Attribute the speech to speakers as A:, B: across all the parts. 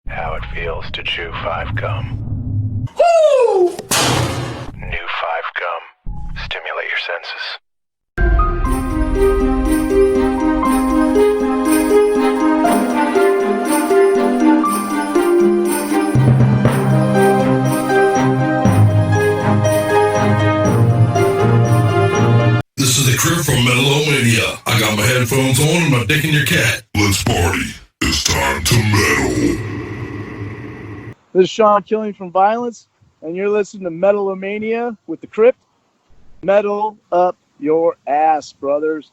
A: How it feels to chew 5 gum. Woo! New 5 gum. Stimulate your senses.
B: This is the crew from Metal-O-Mania. I got my headphones on and my dick in your cat. Let's party. It's time to metal.
C: This is Sean Killing from Violence, and you're listening to Metal-O-Mania with the Crypt. Metal up your ass, brothers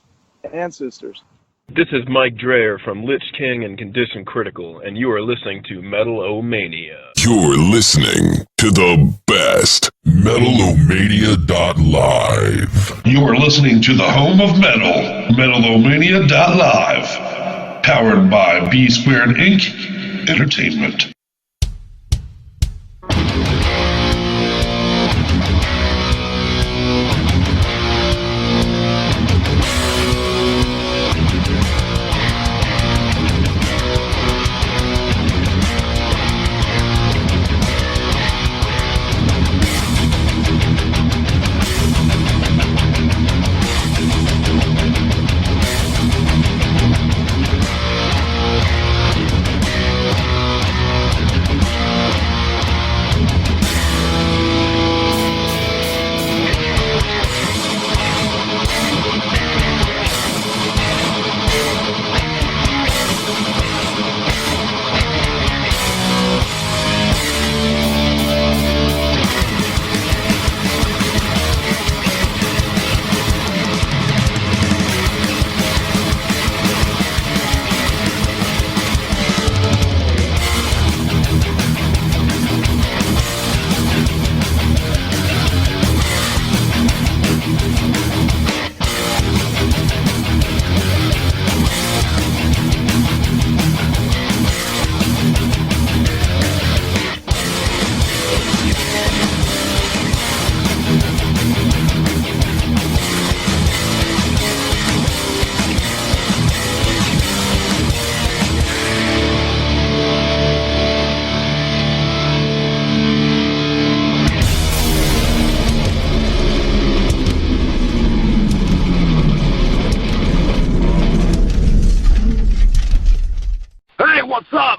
C: and sisters.
D: This is Mike Dreyer from Lich King and Condition Critical, and you are listening to Metal-O-Mania.
E: You're listening to the best. Metal-O-Mania.live.
B: You are listening to the home of metal, Metal-O-Mania.live. Powered by B Squared Inc. Entertainment.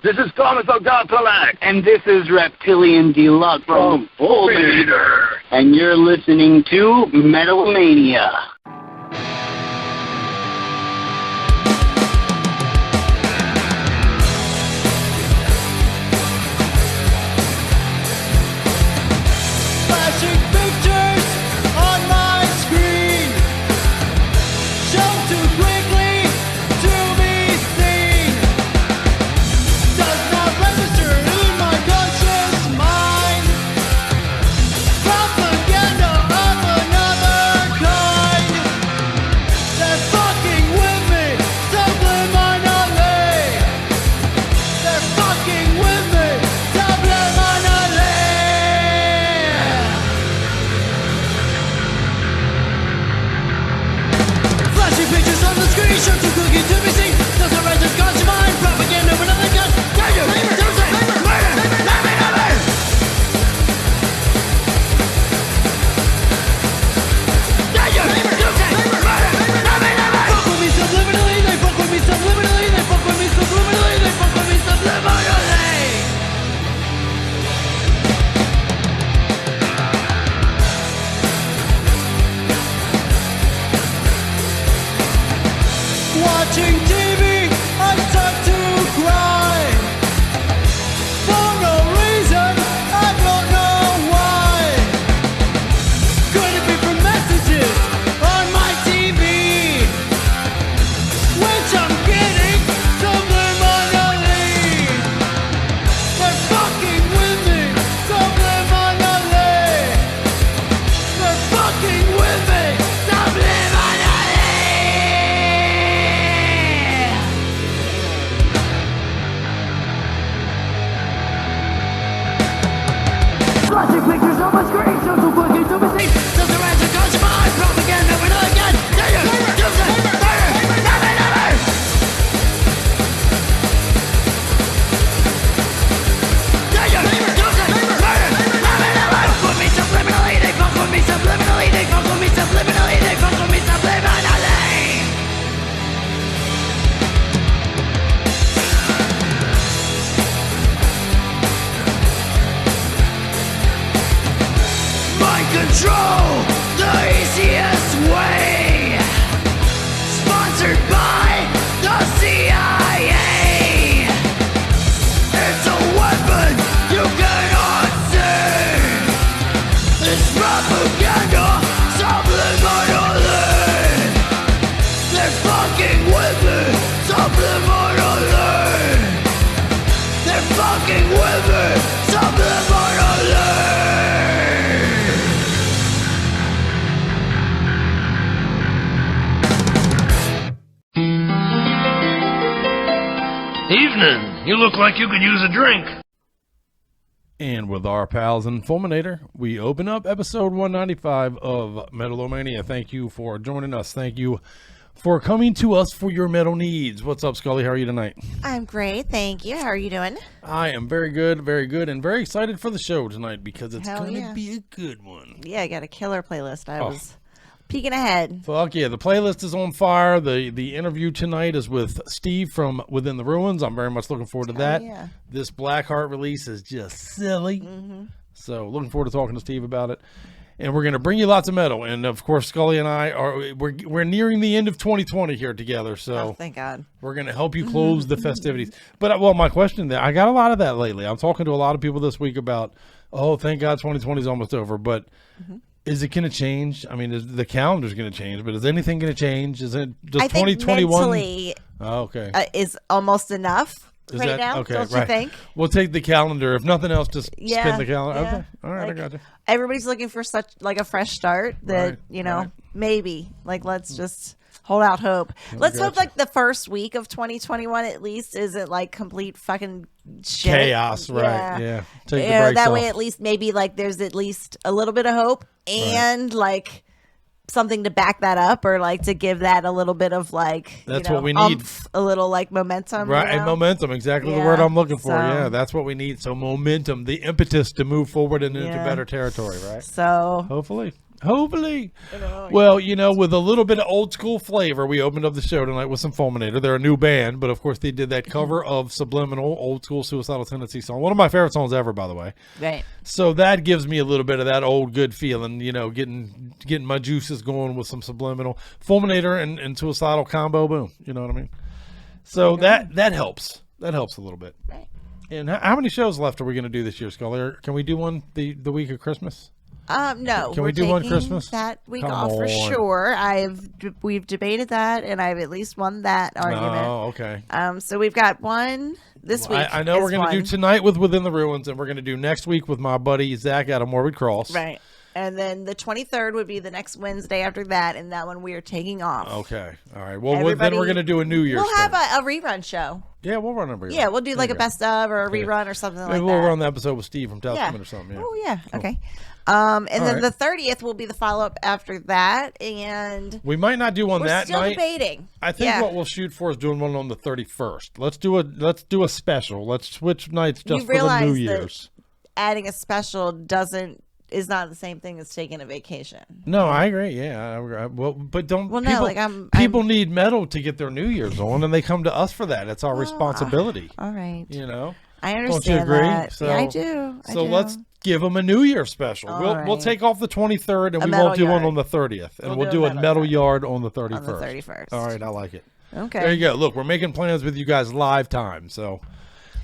F: This is Thomas O'Gontalac. And this is Reptilian Deluxe from Full Leader. And you're listening to Metal-O-Mania.
G: Flashing pictures on my screen, shown too quickly to be seen. Does not register in my conscious mind. Propaganda of another kind. They're fucking with me subliminally. They're fucking with me subliminally. Flashing pictures on the screen, show too quickly to be seen. Doesn't register conscious mind. Propaganda of another kind. Tell you, don't say, murder, never. Fuck with me subliminally, they fuck with me subliminally, they fuck with me subliminally, they fuck with me subliminally. Watching TV, I start to cry. For no reason, I don't know why. Could it be from messages on my TV? Which I'm getting subliminally. They're fucking with me subliminally. They're fucking with me subliminally. Flashing pictures on my screen, show too quickly to be seen. Doesn't register conscious mind. Propaganda of another kind. Tell you, don't say, murder, never. control the easiest way. Sponsored by the CIA. It's a weapon you cannot see. It's propaganda subliminally. They're fucking with me subliminally. They're fucking with me subliminally.
H: Evening. You look like you could use a drink.
I: And with our pals in Fulminator, we open up episode 195 of Metal-O-Mania. Thank you for joining us. Thank you for coming to us for your metal needs. What's up, Scully? How are you tonight?
J: I'm great, thank you. How are you doing?
I: I am very good, and very excited for the show tonight because it's going to be a good one.
J: Yeah, I got a killer playlist. I was peeking ahead.
I: Fuck yeah, the playlist is on fire. The interview tonight is with Steve from Within the Ruins. I'm very much looking forward to that.
J: Yeah.
I: This Blackheart release is just silly. So looking forward to talking to Steve about it. And we're going to bring you lots of metal. And of course, Scully and I we're nearing the end of 2020 here together. So
J: thank God.
I: We're going to help you close the festivities. But well, my question there, I got a lot of that lately. I'm talking to a lot of people this week about, oh, thank God 2020 is almost over. But is it going to change? I mean, the calendar's going to change, but is anything going to change? Does
J: I
I: 2021
J: think mentally is almost enough now, don't you think?
I: We'll take the calendar. If nothing else, just spin the calendar.
J: Yeah.
I: Okay. All right, I got you.
J: Everybody's looking for such like a fresh start that, maybe let's just hold out hope. Let's hope like the first week of 2021 at least isn't like complete fucking shit.
I: Chaos, right? Yeah. Take the breaks
J: that
I: off.
J: way at least maybe like there's at least a little bit of hope and like something to back that up or like to give that a little bit of like
I: that's what we need,
J: a little like momentum,
I: right? Momentum, exactly the word I'm looking for. Yeah, that's what we need. So momentum, the impetus to move forward and into better territory, right?
J: So
I: hopefully well, with a little bit of old school flavor, we opened up the show tonight with some Fulminator. They're a new band, but of course they did that cover of Subliminal, old school Suicidal Tendency song, one of my favorite songs ever, by the way.
J: Right.
I: So that gives me a little bit of that old good feeling, getting my juices going with some Subliminal. Fulminator and Suicidal combo, boom. You know what I mean? So that helps. That helps a little bit.
J: Right.
I: And how many shows left are we going to do this year, Scully? Can we do one the week of Christmas?
J: No.
I: Can we do one Christmas?
J: That week off for sure. We've debated that, and I've at least won that argument.
I: Oh, okay.
J: So we've got one this week.
I: I know we're going to do tonight with Within the Ruins, and we're going to do next week with my buddy Zach out of Morbid Cross.
J: Right. And then the 23rd would be the next Wednesday after that, and that one we are taking off.
I: Okay. All right. Well, then we're going to do a New Year's.
J: We'll have a rerun show.
I: Yeah, we'll run a rerun.
J: Yeah, we'll do like a best of or a rerun or something like that.
I: We'll run the episode with Steve from Testament or something. Yeah.
J: Oh, yeah.
I: Cool.
J: Okay. And then the 30th will be the follow-up after that, and
I: we might not do one that night.
J: We're still debating.
I: I think what we'll shoot for is doing one on the 31st. Let's do a special. Let's switch nights just for the New Year's.
J: Adding a special is not the same thing as taking a vacation.
I: No, I agree. Yeah, well, but don't.
J: Well,
I: people need metal to get their New Year's on, and they come to us for that. It's our responsibility.
J: All right.
I: I
J: understand.
I: Don't you agree?
J: That.
I: So,
J: yeah, I do.
I: Let's give them a New Year special. We'll take off the 23rd, and we won't do one on the 30th, and we'll do a metal yard on the 31st.
J: On the 31st.
I: All right, I like it.
J: Okay.
I: There you go. Look, we're making plans with you guys live time, so.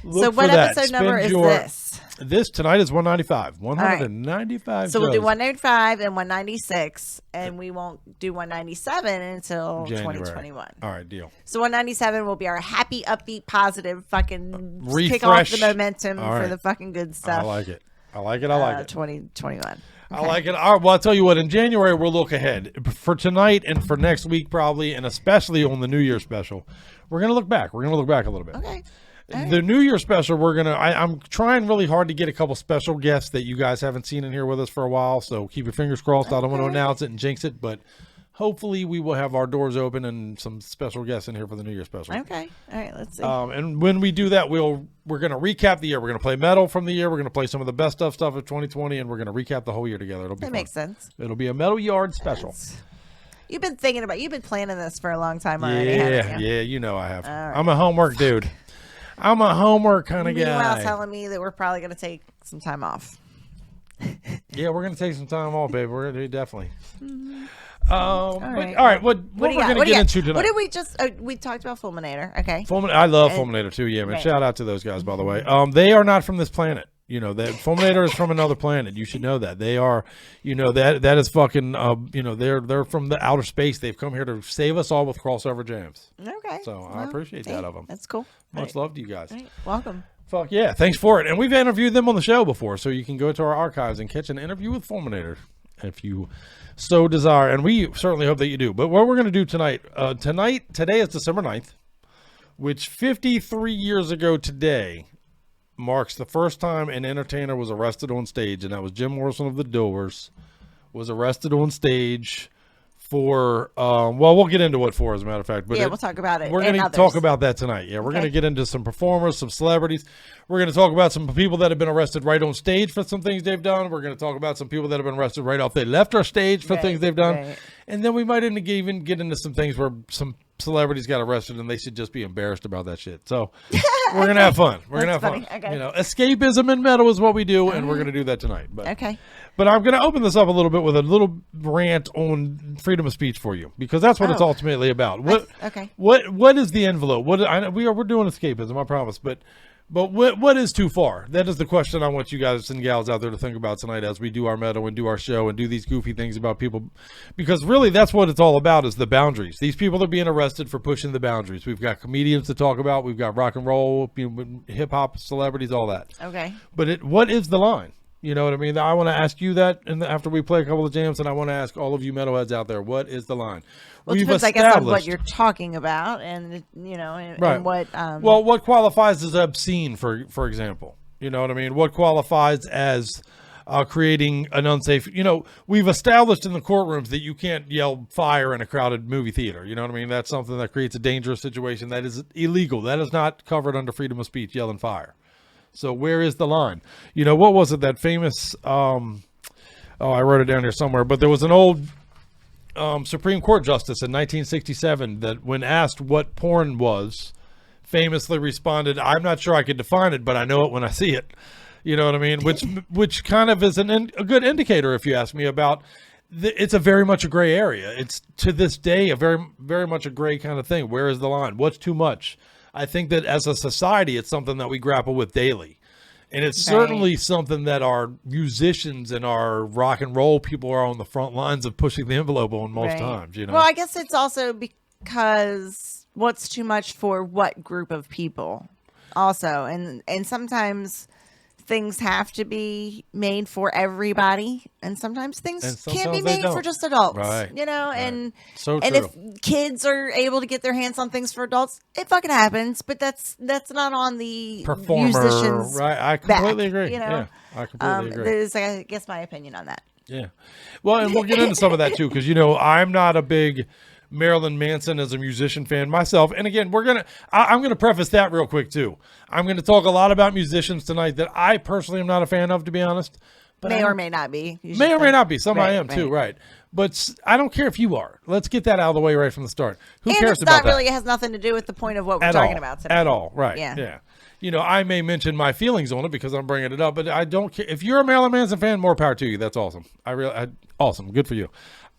J: So what episode number is this?
I: This tonight is 195. 195.
J: So we'll do 195 and 196, and we won't do 197 until
I: January.
J: 2021.
I: All right, deal.
J: So 197 will be our happy, upbeat, positive, fucking
I: refresh.
J: Kick off the momentum for the fucking good stuff.
I: I like it. I like it.
J: 2021. Okay.
I: I like it. All right, well, I'll tell you what. In January, we'll look ahead for tonight and for next week, probably, and especially on the New Year special. We're gonna look back. We're gonna look back a little bit.
J: Okay.
I: The New Year special, I'm trying really hard to get a couple special guests that you guys haven't seen in here with us for a while, so keep your fingers crossed. I don't want to announce it and jinx it, but hopefully we will have our doors open and some special guests in here for the New Year special.
J: Okay. All right, let's see.
I: And when we do that, we're going to recap the year. We're going to play metal from the year. We're going to play some of the best stuff of 2020, and we're going to recap the whole year together. It'll be fun.
J: Makes sense.
I: It'll be a Metal Yard special.
J: You've been planning this for a long time already, haven't you?
I: Yeah, you know I have.
J: Right.
I: I'm a homework dude. I'm a homework kind of guy.
J: Meanwhile, telling me that we're probably going to take some time off.
I: Yeah, we're gonna take some time off, baby. We're gonna definitely.
J: All right.
I: All right. What we're gonna get into tonight?
J: What did we just? We talked about Fulminator. Okay.
I: I love Fulminator too. Yeah, man.
J: Right.
I: Shout out to those guys, by the way. They are not from this planet. You know that Fulminator is from another planet. You should know that they are. You know that is fucking. You know they're from the outer space. They've come here to save us all with crossover jams.
J: Okay.
I: So I appreciate that of them.
J: That's cool.
I: Much love to you guys.
J: Right. Welcome.
I: Fuck yeah, thanks for it. And we've interviewed them on the show before, so you can go to our archives and catch an interview with Fulminator if you so desire. And we certainly hope that you do. But what we're going to do tonight, today is December 9th, which 53 years ago today marks the first time an entertainer was arrested on stage, and that was Jim Morrison of The Doors, was arrested on stage for well, we'll get into what for, as a matter of fact. But
J: we'll talk about it.
I: We're going to talk about that tonight. Yeah, we're going to get into some performers, some celebrities. We're going to talk about some people that have been arrested right on stage for some things they've done. We're going to talk about some people that have been arrested right off they left our stage for things they've done. Right. And then we might even get into some things where some celebrities got arrested and they should just be embarrassed about that shit. So we're going to have fun. We're going to have fun. Okay. You know, escapism in metal is what we do, and we're going to do that tonight. But I'm going to open this up a little bit with a little rant on freedom of speech for you, because that's what it's ultimately about. What is the envelope? We're doing escapism, I promise. But what is too far? That is the question I want you guys and gals out there to think about tonight as we do our metal and do our show and do these goofy things about people, because really that's what it's all about, is the boundaries. These people are being arrested for pushing the boundaries. We've got comedians to talk about. We've got rock and roll, hip hop celebrities, all that. Okay. But what is the line? You know what I mean? I want to ask you that, and after we play a couple of jams, and I want to ask all of you metalheads out there, what is the line?
J: Well, it depends, I guess, on what you're talking about, and and what.
I: Well, what qualifies as obscene, for example? You know what I mean? What qualifies as creating an unsafe? You know, we've established in the courtrooms that you can't yell fire in a crowded movie theater. You know what I mean? That's something that creates a dangerous situation. That is illegal. That is not covered under freedom of speech. Yelling fire. So where is the line? You know, what was it, that famous, I wrote it down here somewhere, but there was an old Supreme Court justice in 1967 that, when asked what porn was, famously responded, "I'm not sure I could define it, but I know it when I see it." You know what I mean? Which kind of is a good indicator, if you ask me, about it's a very much a gray area. It's, to this day, a very, very much a gray kind of thing. Where is the line? What's too much? I think that as a society, it's something that we grapple with daily. And it's certainly something that our musicians and our rock and roll people are on the front lines of pushing the envelope on most times. You know?
J: Well, I guess it's also because what's too much for what group of people also. And sometimes things have to be made for everybody, and sometimes things can't be made for just adults. Right. You know, and if kids are able to get their hands on things for adults, it fucking happens. But that's not on the musicians.
I: Right. I completely agree.
J: You know,
I: yeah, I completely agree.
J: There's, I guess, my opinion on that.
I: Yeah. Well, and we'll get into some of that too, because, you know, I'm not a big Marilyn Manson as a musician fan myself. And again, I'm going to preface that real quick too. I'm going to talk a lot about musicians tonight that I personally am not a fan of, to be honest. But
J: may or may not be.
I: May or may not be. Some I am too, right. But I don't care if you are. Let's get that out of the way right from the start. Who cares about that?
J: And it has nothing to do with the point of what we're talking about today.
I: At all, right. Yeah. You know, I may mention my feelings on it because I'm bringing it up, but I don't care. If you're a Marilyn Manson fan, more power to you. That's awesome. Awesome. Good for you.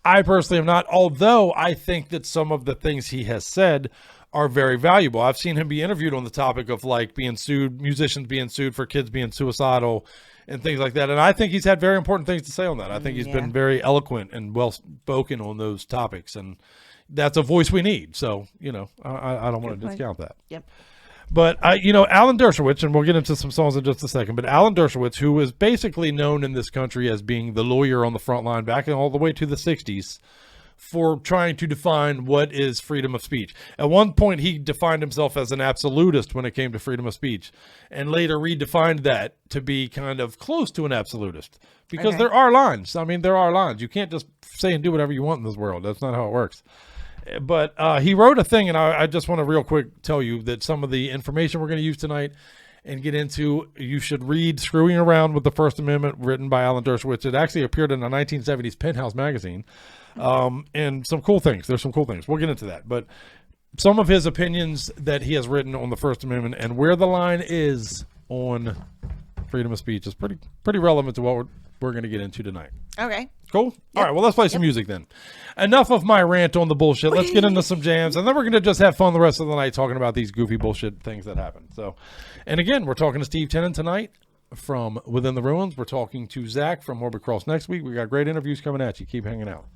I: I personally am not, although I think that some of the things he has said are very valuable. I've seen him be interviewed on the topic of, like, being sued, musicians being sued for kids being suicidal and things like that. And I think he's had very important things to say on that. I think he's been very eloquent and well spoken on those topics, and that's a voice we need. So, you know, I don't want to discount that.
J: Yep.
I: But, you know, Alan Dershowitz, and we'll get into some songs in just a second, but Alan Dershowitz, who is basically known in this country as being the lawyer on the front line back all the way to the 60s for trying to define what is freedom of speech. At one point, he defined himself as an absolutist when it came to freedom of speech, and later redefined that to be kind of close to an absolutist. Because there are lines. I mean, there are lines. You can't just say and do whatever you want in this world. That's not how it works. But he wrote a thing, and I just want to real quick tell you that some of the information we're going to use tonight and get into, you should read Screwing Around with the First Amendment, written by Alan Dershowitz. It actually appeared in a 1970s Penthouse magazine. And some cool things. There's some cool things. We'll get into that. But some of his opinions that he has written on the First Amendment and where the line is on freedom of speech is pretty relevant to what we're going to get into tonight.
J: Okay.
I: Cool? All right, well, let's play some music then. Enough of my rant on the bullshit. Let's get into some jams, and then we're going to just have fun the rest of the night talking about these goofy bullshit things that happen. So, and again, we're talking to Steve Tennant tonight from Within the Ruins. We're talking to Zach from Orbit Cross next week. We got great interviews coming at you. Keep hanging out.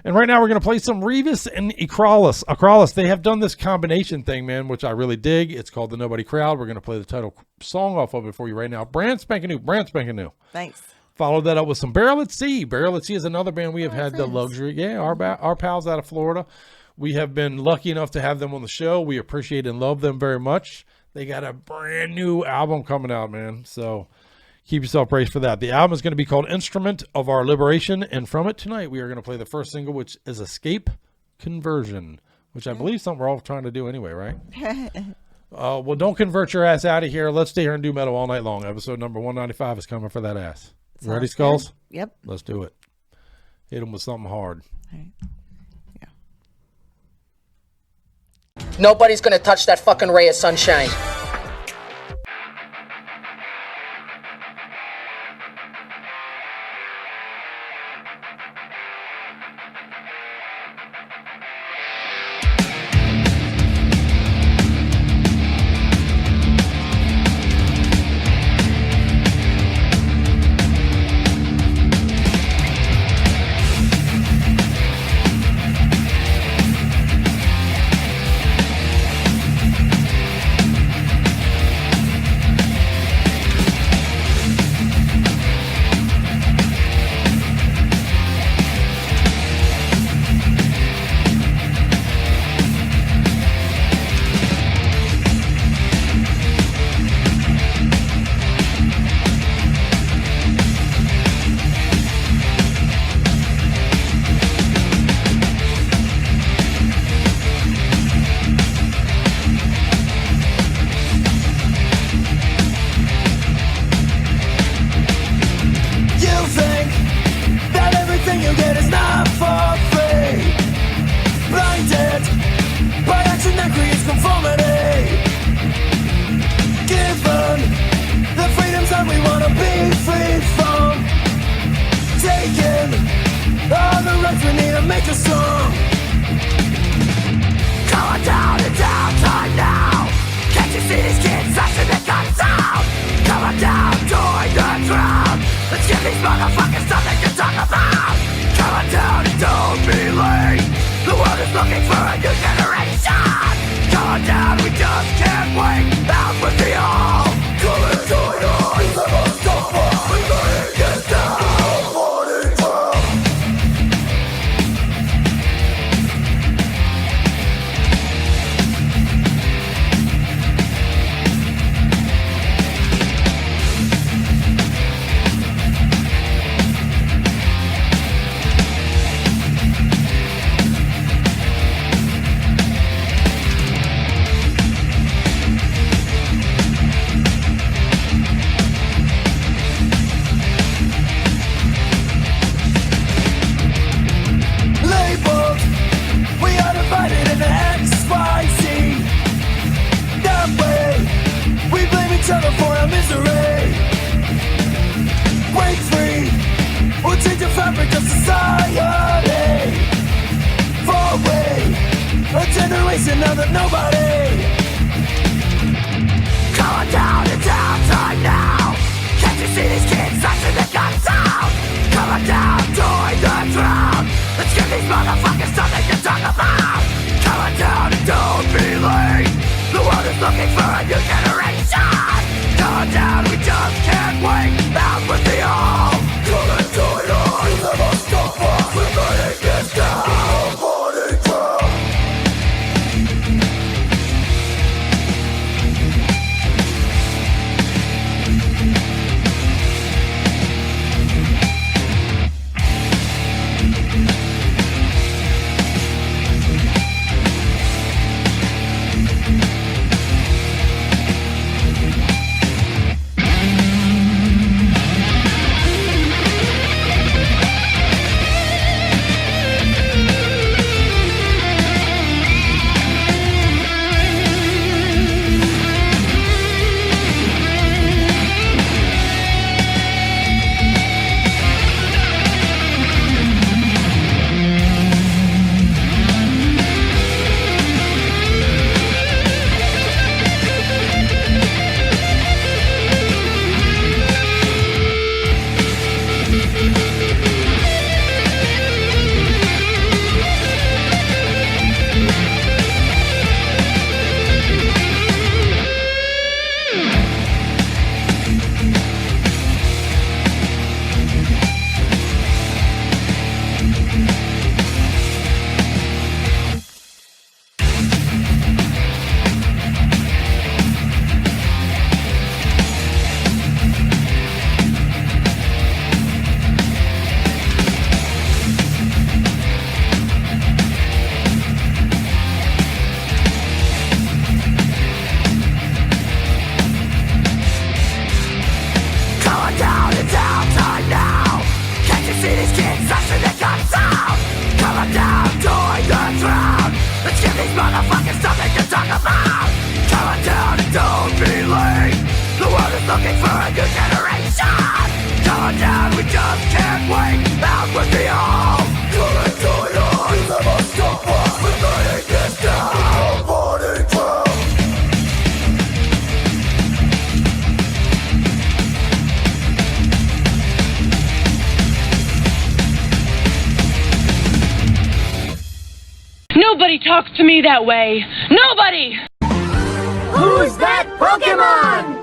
I: And right now we're going to play some Revis and Acrolis. They have done this combination thing, man, which I really dig. It's called The Nobody Crowd. We're going to play the title song off of it for you right now. Brand spanking new.
J: Thanks.
I: Followed that up with some Barrel at Sea. Barrel at Sea is another band we have had the luxury. Yeah, our pals out of Florida. We have been lucky enough to have them on the show. We appreciate and love them very much. They got a brand new album coming out, man. So keep yourself braced for that. The album is going to be called Instrument of Our Liberation. And from it tonight, we are going to play the first single, which is Escape Conversion, which I believe is something we're all trying to do anyway, right? Well, don't convert your ass out of here. Let's stay here and do metal all night long. Episode number 195 is coming for that ass. Ready, Skulls?
J: Good. Yep.
I: Let's do it. Hit them with something hard.
J: All right.
K: Nobody's gonna touch that fucking ray of sunshine.
L: Nobody talks to me that way. Nobody!
G: Who's that Pokemon?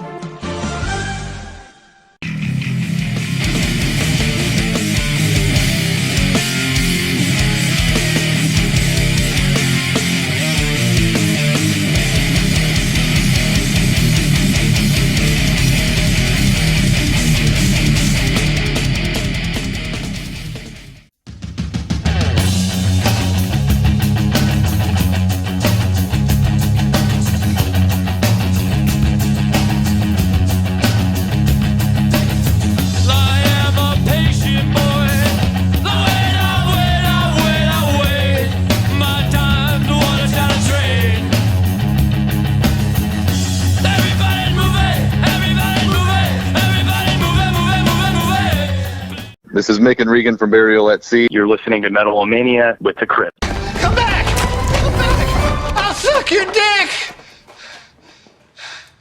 M: This is Mick and Regan from Burial at Sea.
N: You're listening to Metal-O-Mania with the Crypt.
G: Come back! Come back! I'll suck your dick!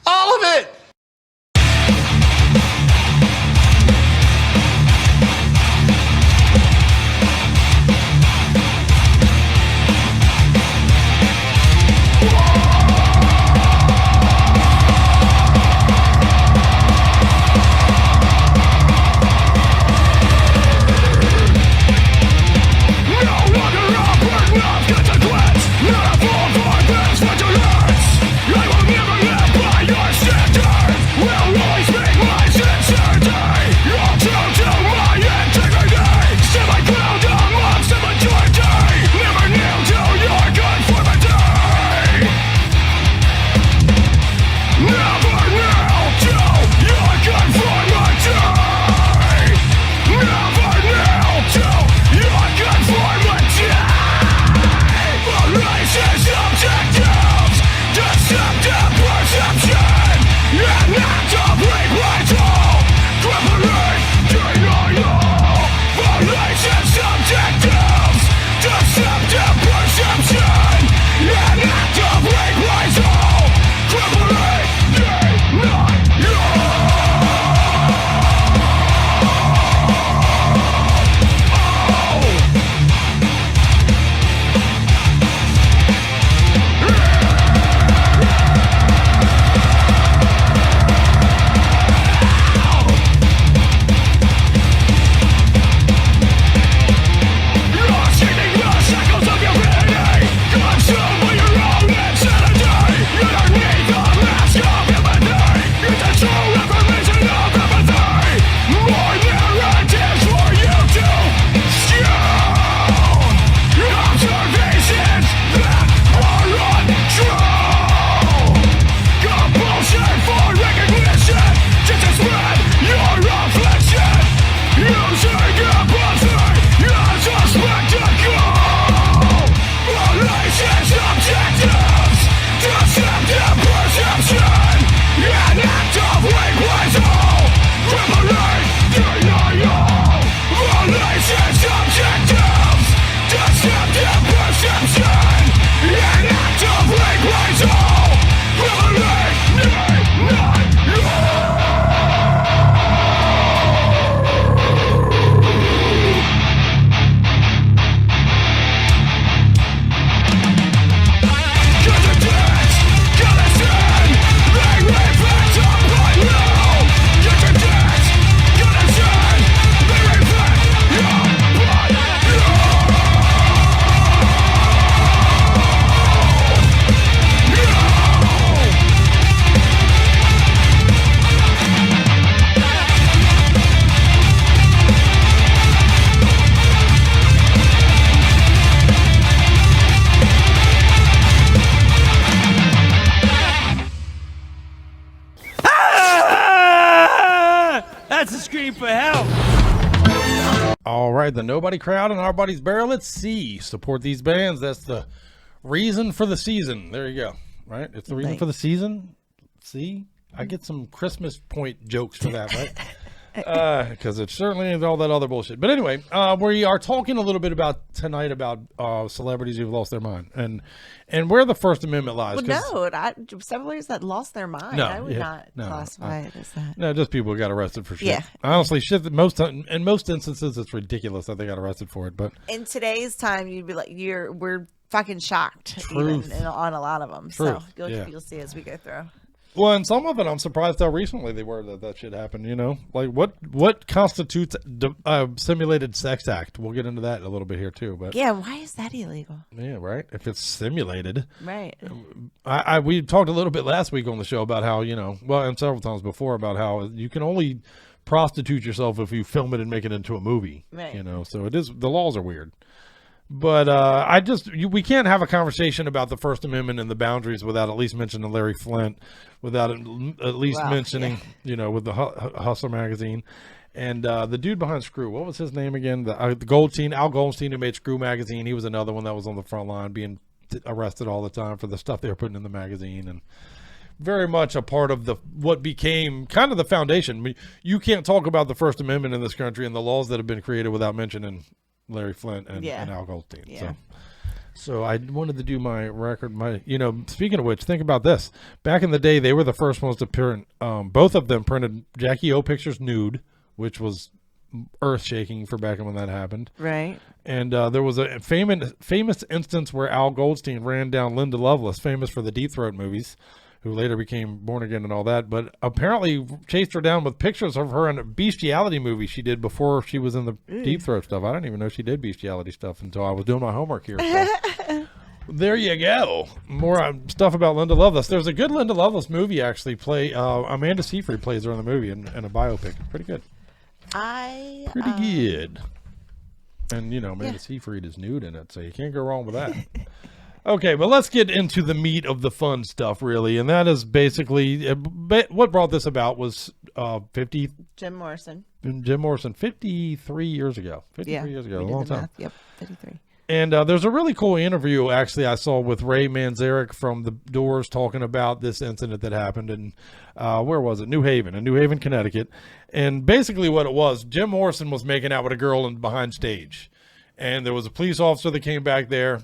G: All of it!
O: That's a scream for help.
I: All right, the Nobody Crowd and Our Buddies Barrel at Sea. Support these bands. That's the reason for the season. There you go. Right? It's the reason for the season. See? I get some Christmas point jokes for that, right? Because it certainly ain't all that other bullshit. But anyway, we are talking a little bit about tonight about celebrities who've lost their mind and where the First Amendment lies.
J: Well, no, celebrities that lost their mind.
I: No,
J: I would not classify it as that.
I: No, just people who got arrested for shit.
J: Yeah.
I: Honestly, shit. In most instances, it's ridiculous that they got arrested for it. But
J: in today's time, you'd be like, we're fucking shocked
I: Truth.
J: even on a lot of them.
I: Truth.
J: So
I: Yeah.
J: you'll see as we go through.
I: Well, and some of it, I'm surprised how recently they were that shit happened. You know, like what constitutes a simulated sex act? We'll get into that in a little bit here too. But
J: Yeah, why is that illegal?
I: yeah, right. If it's simulated,
J: Right.
I: We talked a little bit last week on the show about how, you know, well, and several times before about how you can only prostitute yourself if you film it and make it into a movie.
J: Right.
I: You know, so the laws are weird. But we can't have a conversation about the First Amendment and the boundaries without at least mentioning Larry Flint, without at least mentioning, you know, with the Hustler magazine. And the dude behind Screw, what was his name again? The Goldstein, Al Goldstein, who made Screw magazine. He was another one that was on the front line being arrested all the time for the stuff they were putting in the magazine. And very much a part of what became kind of the foundation. I mean, you can't talk about the First Amendment in this country and the laws that have been created without mentioning Larry Flint and Al Goldstein.
J: Yeah.
I: So I wanted to do my record. Speaking of which, think about this. Back in the day, they were the first ones to print. Both of them printed Jackie O pictures nude, which was earth shaking for back when that happened.
J: Right.
I: And there was a famous instance where Al Goldstein ran down Linda Lovelace, famous for the Deep Throat movies, who later became Born Again and all that, but apparently chased her down with pictures of her in a bestiality movie she did before she was in the Deep Throat stuff. I didn't even know she did bestiality stuff until I was doing my homework here. So. There you go. More stuff about Linda Lovelace. There's a good Linda Lovelace movie, actually. Amanda Seyfried plays her in the movie in a biopic. Pretty good. Pretty good. And, you know, Amanda Seyfried is nude in it, so you can't go wrong with that. Okay, but let's get into the meat of the fun stuff, really, and that is basically what brought this about was
J: Jim Morrison,
I: 53 years ago. 53 years ago, a long time.
J: Yep, 53.
I: And there's a really cool interview, actually, I saw with Ray Manzarek from The Doors talking about this incident that happened in, where was it? New Haven, Connecticut. And basically what it was, Jim Morrison was making out with a girl behind stage. And there was a police officer that came back there,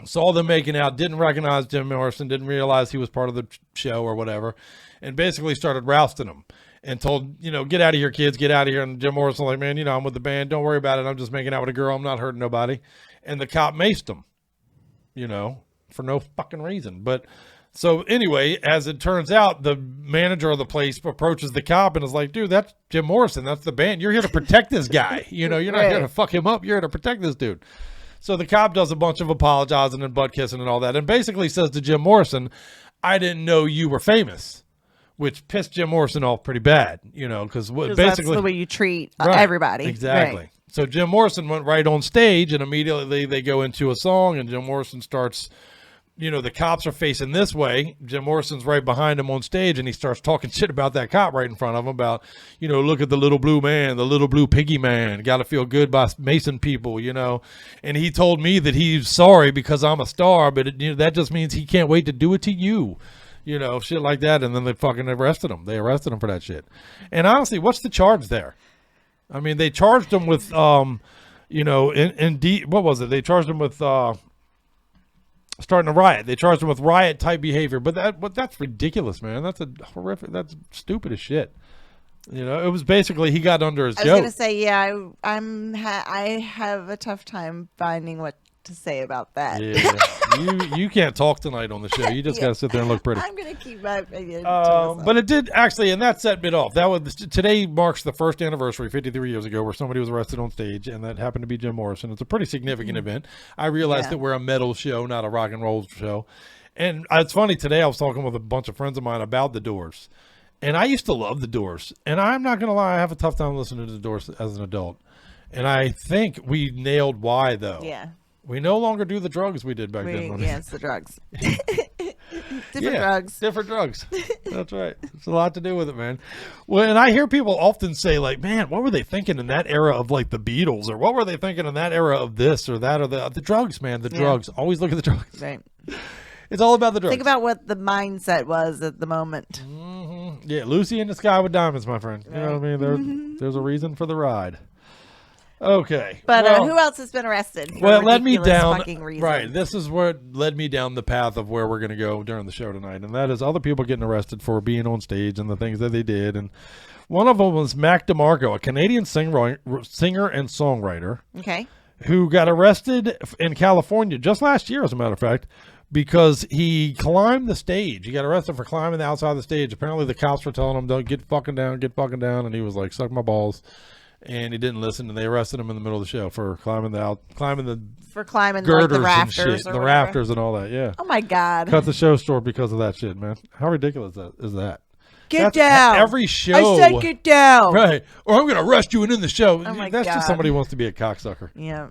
I: saw them making out, didn't recognize Jim Morrison, didn't realize he was part of the show or whatever, and basically started rousting him and told, you know, get out of here, kids, get out of here. And Jim Morrison like, man, you know, I'm with the band. Don't worry about it. I'm just making out with a girl. I'm not hurting nobody. And the cop maced him, you know, for no fucking reason. But so anyway, as it turns out, the manager of the place approaches the cop and is like, dude, that's Jim Morrison. That's the band. You're here to protect this guy. You know, you're not here to fuck him up. You're here to protect this dude. So the cop does a bunch of apologizing and butt kissing and all that, and basically says to Jim Morrison, I didn't know you were famous, which pissed Jim Morrison off pretty bad, you know, because basically
J: that's the way you treat everybody.
I: Exactly. Right. So Jim Morrison went right on stage, and immediately they go into a song, and Jim Morrison starts, you know, the cops are facing this way. Jim Morrison's right behind him on stage, and he starts talking shit about that cop right in front of him about, you know, look at the little blue man, the little blue piggy man, got to feel good by Mason people, you know. And he told me that he's sorry because I'm a star, but you know, that just means he can't wait to do it to you, you know, shit like that. And then they fucking arrested him. They arrested him for that shit. And honestly, what's the charge there? I mean, they charged him with, you know, what was it? They charged him with, starting a riot. They charged him with riot type behavior, but that's ridiculous, man. That's that's stupid as shit. You know, it was basically he got under his joke.
J: I was gonna say, yeah, I have a tough time finding what to say about that.
I: Yeah, you can't talk tonight on the show. You just gotta sit there and look pretty.
J: I'm gonna keep my opinion.
I: But it did actually, and that set it off. That was today marks the first anniversary, 53 years ago, where somebody was arrested on stage, and that happened to be Jim Morrison. It's a pretty significant event. I realized that we're a metal show, not a rock and roll show. And it's funny, today I was talking with a bunch of friends of mine about the Doors, and I used to love the Doors. And I'm not gonna lie, I have a tough time listening to the Doors as an adult. And I think we nailed why, though.
J: Yeah.
I: We no longer do the drugs we did back then.
J: Yeah, it's the drugs. Different drugs.
I: That's right. It's a lot to do with it, man. Well, and I hear people often say, like, man, what were they thinking in that era of, like, the Beatles? Or what were they thinking in that era of this or that or the drugs, man? The drugs. Always look at the drugs.
J: Right.
I: It's all about the drugs.
J: Think about what the mindset was at the moment.
I: Mm-hmm. Yeah, Lucy in the Sky with Diamonds, my friend. You know what I mean? There's a reason for the ride. Okay.
J: But who else has been arrested?
I: Well, it led me down.
J: Reasons?
I: Right. This is what led me down the path of where we're going to go during the show tonight. And that is other people getting arrested for being on stage and the things that they did. And one of them was Mac DeMarco, a Canadian singer and songwriter.
J: Okay.
I: who got arrested in California just last year, as a matter of fact, because he climbed the stage. He got arrested for climbing the outside of the stage. Apparently the cops were telling him, don't get fucking down, and he was like, suck my balls. And he didn't listen, and they arrested him in the middle of the show for climbing the girders
J: the rafters
I: and shit,
J: or
I: the
J: whatever.
I: rafters and all that. Yeah.
J: Oh my God.
I: Cut the show short because of that shit, man. How ridiculous is that?
J: Get down.
I: Every show.
J: I said get down.
I: Right. Or I'm going to arrest you and end the show.
J: Oh my
I: That's
J: God.
I: just somebody who wants to be a cocksucker.
J: Yeah.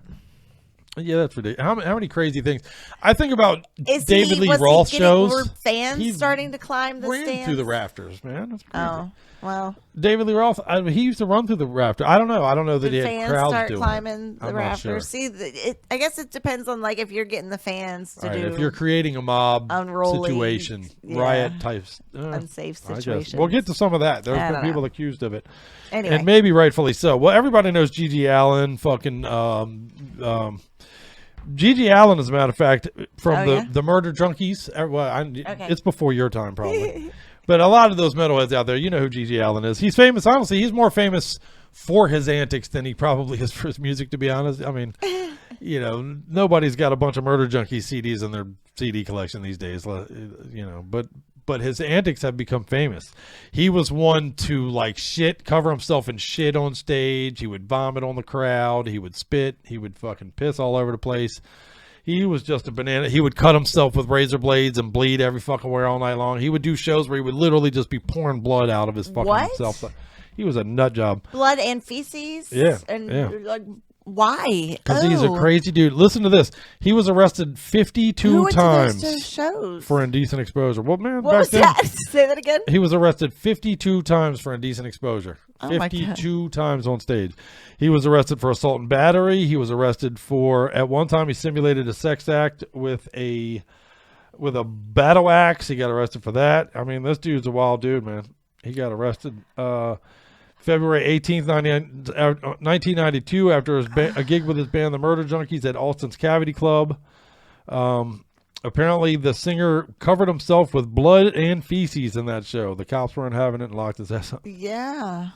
I: Yeah, that's ridiculous. How many crazy things? I think about
J: Was
I: David Lee
J: he
I: Roth
J: getting
I: shows.
J: more fans starting to climb the
I: Ran
J: stands?
I: through the rafters, man. That's crazy.
J: Oh, well.
I: David Lee Roth, he used to run through the rafters. I don't know. I don't know that
J: Did
I: he had
J: fans
I: crowds
J: start
I: doing
J: climbing
I: it.
J: the
I: I'm not
J: rafters?
I: sure.
J: See, I guess it depends on like if you're getting the fans to
I: Right,
J: do.
I: if you're creating a mob
J: unruly,
I: situation,
J: yeah,
I: riot types,
J: unsafe
I: I guess.
J: situations.
I: We'll get to some of that. There's
J: I
I: been
J: don't
I: people
J: know.
I: accused of it,
J: Anyway.
I: and maybe rightfully so. Well, everybody knows Gigi Allen. Gigi Allen, as a matter of fact, from the Murder Junkies. It's before your time, probably. But a lot of those metalheads out there, you know who Gigi Allen is. He's famous. Honestly, he's more famous for his antics than he probably is for his music, to be honest. I mean, you know, nobody's got a bunch of Murder Junkies CDs in their CD collection these days, you know, but his antics have become famous. He was one to like cover himself in shit on stage. He would vomit on the crowd. He would spit. He would fucking piss all over the place. He was just a banana. He would cut himself with razor blades and bleed every fucking where all night long. He would do shows where he would literally just be pouring blood out of his fucking self. He was a nut job.
J: Blood and feces?
I: Yeah.
J: And
I: yeah.
J: like, why?
I: Because he's a crazy dude. Listen to this. He was arrested 52 times for indecent exposure. Well, man,
J: what
I: back
J: was
I: then,
J: that? Say that again.
I: He was arrested 52 times for indecent exposure.
J: Oh my God.
I: 52 times on stage. He was arrested for assault and battery. He was arrested for, at one time, he simulated a sex act with a battle axe. He got arrested for that. I mean, this dude's a wild dude, man. He got arrested February 18th, 1992, after a gig with his band, the Murder Junkies, at Alston's Cavity Club. Apparently, the singer covered himself with blood and feces in that show. The cops weren't having it and locked his ass up.
J: Yeah.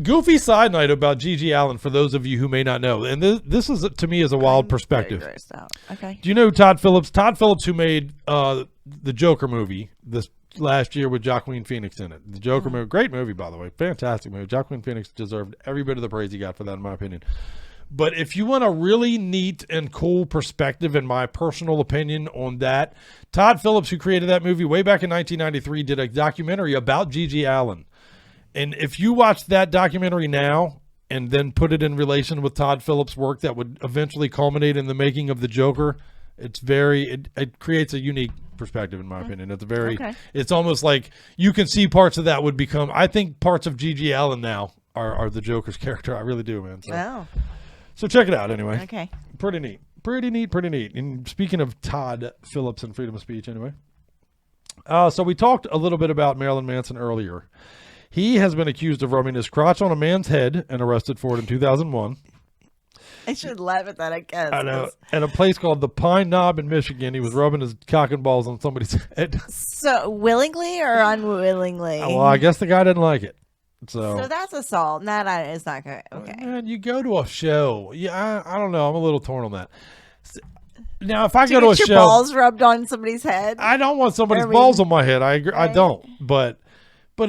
I: Goofy side note about Gigi Allen, for those of you who may not know, and this is, to me, is a wild perspective.
J: Okay.
I: Do you know Todd Phillips? Todd Phillips, who made the Joker movie this last year with Joaquin Phoenix in it. The Joker movie, great movie, by the way, fantastic movie. Joaquin Phoenix deserved every bit of the praise he got for that, in my opinion. But if you want a really neat and cool perspective, in my personal opinion, on that, Todd Phillips, who created that movie way back in 1993, did a documentary about Gigi Allen. And if you watch that documentary now and then put it in relation with Todd Phillips' work that would eventually culminate in the making of the Joker, it creates a unique perspective, in my opinion. It's almost like you can see parts of that would become, I think parts of Gigi Allen now are the Joker's character. I really do, man. So check it out anyway.
J: Okay.
I: Pretty neat. And speaking of Todd Phillips and freedom of speech anyway. So we talked a little bit about Marilyn Manson earlier. He has been accused of rubbing his crotch on a man's head and arrested for it in 2001.
J: I should laugh at that, I guess.
I: I know. At a place called the Pine Knob in Michigan, he was rubbing his cock and balls on somebody's head.
J: So willingly or unwillingly?
I: Well, I guess the guy didn't like it. So
J: that's assault. That is not good. Okay.
I: Man, you go to a show. Yeah, I don't know. I'm a little torn on that. Now, if I
J: Do
I: go
J: you
I: to a
J: get
I: show,
J: your balls rubbed on somebody's head?
I: I don't want somebody's balls on my head. I agree. I don't. But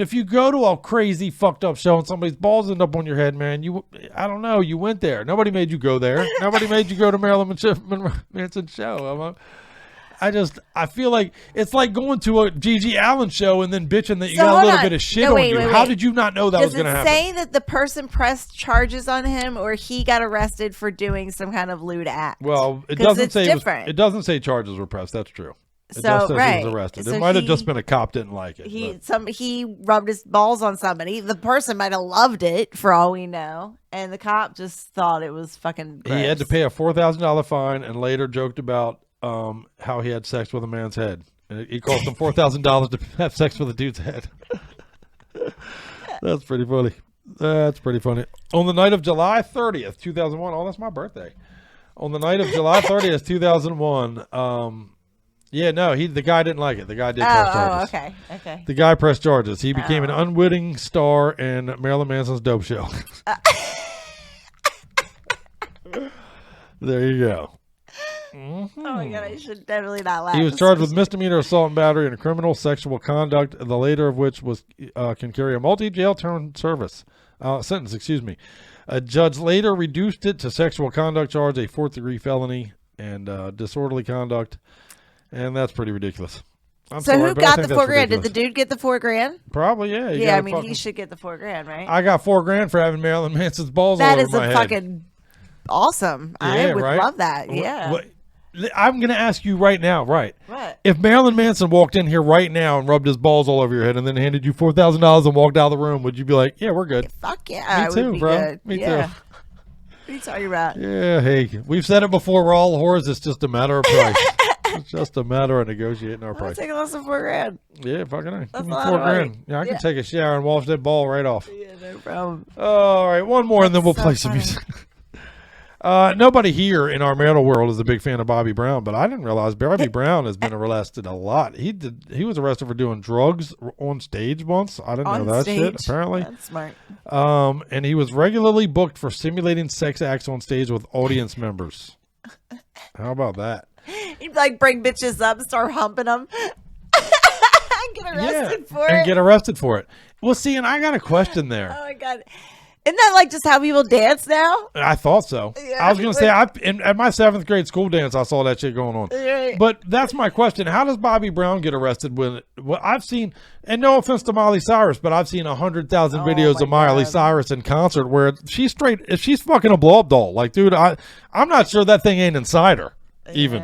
I: if you go to a crazy fucked up show and somebody's balls end up on your head, man, I don't know. You went there. Nobody made you go there. Nobody made you go to Marilyn Manson's show. I feel like it's like going to a Gigi Allen show and then bitching that you got a little bit of shit on you. How did you not know that was going to happen?
J: Does it say that the person pressed charges on him or he got arrested for doing some kind of lewd act?
I: Well, it doesn't say
J: different.
I: It doesn't say charges were pressed. That's true. It
J: So,
I: just says
J: right.
I: he was arrested.
J: So
I: it might have just been a cop didn't like it.
J: He rubbed his balls on somebody. The person might have loved it for all we know, and the cop just thought it was fucking gross.
I: He had to pay a $4,000 fine and later joked about how he had sex with a man's head. It cost him $4,000 to have sex with a dude's head. That's pretty funny. On the night of July 30th, 2001. Oh, that's my birthday. On the night of July 30th, 2001. The guy didn't like it. The guy did press charges.
J: Oh, okay.
I: The guy pressed charges. He became an unwitting star in Marilyn Manson's dope show. There you go.
J: Oh my god, I should definitely not laugh.
I: He was charged with misdemeanor assault and battery and criminal sexual conduct, the later of which was can carry a multi-jail term sentence. Excuse me. A judge later reduced it to sexual conduct charge, a 4th-degree felony, and disorderly conduct, and that's pretty ridiculous.
J: So who got the $4,000? Did the dude get the $4,000?
I: Probably, yeah.
J: Yeah, I mean, he should get the $4,000, right?
I: I got $4,000 for having Marilyn Manson's balls all over my head.
J: That is fucking awesome.
I: Yeah,
J: I would
I: right?
J: love that. Yeah.
I: I'm going to ask you right now, right?
J: What?
I: If Marilyn Manson walked in here right now and rubbed his balls all over your head and then handed you $4,000 and walked out of the room, would you be like, yeah, we're good?
J: Fuck yeah.
I: Me too,
J: would be
I: bro.
J: Good.
I: Me
J: yeah.
I: too.
J: What are you talking about?
I: Yeah, hey, we've said it before. We're all whores. It's just a matter of price. It's just a matter of negotiating our price.
J: Take less than $4,000.
I: Yeah, fucking A.
J: That's
I: Give me
J: a lot of money.
I: $4,000. Yeah, I can take a shower and wash that ball right off.
J: Yeah, no problem.
I: All right, one more and then we'll play some music. Nobody here in our marital world is a big fan of Bobby Brown, but I didn't realize Bobby Brown has been arrested a lot. He was arrested for doing drugs on stage once. I didn't know that shit, apparently.
J: That's smart.
I: And he was regularly booked for simulating sex acts on stage with audience members. How about that?
J: He'd like bring bitches up, start humping them, get arrested for it.
I: And get arrested for it. Well, see, and I got a question there.
J: Oh my god. Isn't that like just how people dance now?
I: I thought so.
J: Yeah,
I: I was going to say, at my 7th grade school dance, I saw that shit going on.
J: Right.
I: But that's my question. How does Bobby Brown get arrested when I've seen, and no offense to Miley Cyrus, but I've seen 100,000 videos of Miley Cyrus in concert where she's fucking a blow-up doll. Like, dude, I'm not sure that thing ain't inside her. Even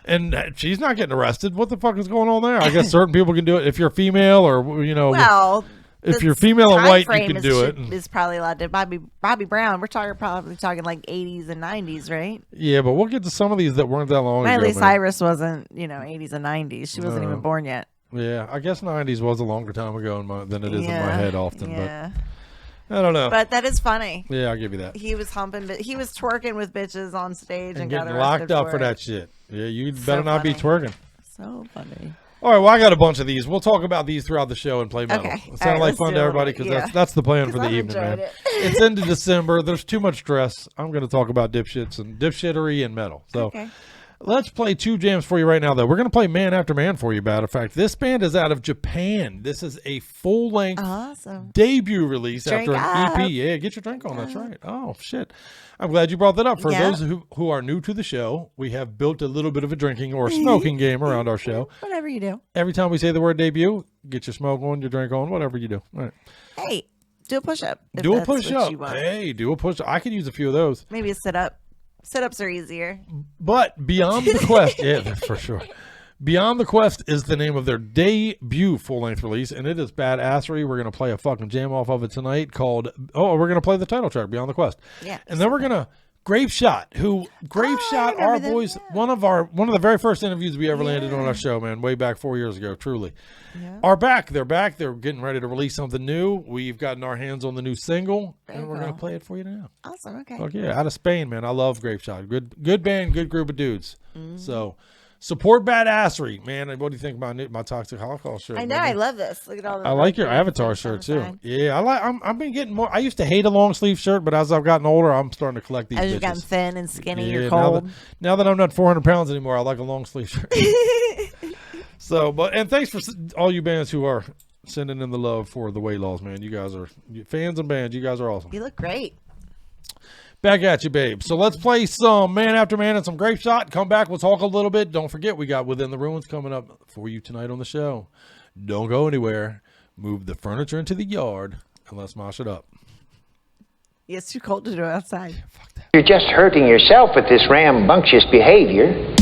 I: and she's not getting arrested. What the fuck is going on there? I guess certain people can do it if you're female or
J: well,
I: if you're female and white you can do it.
J: Is probably allowed to. Bobby Brown, we're probably talking like 80s and 90s, right?
I: Yeah, but we'll get to some of these that weren't that long ago.
J: Miley Cyrus wasn't 80s and 90s. She wasn't even born yet.
I: Yeah, I guess 90s was a longer time ago than it is in my head often.
J: Yeah.
I: But I don't know.
J: But that is funny.
I: Yeah, I'll give you that.
J: He was humping, he was twerking with bitches on stage and got
I: getting
J: arrested
I: locked up for
J: it.
I: that shit. Yeah, you better not be twerking.
J: So funny.
I: All right, well, I got a bunch of these. We'll talk about these throughout the show and play metal.
J: Okay.
I: It sound like fun to everybody because that's the plan for the evening, man. It's into December. There's too much stress. I'm going to talk about dipshits and dipshittery and metal. So let's play 2 jams for you right now, though. We're going to play Man After Man for you, matter of fact. This band is out of Japan. This is a full-length debut release after an EP. Yeah, get your drink on. That's right. Oh, shit. I'm glad you brought that up. For those who are new to the show, we have built a little bit of a drinking or smoking game around our show.
J: Whatever you do.
I: Every time we say the word debut, get your smoke on, your drink on, whatever you do. All right.
J: Hey, do a push-up.
I: Do a push-up. Hey, do a push-up. I could use a few of those.
J: Maybe a sit-up. Sit-ups are easier.
I: But Beyond the Quest, yeah, that's for sure. Beyond the Quest is the name of their debut full-length release, and it is badassery. We're going to play a fucking jam off of it tonight called, we're going to play the title track, Beyond the Quest. Yeah. And then we're going to, Grape Shot, our boys, one of the very first interviews we ever landed on our show, man, way back 4 years ago, truly, are back. They're back. They're getting ready to release something new. We've gotten our hands on the new single, and we're going to play it for you now.
J: Awesome, okay.
I: Fuck yeah, out of Spain, man. I love Grape Shot. Good band, good group of dudes. So, support badassery, man. What do you think about my Toxic Holocaust shirt?
J: I know, I love this. Look at all the
I: I like your Avatar shirt too. Yeah, I've been getting more. I used to hate a long sleeve shirt, but as I've gotten older, I'm starting to collect these.
J: As you've gotten thin and skinny, you're cold.
I: Now that I'm not 400 pounds anymore, I like a long sleeve shirt. So, and thanks for all you bands who are sending in the love for the Weight Laws, man. You guys are fans and bands. You guys are awesome.
J: You look great.
I: Back at you, babe. So let's play some Man After Man and some Grape Shot. Come back. We'll talk a little bit. Don't forget, we got Within the Ruins coming up for you tonight on the show. Don't go anywhere. Move the furniture into the yard and let's mosh it up.
J: It's too cold to do outside.
I: Fuck that.
P: You're just hurting yourself with this rambunctious behavior.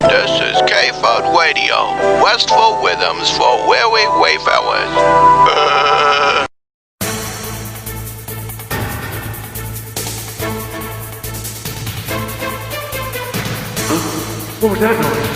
Q: This is K-Fod Radio, Westful Rhythms for weary wayfarers.
R: What was that noise?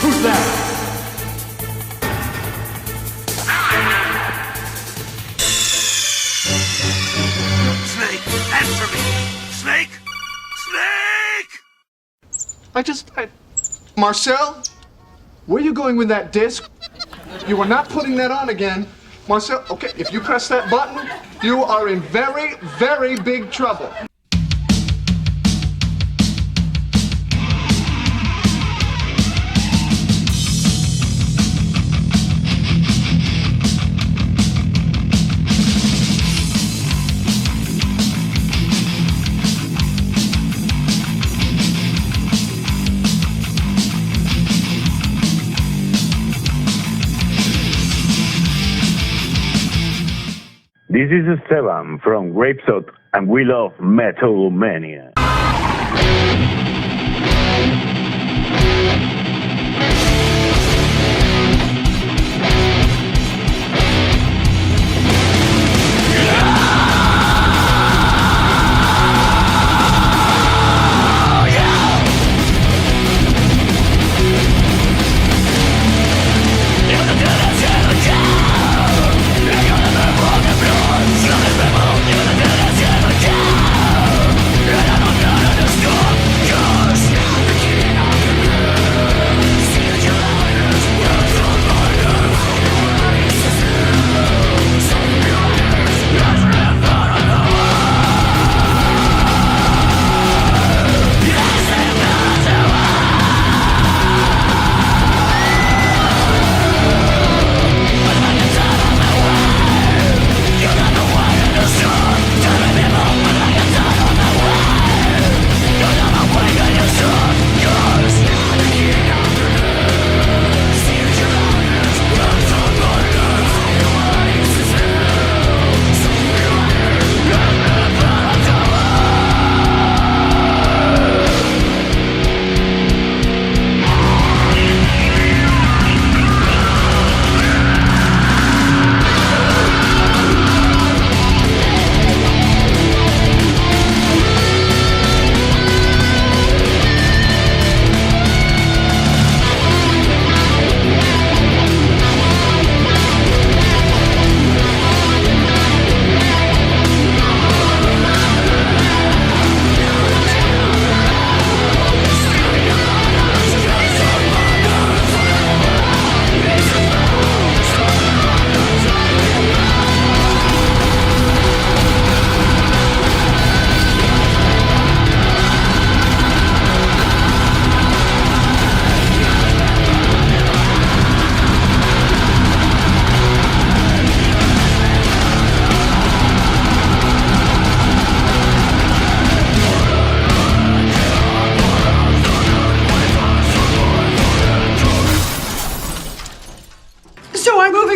R: Who's that?
H: Snake, answer me! Snake! Snake!
S: Marcel? Where are you going with that disc? You are not putting that on again. Marcel, okay, if you press that button, you are in very, very big trouble.
T: This is Esteban from Grapesot, and we love Metal-O-Mania.
G: Yeah.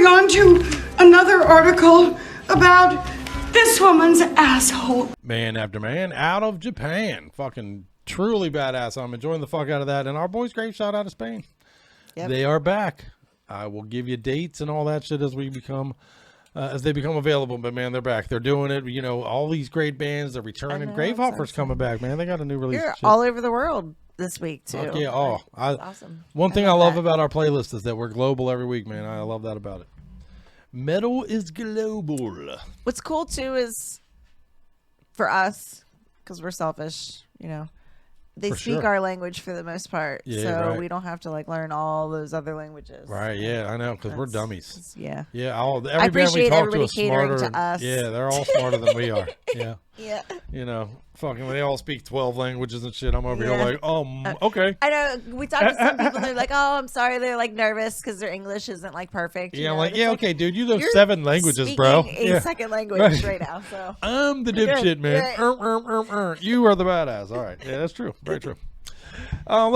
U: moving on to another article about this woman's asshole.
I: Man after man out of Japan. Fucking truly badass. I'm enjoying the fuck out of that. And our boys Great shout out of Spain.
J: Yep.
I: They are back. I will give you dates and all that shit as we become as they become available. But man, they're back. They're doing it. You know, all these great bands, they're returning. Gravehopper's coming back, man. They got a new release.
J: You're all over the world this week too.
I: Fuck yeah. Oh,
J: that's awesome.
I: One thing I love about our playlist is that we're global every week, man. I love that about it. Metal is global.
J: What's cool too is for us, because we're selfish, you know, they speak our language for the most part, so we don't have to like learn all those other languages.
I: Right? Yeah, I know, because we're dummies.
J: Yeah.
I: Yeah. Every
J: I appreciate
I: band we talk to
J: everybody
I: is
J: catering
I: smarter.
J: to us.
I: Yeah, they're all smarter than we are. Yeah.
J: Yeah.
I: You know, fucking when they all speak 12 languages and shit, I'm over here like, okay.
J: I know. We talk to some people. They're like, "Oh, I'm sorry." They're like nervous because their English isn't like perfect.
I: Yeah,
J: know?
I: I'm like,
J: It's
I: yeah, okay, dude. You know 7 languages, bro.
J: A second language right now. So
I: I'm the dipshit, man. You are the badass. All right. Yeah, that's true. Very true.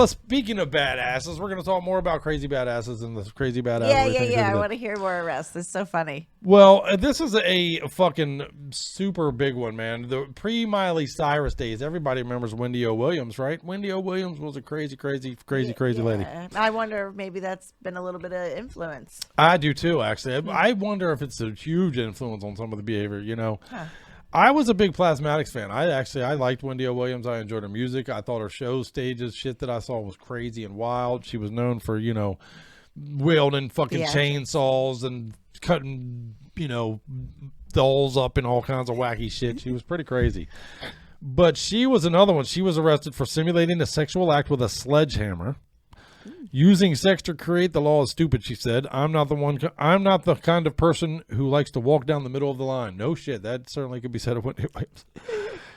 I: Speaking of badasses, we're going to talk more about crazy badasses and the crazy badasses.
J: Yeah. I want to hear more arrests. It's so funny.
I: Well, this is a fucking super big one, man. The pre-Miley Cyrus days, everybody remembers Wendy O. Williams, right? Wendy O. Williams was a crazy lady.
J: I wonder if maybe that's been a little bit of influence.
I: I do too, actually. I wonder if it's a huge influence on some of the behavior, you know. I was a big Plasmatics fan. I liked Wendy O. Williams. I enjoyed her music. I thought her show stages, shit that I saw was crazy and wild. She was known for, you know, wielding fucking chainsaws and cutting, you know, dolls up in all kinds of wacky shit. She was pretty crazy. But she was another one. She was arrested for simulating a sexual act with a sledgehammer. Using sex to create the law is stupid, she said. I'm not the kind of person who likes to walk down the middle of the line. No shit. That certainly could be said of Wendy Williams.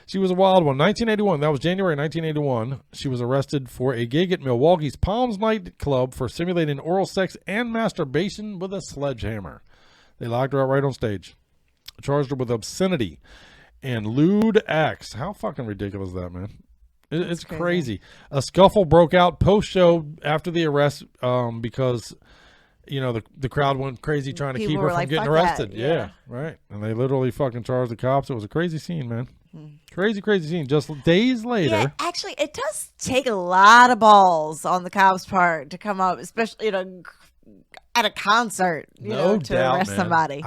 I: She was a wild one. 1981. That was January 1981. She was arrested for a gig at Milwaukee's Palms Night Club for simulating oral sex and masturbation with a sledgehammer. They locked her out right on stage. Charged her with obscenity and lewd acts. How fucking ridiculous is that, man? It's crazy. A scuffle broke out post-show after the arrest because, you know, the crowd went crazy trying to keep her from getting arrested. Yeah, right. And they literally fucking charged the cops. It was a crazy scene, man. Crazy scene. Just days later.
J: Yeah, actually, it does take a lot of balls on the cops' part to come up, especially, you know, at a concert, you know, to arrest somebody.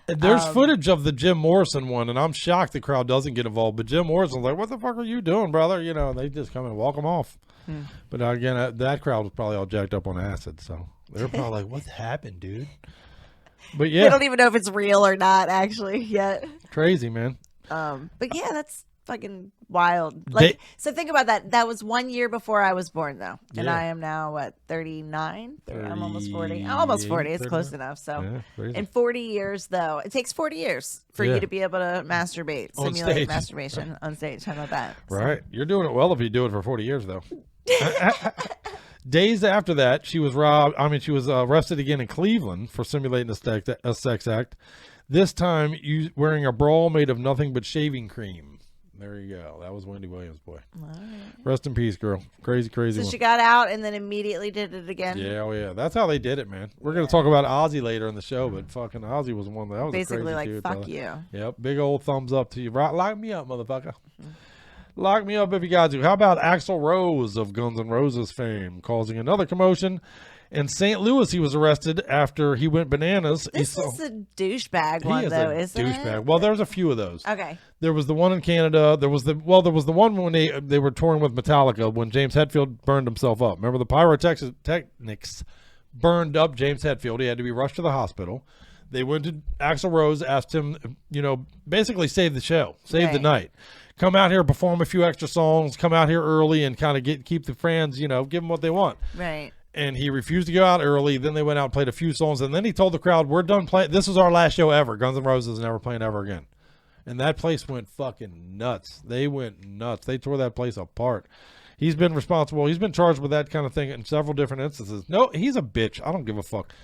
I: There's footage of the Jim Morrison one, and I'm shocked the crowd doesn't get involved. But Jim Morrison's like, what the fuck are you doing, brother? You know, they just come and walk him off. But again, that crowd was probably all jacked up on acid. So they're probably like, what's happened, dude? But yeah.
J: They don't even know if it's real or not, actually, yet.
I: Crazy, man.
J: But yeah, that's fucking wild. Like, so think about that. That was 1 year before I was born, though. And I am now, what, 39? I'm almost 40. I'm almost 40. It's close enough. So in 40 years, though, it takes 40 years for you to be able to masturbate, simulate masturbation on stage. How about that?
I: Right. You're doing it well if you do it for 40 years, though. Days after that, she was arrested again in Cleveland for simulating a sex act. This time, wearing a bra made of nothing but shaving cream. There you go. That was Wendy Williams, boy. Right. Rest in peace, girl. Crazy
J: So
I: one.
J: she got out and then immediately did it again.
I: Yeah, oh yeah. That's how they did it, man. We're gonna talk about Ozzy later in the show, but fucking Ozzy was one that was
J: basically
I: a crazy
J: like
I: dude,
J: fuck
I: brother.
J: you.
I: Yep. Big old thumbs up to you. Right, lock me up, motherfucker. Lock me up if you got to. How about Axl Rose of Guns N' Roses fame causing another commotion? In St. Louis, he was arrested after he went bananas.
J: This is a douchebag one, though, isn't it?
I: Douchebag. Well, there's a few of those.
J: Okay.
I: There was the one in Canada. There was the one when they were touring with Metallica when James Hetfield burned himself up. Remember the pyrotechnics burned up James Hetfield. He had to be rushed to the hospital. They went to Axl Rose, asked him, you know, basically save the show, save the night. Come out here, perform a few extra songs, come out here early and kind of keep the fans, you know, give them what they want.
J: Right.
I: And he refused to go out early. Then they went out and played a few songs. And then he told the crowd, we're done playing. This is our last show ever. Guns N' Roses never playing ever again. And that place went fucking nuts. They went nuts. They tore that place apart. He's been responsible. He's been charged with that kind of thing in several different instances. No, he's a bitch. I don't give a fuck.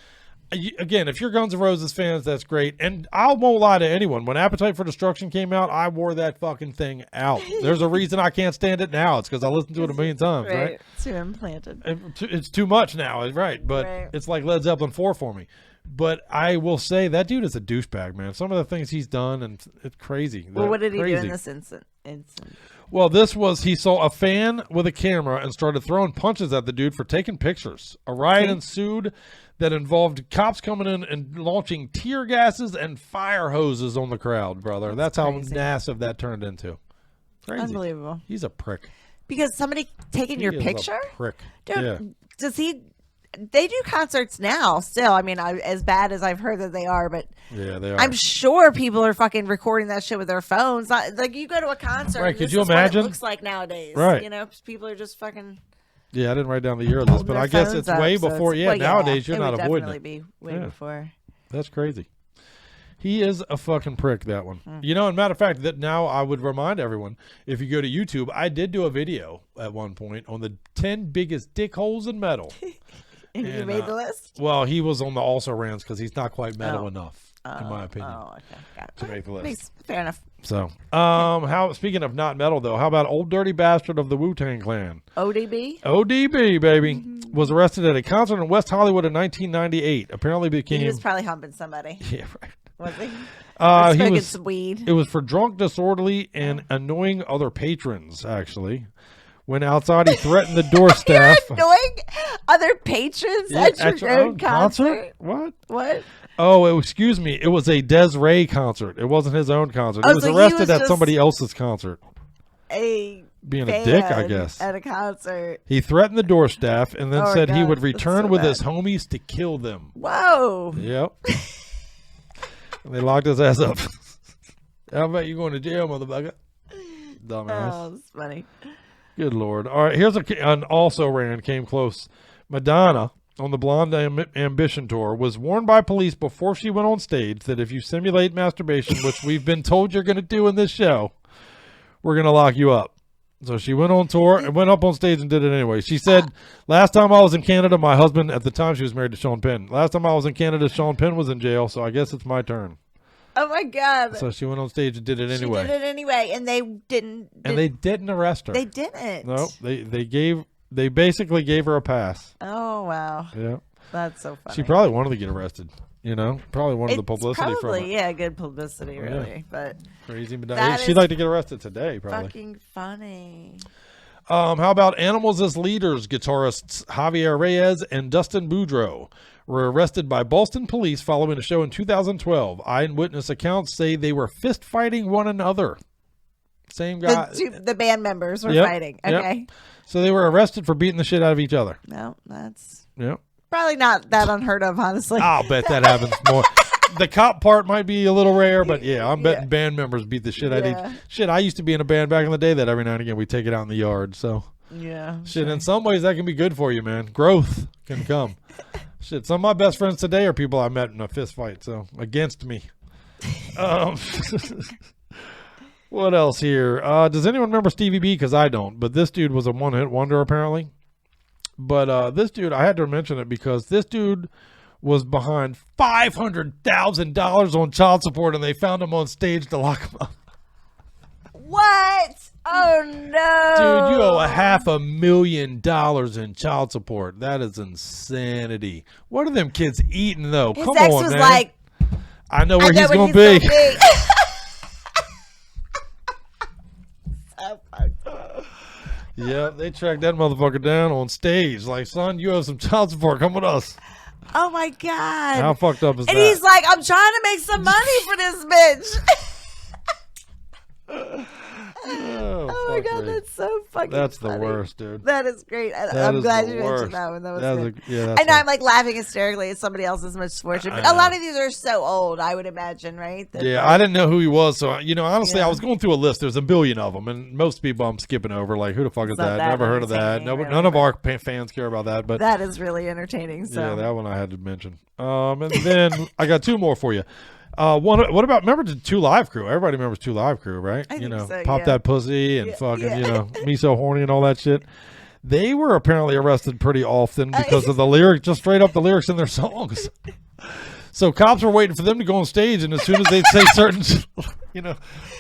I: again, if you're Guns N' Roses fans, that's great. And I won't lie to anyone. When Appetite for Destruction came out, I wore that fucking thing out. There's a reason I can't stand it now. It's because I listened to it a million times, right?
J: Too implanted.
I: It's too much now, right? But it's like Led Zeppelin 4 for me. But I will say that dude is a douchebag, man. Some of the things he's done, and it's crazy.
J: Well, what did he do in this incident?
I: Well, this was, he saw a fan with a camera and started throwing punches at the dude for taking pictures. A riot ensued that involved cops coming in and launching tear gases and fire hoses on the crowd, brother. That's how massive that turned into. Crazy.
J: Unbelievable.
I: He's a prick.
J: Because somebody taking your picture?
I: A prick.
J: Dude, does he... They do concerts now still. I mean, as bad as I've heard that they are, but
I: yeah, they are.
J: I'm sure people are fucking recording that shit with their phones. Like, you go to a concert,
I: right?
J: And
I: Could
J: this
I: you
J: is
I: imagine?
J: What it looks like nowadays,
I: right?
J: You know, people are just fucking.
I: Yeah, I didn't write down the year of this, but I guess it's way before. Yeah, nowadays you're not avoiding it.
J: Be way before.
I: That's crazy. He is a fucking prick, that one. You know, and matter of fact, that now I would remind everyone, if you go to YouTube, I did do a video at one point on the 10 biggest dick holes in metal.
J: And you made the list?
I: Well, he was on the also rans because he's not quite metal enough, in my opinion, to make the list.
J: Fair enough.
I: So, how? Speaking of not metal, though, how about Old Dirty Bastard of the Wu-Tang Clan?
J: ODB?
I: ODB, baby. Was arrested at a concert in West Hollywood in 1998. Apparently became...
J: He was probably humping somebody.
I: Yeah, right.
J: Was he?
I: He was
J: some weed.
I: It was for drunk, disorderly, and annoying other patrons, actually. When outside, he threatened the door staff.
J: You're annoying other patrons at your own concert?
I: What?
J: What?
I: Oh, excuse me. It was a Des'ree concert. It wasn't his own concert.
J: Oh,
I: he was
J: so
I: arrested at somebody else's concert.
J: Being
I: a dick, I guess.
J: At a concert.
I: He threatened the door staff and then said he would return
J: so
I: with
J: bad.
I: his homies to kill them.
J: Whoa.
I: Yep. And they locked his ass up. How about you going to jail, motherfucker? Dumbass.
J: Oh, that's funny.
I: Good Lord. All right, here's an also ran, came close. Madonna, on the Blonde Ambition Tour, was warned by police before she went on stage that if you simulate masturbation, which we've been told you're going to do in this show, we're going to lock you up. So she went on tour and went up on stage and did it anyway. She said, last time I was in Canada, my husband, at the time she was married to Sean Penn. Last time I was in Canada, Sean Penn was in jail, so I guess it's my turn.
J: Oh my God.
I: So she went on stage and did it anyway.
J: She did it anyway, and they didn't.
I: And they didn't arrest her.
J: They didn't.
I: No, they basically gave her a pass.
J: Oh wow.
I: Yeah.
J: That's so funny.
I: She probably wanted to get arrested. You know, probably wanted the publicity from it.
J: Yeah, good publicity, really. Yeah. But
I: crazy Madonna. She'd like to get arrested today, probably.
J: Fucking funny.
I: How about Animals as Leaders guitarists Javier Reyes and Dustin Boudreaux were arrested by Boston police following a show in 2012. Eyewitness accounts say they were fist fighting one another. Same guy.
J: The band members were fighting. Okay.
I: Yep. So they were arrested for beating the shit out of each other.
J: No, that's
I: probably
J: not that unheard of, honestly.
I: I'll bet that happens more. The cop part might be a little rare, but yeah, I'm betting band members beat the shit out of each. Shit, I used to be in a band back in the day that every now and again we take it out in the yard. So
J: yeah,
I: shit. In some ways, that can be good for you, man. Growth can come. Shit, some of my best friends today are people I met in a fist fight. So against me. What else here? Does anyone remember Stevie B? Because I don't. But this dude was a one-hit wonder apparently. But this dude, I had to mention it because this dude was behind $500,000 on child support, and they found him on stage to lock him up.
J: What? Oh no,
I: dude! You owe $500,000 in child support. That is insanity. What are them kids eating though?
J: His
I: Come
J: ex
I: on,
J: was
I: man.
J: Like,
I: I know where he's gonna be.
J: So fucked up.
I: Yeah, they tracked that motherfucker down on stage. Like, son, you owe some child support. Come with us.
J: Oh my God.
I: How fucked up is that?
J: And he's like, I'm trying to make some money for this bitch. Oh my God, that's so fucking
I: That's
J: funny.
I: The worst, dude.
J: That is great. I'm glad you mentioned that one. That was good. I know I'm like laughing hysterically at somebody else's misfortune. But a lot of these are so old, I would imagine, right?
I: I didn't know who he was. So, honestly, I was going through a list. There's a billion of them. And most people I'm skipping over. Like, who the fuck is that? Never heard of that. None of our fans care about that. But
J: that is really entertaining. So.
I: Yeah, that one I had to mention. And then I got two more for you. What about, remember the 2 Live Crew? Everybody remembers 2 Live Crew, right?
J: I think so,
I: Pop That Pussy and Me So Horny and all that shit. They were apparently arrested pretty often because of the lyrics, just straight up the lyrics in their songs. So cops were waiting for them to go on stage, and as soon as they'd say certain,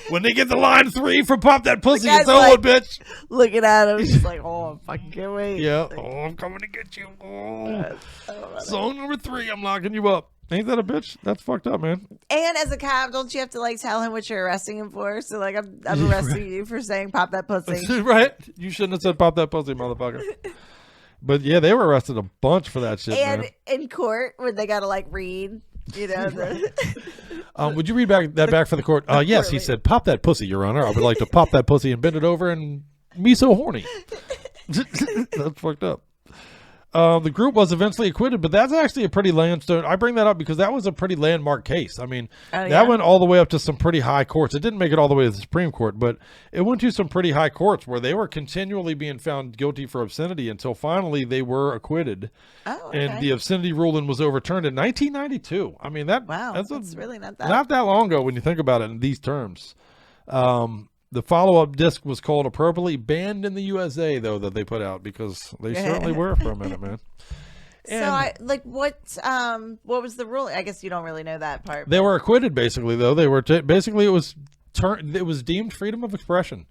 I: when they get the line 3 from Pop That Pussy, it's over, bitch.
J: Looking at him, he's like, oh, I fucking can't wait.
I: Yeah. Oh, I'm coming to get you. Oh. Song number 3, I'm locking you up. Ain't that a bitch? That's fucked up, man.
J: And as a cop, don't you have to like tell him what you're arresting him for? So like, I'm arresting you for saying "pop that pussy."
I: Right? You shouldn't have said "pop that pussy," motherfucker. But yeah, they were arrested a bunch for that shit.
J: And
I: man.
J: in court, when they gotta like read,
I: would you read back for the court? Yes, he said, "Pop that pussy, Your Honor. I would like to pop that pussy and bend it over and me so horny." That's fucked up. The group was eventually acquitted, but that's actually a pretty landstone. I bring that up because that was a pretty landmark case. I mean, that went all the way up to some pretty high courts. It didn't make it all the way to the Supreme Court, but it went to some pretty high courts where they were continually being found guilty for obscenity until finally they were acquitted.
J: Oh, okay.
I: And the obscenity ruling was overturned in 1992. I mean, that's
J: really not that
I: long ago when you think about it in these terms. The follow-up disc was called appropriately "Banned in the USA," though, that they put out because they certainly were for a minute, man.
J: And what was the ruling? I guess you don't really know that part.
I: They were acquitted, basically, though. They were basically it was deemed freedom of expression,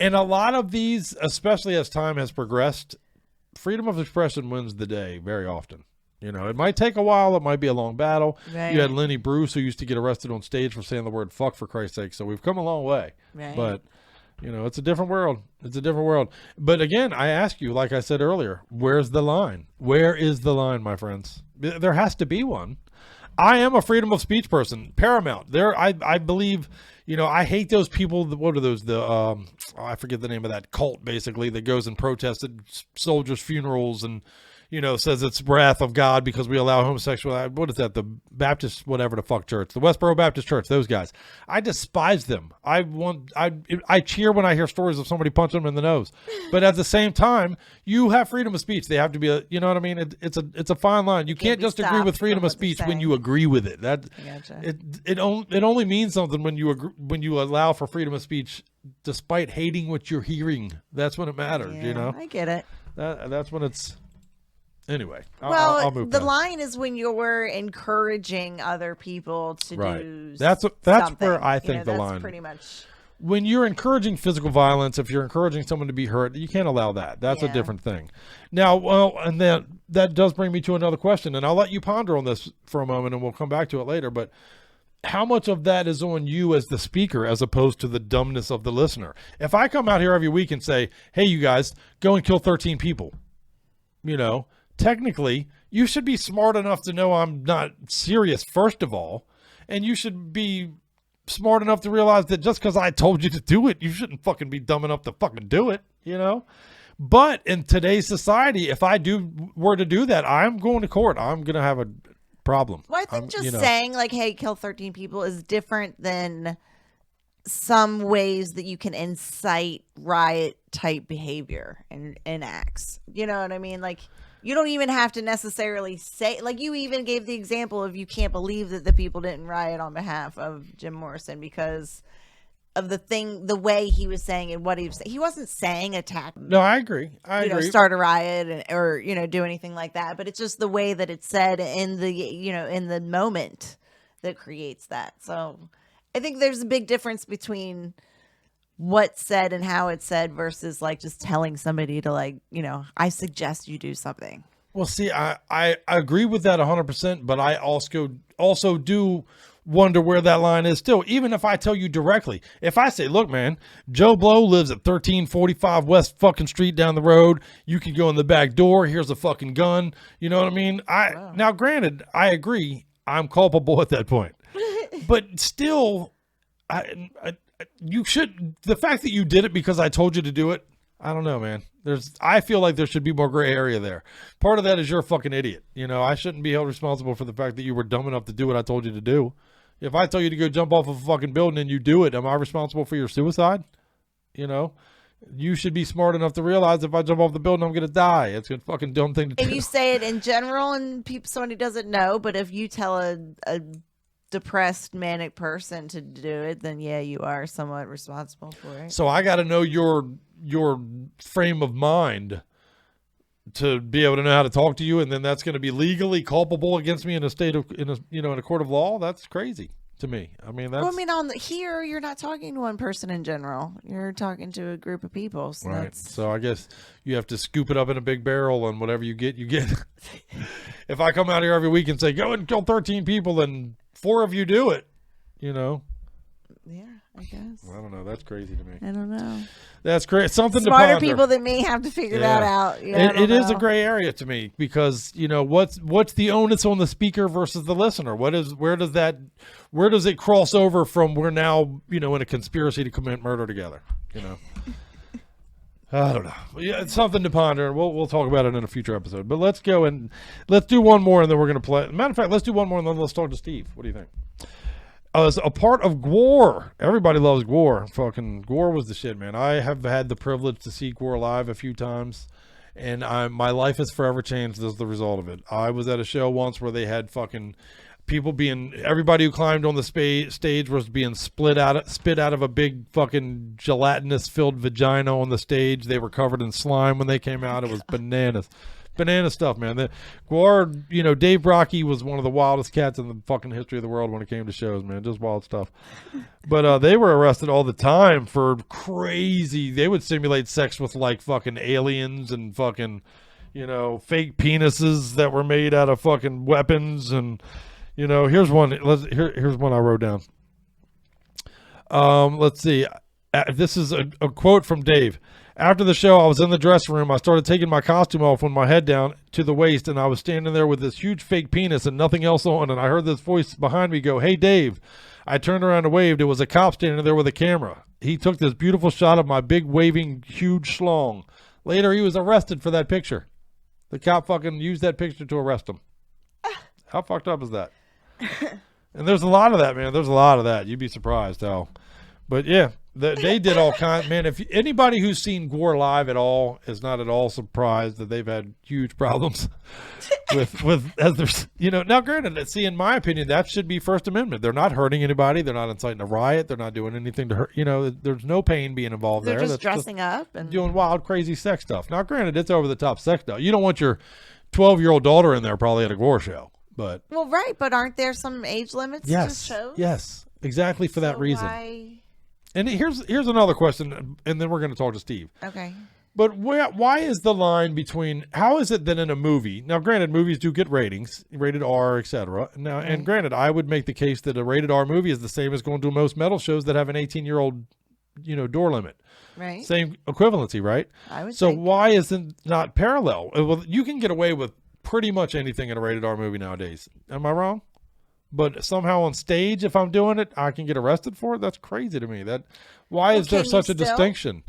I: and a lot of these, especially as time has progressed, freedom of expression wins the day very often. It might take a while. It might be a long battle.
J: Right.
I: You had Lenny Bruce, who used to get arrested on stage for saying the word "fuck," for Christ's sake. So we've come a long way.
J: Right.
I: But, it's a different world. It's a different world. But again, I ask you, like I said earlier, where's the line? Where is the line, my friends? There has to be one. I am a freedom of speech person. Paramount. I believe, I hate those people. What are those? I forget the name of that cult, basically, that goes and protests at soldiers' funerals and, says it's wrath of God because we allow homosexuality. What is that? The Baptist, whatever the fuck church, the Westboro Baptist Church, those guys. I despise them. I cheer when I hear stories of somebody punching them in the nose. But at the same time, you have freedom of speech. They have to be you know what I mean? It's a fine line. You can't just agree with freedom of speech when you agree with it. It only means something when you allow for freedom of speech despite hating what you're hearing. That's when it matters,
J: I get it.
I: That's when it's. Anyway,
J: well,
I: I'll move
J: the
I: past.
J: line is when you're encouraging other people to do
I: That's
J: something.
I: where I think the
J: that's
I: line.
J: Pretty much.
I: When you're encouraging physical violence, if you're encouraging someone to be hurt, you can't allow that. That's a different thing. Now, and then that does bring me to another question, and I'll let you ponder on this for a moment, and we'll come back to it later. But how much of that is on you as the speaker as opposed to the dumbness of the listener? If I come out here every week and say, "Hey, you guys, go and kill 13 people," technically, you should be smart enough to know I'm not serious, first of all, and you should be smart enough to realize that just because I told you to do it, you shouldn't fucking be dumb enough to fucking do it, But in today's society, if I were to do that, I'm going to court. I'm going to have a problem.
J: Well, I think saying like, "Hey, kill 13 people" is different than some ways that you can incite riot type behavior and acts. You know what I mean? Like, you don't even have to necessarily say, like, you even gave the example of you can't believe that the people didn't riot on behalf of Jim Morrison because of the way he was saying and what he was saying. He wasn't saying attack.
I: No, I agree. I agree.
J: Start a riot or do anything like that. But it's just the way that it's said in the moment that creates that. So I think there's a big difference between what's said and how it's said versus like just telling somebody to I suggest you do something.
I: Well, see, I agree with that 100%, but I also do wonder where that line is still, even if I tell you directly. If I say, "Look, man, Joe Blow lives at 1345 West fucking Street down the road. You can go in the back door. Here's a fucking gun." You know what I mean? Now, granted, I agree. I'm culpable at that point. But still, you should. The fact that you did it because I told you to do it, I don't know, man. I feel like there should be more gray area there. Part of that is you're a fucking idiot. I shouldn't be held responsible for the fact that you were dumb enough to do what I told you to do. If I tell you to go jump off of a fucking building and you do it, am I responsible for your suicide? You should be smart enough to realize if I jump off the building, I'm going to die. It's a fucking dumb thing to do.
J: If you say it in general and somebody doesn't know, but if you tell a depressed manic person to do it, then you are somewhat responsible for it.
I: So I got to know your frame of mind to be able to know how to talk to you, and then that's going to be legally culpable against me in a court of law. That's crazy to me. I mean, that's
J: here you're not talking to one person in general. You're talking to a group of people. So
I: right. So I guess you have to scoop it up in a big barrel, and whatever you get, you get. If I come out here every week and say, go and kill 13 people, then 4 of you do it,
J: Yeah, I guess.
I: I don't know. That's crazy to me.
J: I don't know.
I: That's great. Something
J: Smarter
I: to ponder.
J: people than me have to figure that out.
I: It is a gray area to me because what's the onus on the speaker versus the listener? Where does it cross over from we're now in a conspiracy to commit murder together? I don't know. Yeah, it's something to ponder. We'll talk about it in a future episode. But let's go and let's do one more, and then we're going to play. Matter of fact, let's do one more, and then let's talk to Steve. What do you think? As a part of GWAR, everybody loves GWAR. Fucking GWAR was the shit, man. I have had the privilege to see GWAR live a few times, and my life has forever changed as the result of it. I was at a show once where they had fucking everybody who climbed on the stage was being spit out of a big fucking gelatinous filled vagina on the stage. They were covered in slime when they came out. It was bananas. Banana stuff, man. The GWAR, Dave Brocky was one of the wildest cats in the fucking history of the world when it came to shows, man. Just wild stuff. But they were arrested all the time for crazy. They would simulate sex with like fucking aliens and fucking, fake penises that were made out of fucking weapons. And here's one. Here's one I wrote down. Let's see. This is a quote from Dave. After the show, I was in the dressing room. I started taking my costume off with my head down to the waist, and I was standing there with this huge fake penis and nothing else on, and I heard this voice behind me go, "Hey, Dave." I turned around and waved. It was a cop standing there with a camera. He took this beautiful shot of my big, waving, huge schlong. Later, he was arrested for that picture. The cop fucking used that picture to arrest him. How fucked up is that? And there's a lot of that, man. There's a lot of that. You'd be surprised how. But, yeah. They did all kinds, man. If anybody who's seen GWAR live at all is not at all surprised that they've had huge problems with as there's now granted, see, in my opinion, that should be First Amendment. They're not hurting anybody. They're not inciting a riot. They're not doing anything to hurt. There's no pain being involved there.
J: They're just dressing up and
I: doing wild, crazy sex stuff. Now, granted, it's over the top sex stuff. You don't want your 12-year-old daughter in there probably at a GWAR show, but
J: right. But aren't there some age limits to shows?
I: Yes, exactly for that reason.
J: Why?
I: And here's another question, and then we're going to talk to Steve.
J: Okay.
I: But why is the line between, how is it that in a movie, now granted, movies do get ratings, rated R, etc. Now, and granted, I would make the case that a rated R movie is the same as going to most metal shows that have an 18-year-old, door limit.
J: Right.
I: Same equivalency, right?
J: I would
I: So
J: think.
I: why is it not parallel? Well, you can get away with pretty much anything in a rated R movie nowadays. Am I wrong? But somehow on stage, if I'm doing it, I can get arrested for it. That's crazy to me. Why is there such a distinction?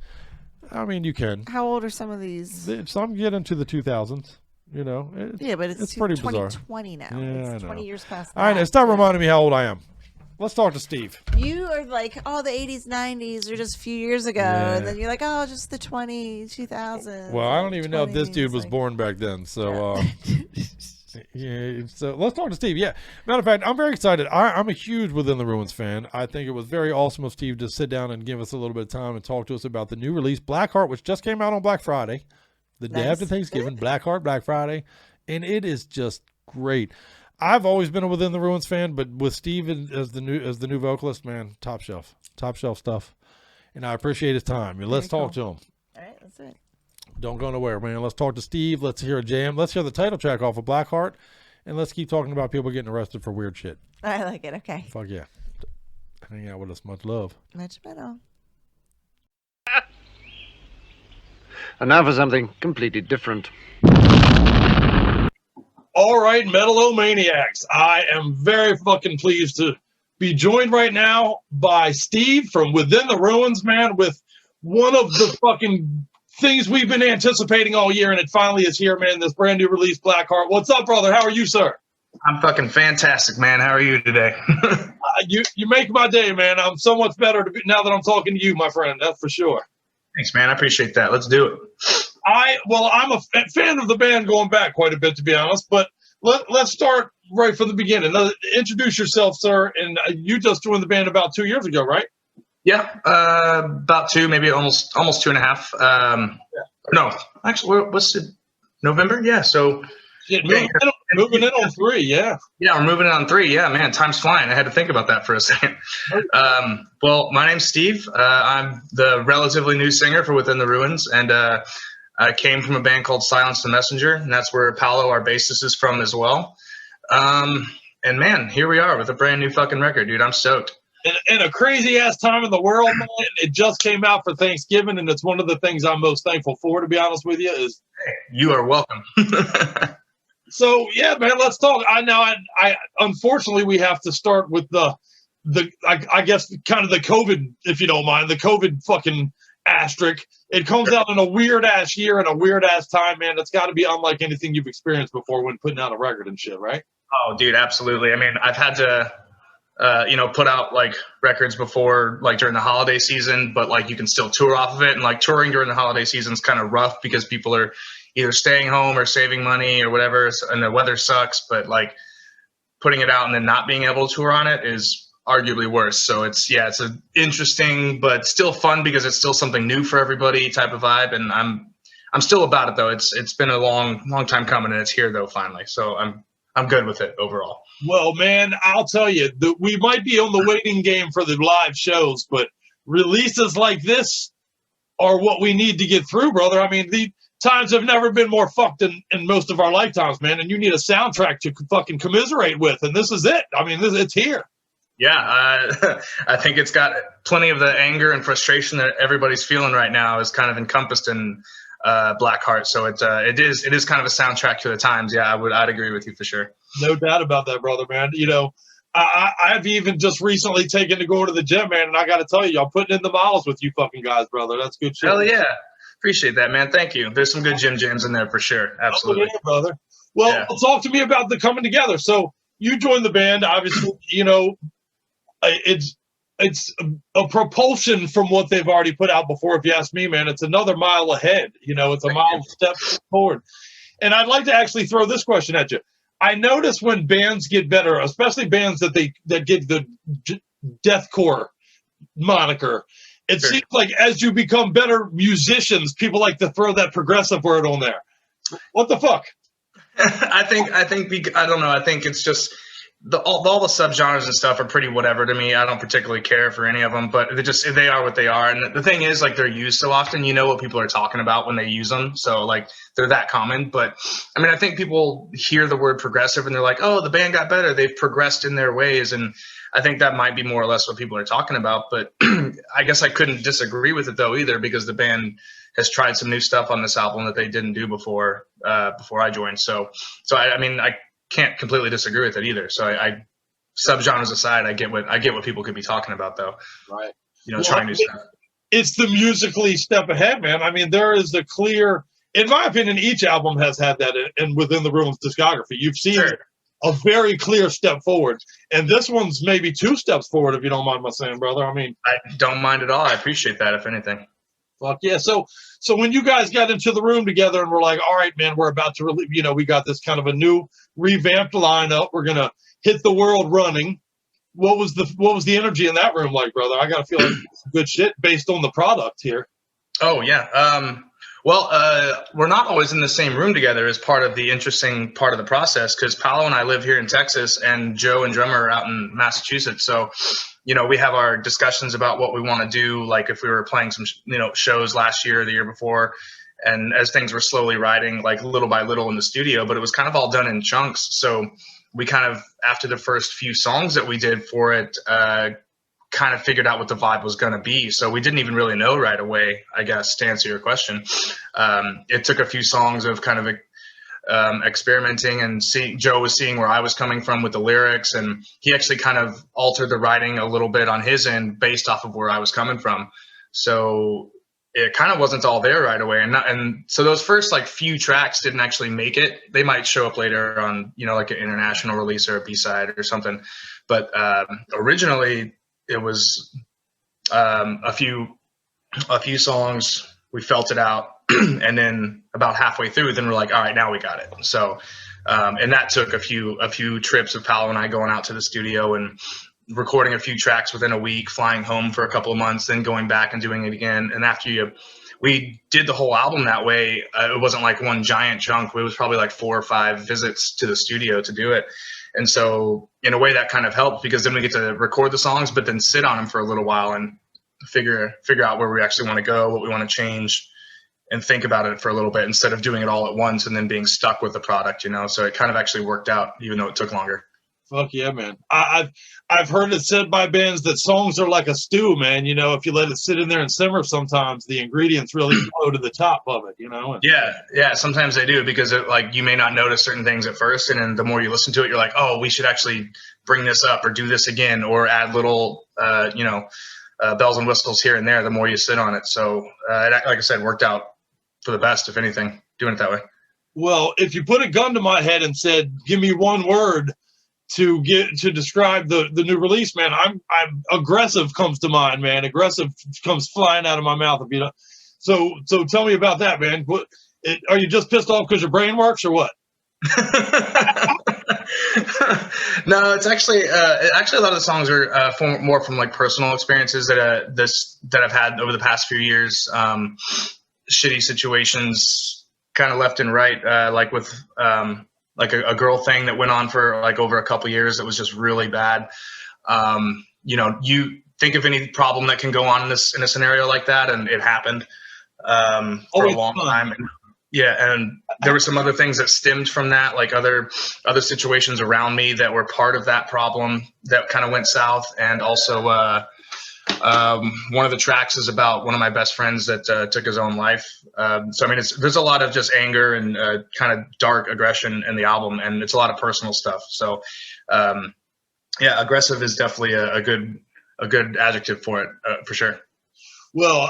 I: I mean, you can.
J: How old are some of these?
I: Some get into the 2000s.
J: But it's
I: pretty bizarre.
J: 2020 now.
I: Yeah,
J: it's
I: I know.
J: 20 years past that.
I: I know. Stop reminding me how old I am. Let's talk to Steve.
J: You are like, the 80s, 90s are just a few years ago.
I: Yeah.
J: And then you're like, just the 2000s.
I: Well, I don't even know if this dude was born back then. So, yeah, so let's talk to Steve. Yeah, matter of fact, I'm very excited. I'm a huge Within the Ruins fan. I think it was very awesome of Steve to sit down and give us a little bit of time and talk to us about the new release, Blackheart, which just came out on Black Friday, the day after Thanksgiving. Blackheart, Black Friday, and it is just great. I've always been a Within the Ruins fan, but with Steve as the new vocalist, man, top shelf stuff, and I appreciate his time. Let's talk to him.
J: All right, that's it.
I: Don't go nowhere, man. Let's talk to Steve. Let's hear a jam. Let's hear the title track off of Blackheart, and let's keep talking about people getting arrested for weird shit.
J: I like it. Okay.
I: Fuck yeah. Hang out with us. Much love.
J: Much better.
R: And now for something completely different.
B: All right, Metal-O-Maniacs. I am very fucking pleased to be joined right now by Steve from Within the Ruins, man, with one of the fucking things we've been anticipating all year, and it finally is here, man. This brand new release, Blackheart. What's up, brother? How are you, sir?
A: I'm fucking fantastic, man. How are you today?
B: You make my day, man. I'm so much better now that I'm talking to you, my friend. That's for sure.
A: Thanks, man. I appreciate that. Let's do it.
B: I'm a fan of the band going back quite a bit, to be honest, but let's start right from the beginning. Introduce yourself, sir, and you just joined the band about 2 years ago, right?
A: Yeah, about 2, maybe almost 2.5. No, actually, what's it? November. Yeah. So
B: Yeah, moving in on 3. Yeah.
A: Yeah, we're moving in on 3. Yeah, man, time's flying. I had to think about that for a second. Well, my name's Steve. I'm the relatively new singer for Within the Ruins, and I came from a band called Silence the Messenger, and that's where Paolo, our bassist, is from as well. And man, here we are with a brand new fucking record, dude. I'm stoked.
B: And a crazy ass time in the world, man. It just came out for Thanksgiving, and it's one of the things I'm most thankful for, to be honest with you. Is
A: you are welcome.
B: So yeah, man, let's talk. I unfortunately we have to start with I guess kind of the COVID, if you don't mind, the COVID fucking asterisk. It comes out in a weird ass year and a weird ass time, man. It's got to be unlike anything you've experienced before when putting out a record and shit, right?
A: Oh, dude, absolutely. I mean, I've had to, put out like records before, like during the holiday season, but like you can still tour off of it. And like touring during the holiday season is kind of rough because people are either staying home or saving money or whatever, and the weather sucks. But like putting it out and then not being able to tour on it is arguably worse. So it's an interesting but still fun because it's still something new for everybody type of vibe. And I'm still about it though. It's been a long time coming, and it's here though finally. So I'm good with it overall.
B: Well, man, I'll tell you, we might be on the waiting game for the live shows, but releases like this are what we need to get through, brother. I mean, the times have never been more fucked in most of our lifetimes, man, and you need a soundtrack to fucking commiserate with, and this is it. I mean, it's here.
A: Yeah, I think it's got plenty of the anger and frustration that everybody's feeling right now is kind of encompassed in Blackheart. So it is kind of a soundtrack to the times. Yeah, I'd agree with you for sure.
B: No doubt about that, brother, man. You know, I've even just recently taken to go to the gym, man, and I got to tell you, I'm putting in the miles with you fucking guys, brother. That's good shit.
A: Hell yeah. Appreciate that, man. Thank you. There's some good gym jams in there for sure. Absolutely.
B: Oh, yeah, brother. Well, talk to me about the coming together. So you joined the band, obviously, you know, it's a propulsion from what they've already put out before. If you ask me, man, it's another mile ahead. You know, it's a mile step forward. And I'd like to actually throw this question at you. I notice when bands get better, especially bands that get the deathcore moniker, it seems like as you become better musicians, people like to throw that progressive word on there. What the fuck?
A: I don't know. I think it's just all the subgenres and stuff are pretty whatever to me. I don't particularly care for any of them, but they are what they are. And the thing is, like, they're used so often, you know what people are talking about when they use them. So like they're that common. But I mean, I think people hear the word progressive and they're like, oh, the band got better. They've progressed in their ways. And I think that might be more or less what people are talking about. But I guess I couldn't disagree with it though either, because the band has tried some new stuff on this album that they didn't do before I joined. So I mean, I can't completely disagree with it either. So I subgenres aside, I get what people could be talking about though.
B: Right.
A: You know, trying new stuff.
B: It's the musically step ahead, man. I mean, there is a clear, in my opinion, each album has had that and Within the Ruins discography. You've seen a very clear step forward. And this one's maybe 2 steps forward, if you don't mind my saying, brother. I mean,
A: I don't mind at all. I appreciate that, if anything.
B: Fuck yeah. So when you guys got into the room together and we're like, all right, man, we're about to really, you know, we got this kind of a new revamped lineup. We're going to hit the world running. What was the energy in that room like, brother? I got to feel like it's good shit based on the product here.
A: Oh yeah. We're not always in the same room together as part of the interesting part of the process, because Paolo and I live here in Texas and Joe and drummer are out in Massachusetts. So, you know, we have our discussions about what we want to do. Like if we were playing some, you know, shows last year or the year before, and as things were slowly riding, like little by little in the studio, but it was kind of all done in chunks. So we kind of, after the first few songs that we did for it, kind of figured out what the vibe was going to be. So we didn't even really know right away, I guess, to answer your question. It took a few songs of kind of experimenting and Joe was seeing where I was coming from with the lyrics, and he actually kind of altered the writing a little bit on his end based off of where I was coming from. So it kind of wasn't all there right away. And so those first like few tracks didn't actually make it. They might show up later on, you know, like an international release or a B-side or something. But originally it was a few songs. We felt it out. And then about halfway through, then we're like, all right, now we got it. So, and that took a few trips of Paolo and I going out to the studio and recording a few tracks within a week, flying home for a couple of months, then going back and doing it again. And after you we did the whole album that way. It wasn't like one giant chunk. It was probably like 4 or 5 visits to the studio to do it. And so in a way that kind of helped, because then we get to record the songs, but then sit on them for a little while and figure out where we actually want to go, what we want to change, and think about it for a little bit instead of doing it all at once and then being stuck with the product, So it kind of actually worked out, even though it took longer.
B: Fuck yeah, man. I've heard it said by bands that songs are like a stew, man. If you let it sit in there and simmer, sometimes the ingredients really flow to the top of it, And,
A: Yeah. Sometimes they do, because you may not notice certain things at first, and then the more you listen to it, you're like, oh, we should actually bring this up or do this again, or add little, bells and whistles here and there. The more you sit on it, so like I said, worked out for the best, if anything, doing it that way.
B: Well, if you put a gun to my head and said, "Give me one word to describe the new release," man, I'm aggressive comes to mind, man. Aggressive comes flying out of my mouth. If you don't, so tell me about that, man. Are you just pissed off because your brain works, or what?
A: No, it's actually a lot of the songs are more from like personal experiences that I've had over the past few years. Shitty situations, kind of left and right, like with like a girl thing that went on for like over a couple years that was just really bad. You think of any problem that can go on in a scenario like that, and it happened for a long time. And there were some other things that stemmed from that, like other situations around me that were part of that problem that kind of went south. And also one of the tracks is about one of my best friends that took his own life. So I mean, there's a lot of just anger and kind of dark aggression in the album, and it's a lot of personal stuff. So yeah, aggressive is definitely a good adjective for it, for sure.
B: Well,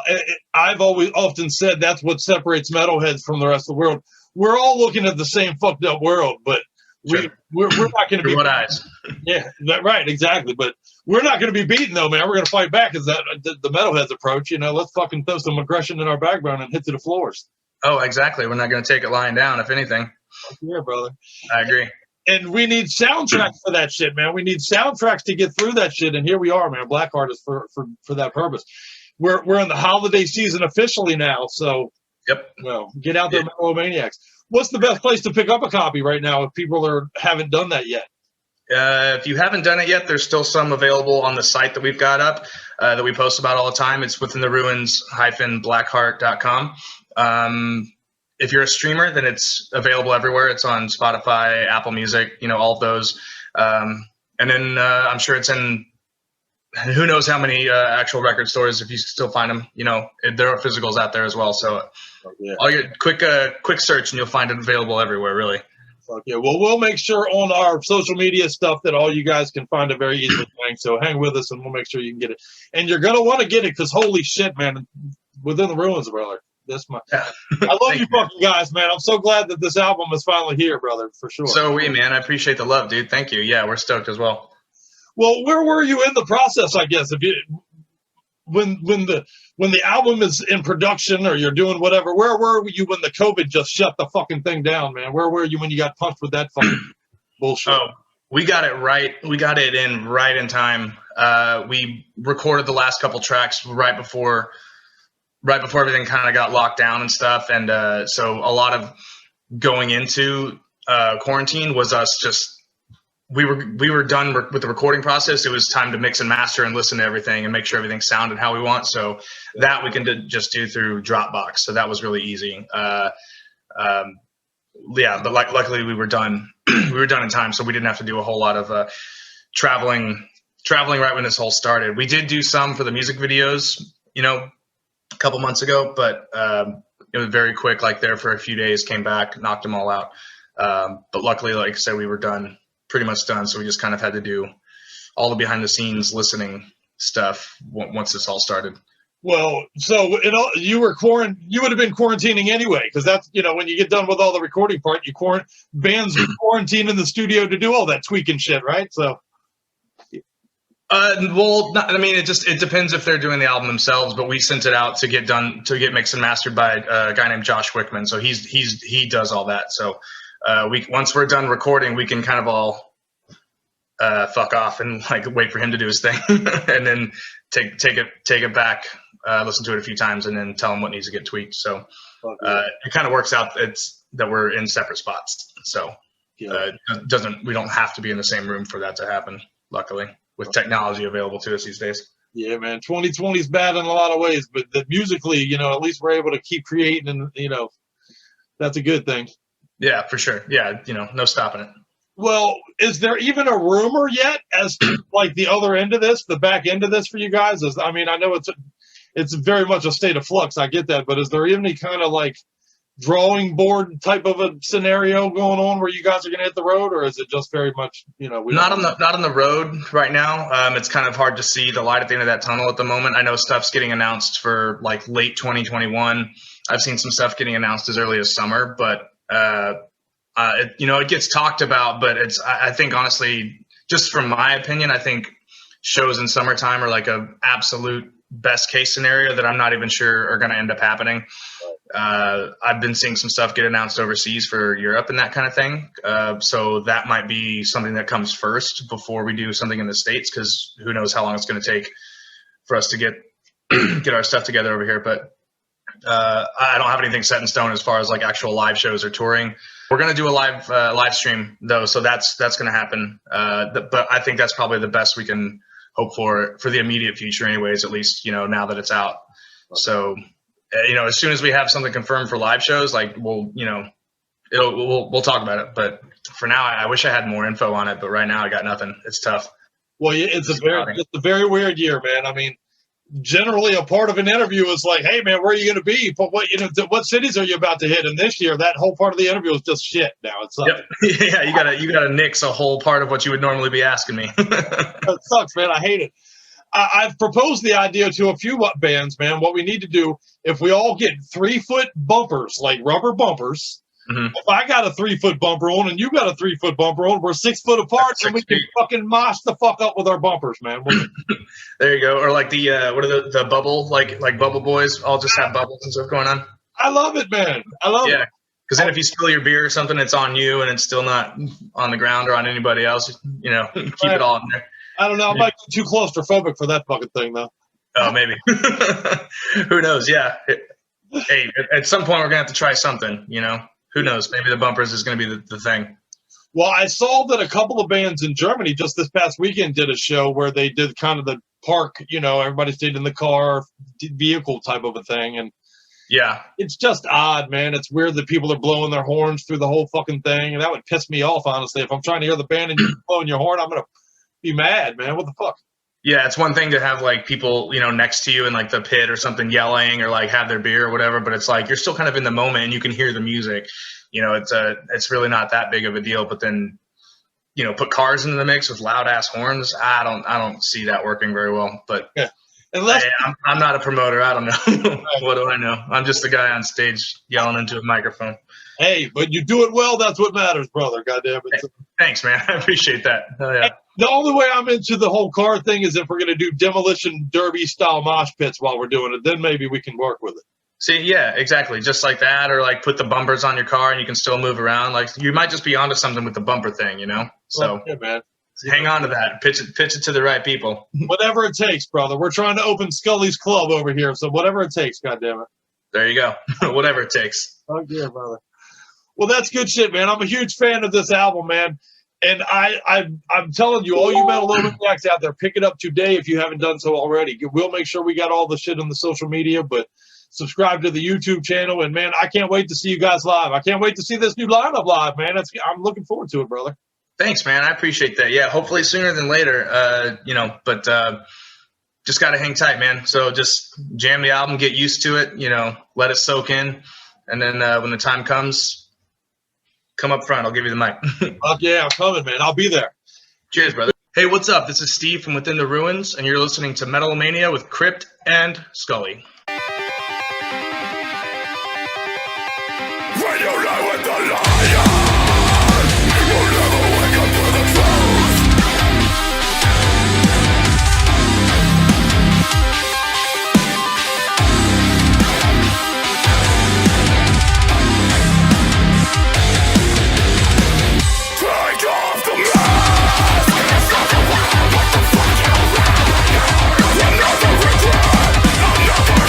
B: I've often said that's what separates metalheads from the rest of the world. We're all looking at the same fucked up world, but we're not going to be.
A: What eyes?
B: Yeah, right, exactly. But we're not going to be beaten, though, man. We're going to fight back. Is that the metalheads approach? Let's fucking throw some aggression in our background and hit to the floors.
A: Oh, exactly. We're not going to take it lying down, if anything.
B: Yeah, brother.
A: I agree.
B: And we need soundtracks for that shit, man. We need soundtracks to get through that shit. And here we are, man. Blackheart is for that purpose. We're in the holiday season officially now, so
A: yep.
B: Well, get out there, Metal-O-Maniacs. What's the best place to pick up a copy right now if people haven't done that yet?
A: If you haven't done it yet, there's still some available on the site that we've got up that we post about all the time. It's within the ruins-blackheart.com. If you're a streamer, then it's available everywhere. It's on Spotify, Apple Music, all of those. And then I'm sure it's in who knows how many actual record stores, if you still find them. There are physicals out there as well. So I'll get quick search and you'll find it available everywhere, really.
B: Fuck yeah. Well, we'll make sure on our social media stuff that all you guys can find it very easily. So hang with us and we'll make sure you can get it. And you're going to want to get it because holy shit, man, Within the Ruins, brother. I love you fucking guys, man. I'm so glad that this album is finally here, brother, for sure.
A: So are we, man. I appreciate the love, dude. Thank you. Yeah, we're stoked as well.
B: Well, where were you in the process, I guess? When the album is in production or you're doing whatever, where were you when the COVID just shut the fucking thing down, man? Where were you when you got punched with that fucking bullshit?
A: Oh, we got it right. We got it in right in time. We recorded the last couple tracks right before everything kind of got locked down and stuff. And so a lot of going into quarantine was us just, we were done with the recording process. It was time to mix and master and listen to everything and make sure everything sounded how we want. So that we can just do through Dropbox. So that was really easy. But luckily we were done. We were done in time, so we didn't have to do a whole lot of traveling right when this whole started. We did do some for the music videos, a couple months ago, but it was very quick, like there for a few days, came back, knocked them all out. But luckily, like I said, we were pretty much done. So we just kind of had to do all the behind the scenes listening stuff once this all started.
B: Well, so you would have been quarantining anyway, because that's, when you get done with all the recording part, bands quarantine in the studio to do all that tweaking shit, right? So.
A: It depends if they're doing the album themselves, but we sent it out to get mixed and mastered by a guy named Josh Wickman. So he does all that. So once we're done recording, we can kind of all fuck off and like wait for him to do his thing, and then take it back listen to it a few times, and then tell them what needs to get tweaked. So it kind of works out. That we're in separate spots. So we don't have to be in the same room for that to happen. Luckily, with technology available to us these days.
B: Yeah, man. 2020 is bad in a lot of ways, but musically, at least we're able to keep creating, and that's a good thing.
A: Yeah, for sure. Yeah, no stopping it.
B: Well, is there even a rumor yet as to like the other end of this, the back end of this for you guys? I know it's very much a state of flux. I get that, but is there any kind of like drawing board type of a scenario going on where you guys are going to hit the road, or is it just very much
A: not on the road right now? It's kind of hard to see the light at the end of that tunnel at the moment. I know stuff's getting announced for like late 2021. I've seen some stuff getting announced as early as summer, but it gets talked about. But I think honestly, just from my opinion, I think shows in summertime are like a absolute best case scenario that I'm not even sure are going to end up happening. I've been seeing some stuff get announced overseas for Europe and that kind of thing. So that might be something that comes first before we do something in the States, because who knows how long it's going to take for us to get our stuff together over here. But I don't have anything set in stone as far as like actual live shows or touring. We're going to do a live stream though. So that's going to happen. But I think that's probably the best we can hope for the immediate future anyways, at least, now that it's out. So, as soon as we have something confirmed for live shows, like we'll talk about it. But for now, I wish I had more info on it, but right now I got nothing. It's tough.
B: Well, it's a very weird year, man. I mean, generally a part of an interview is like, hey man, where are you going to be? But what cities are you about to hit? And this year, that whole part of the interview is just shit. Now it's
A: yep. Yeah, you gotta nix a whole part of what you would normally be asking me.
B: That sucks, man. I hate it. I've proposed the idea to a few bands, man. What we need to do, if we all get 3-foot bumpers, like rubber bumpers. Mm-hmm. If I got a 3-foot bumper on and you got a 3-foot bumper on, we're 6 foot apart, and we can fucking mosh the fuck up with our bumpers, man.
A: There you go. Or like the what are the bubble, like Bubble Boys, all just have bubbles and stuff going on.
B: I love it, man. I love it.
A: Yeah, because then if you spill your beer or something, it's on you, and it's still not on the ground or on anybody else. Keep it all in there.
B: I don't know. I might be too claustrophobic for that fucking thing, though.
A: Oh, maybe. Who knows? Yeah. Hey, at some point we're gonna have to try something. Who knows? Maybe the bumpers is going to be the thing.
B: Well, I saw that a couple of bands in Germany just this past weekend did a show where they did kind of the park, everybody stayed in the car, vehicle type of a thing. And
A: yeah,
B: it's just odd, man. It's weird that people are blowing their horns through the whole fucking thing. And that would piss me off, honestly. If I'm trying to hear the band and you're blowing your horn, I'm going to be mad, man. What the fuck?
A: Yeah, it's one thing to have like people, next to you in like the pit or something yelling or like have their beer or whatever, but it's like you're still kind of in the moment and you can hear the music. It's really not that big of a deal. But then, put cars into the mix with loud ass horns. I don't see that working very well. But
B: yeah.
A: I'm not a promoter. I don't know. What do I know? I'm just the guy on stage yelling into a microphone.
B: Hey, but you do it well. That's what matters, brother. Goddamn it.
A: Hey, thanks, man. I appreciate that. Oh, yeah.
B: The only way I'm into the whole car thing is if we're going to do demolition derby style mosh pits while we're doing it. Then maybe we can work with it.
A: See, yeah, exactly. Just like that, or like put the bumpers on your car and you can still move around. Like you might just be onto something with the bumper thing, So
B: yeah, man.
A: Hang on to that. Pitch it to the right people.
B: Whatever it takes, brother. We're trying to open Scully's Club over here, so whatever it takes, goddammit.
A: There you go. Whatever it takes.
B: Oh yeah, brother. Well, that's good shit, man. I'm a huge fan of this album, man. And I'm telling you, all you Metal-O-Maniacs out there, pick it up today if you haven't done so already. We'll make sure we got all the shit on the social media, but subscribe to the YouTube channel. And, man, I can't wait to see you guys live. I can't wait to see this new lineup live, man. I'm looking forward to it, brother.
A: Thanks, man. I appreciate that. Yeah, hopefully sooner than later, but just got to hang tight, man. So just jam the album, get used to it, let it soak in. And then when the time comes, come up front. I'll give you the mic.
B: Fuck yeah, I'm coming, man. I'll be there.
A: Cheers, brother. Hey, what's up? This is Steve from Within the Ruins, and you're listening to Metal-O-Mania with Crypt and Scully.
E: When you lie with the lion, you'll never wake up to the truth. Take off the mask. What the fuck you want? Another regret, another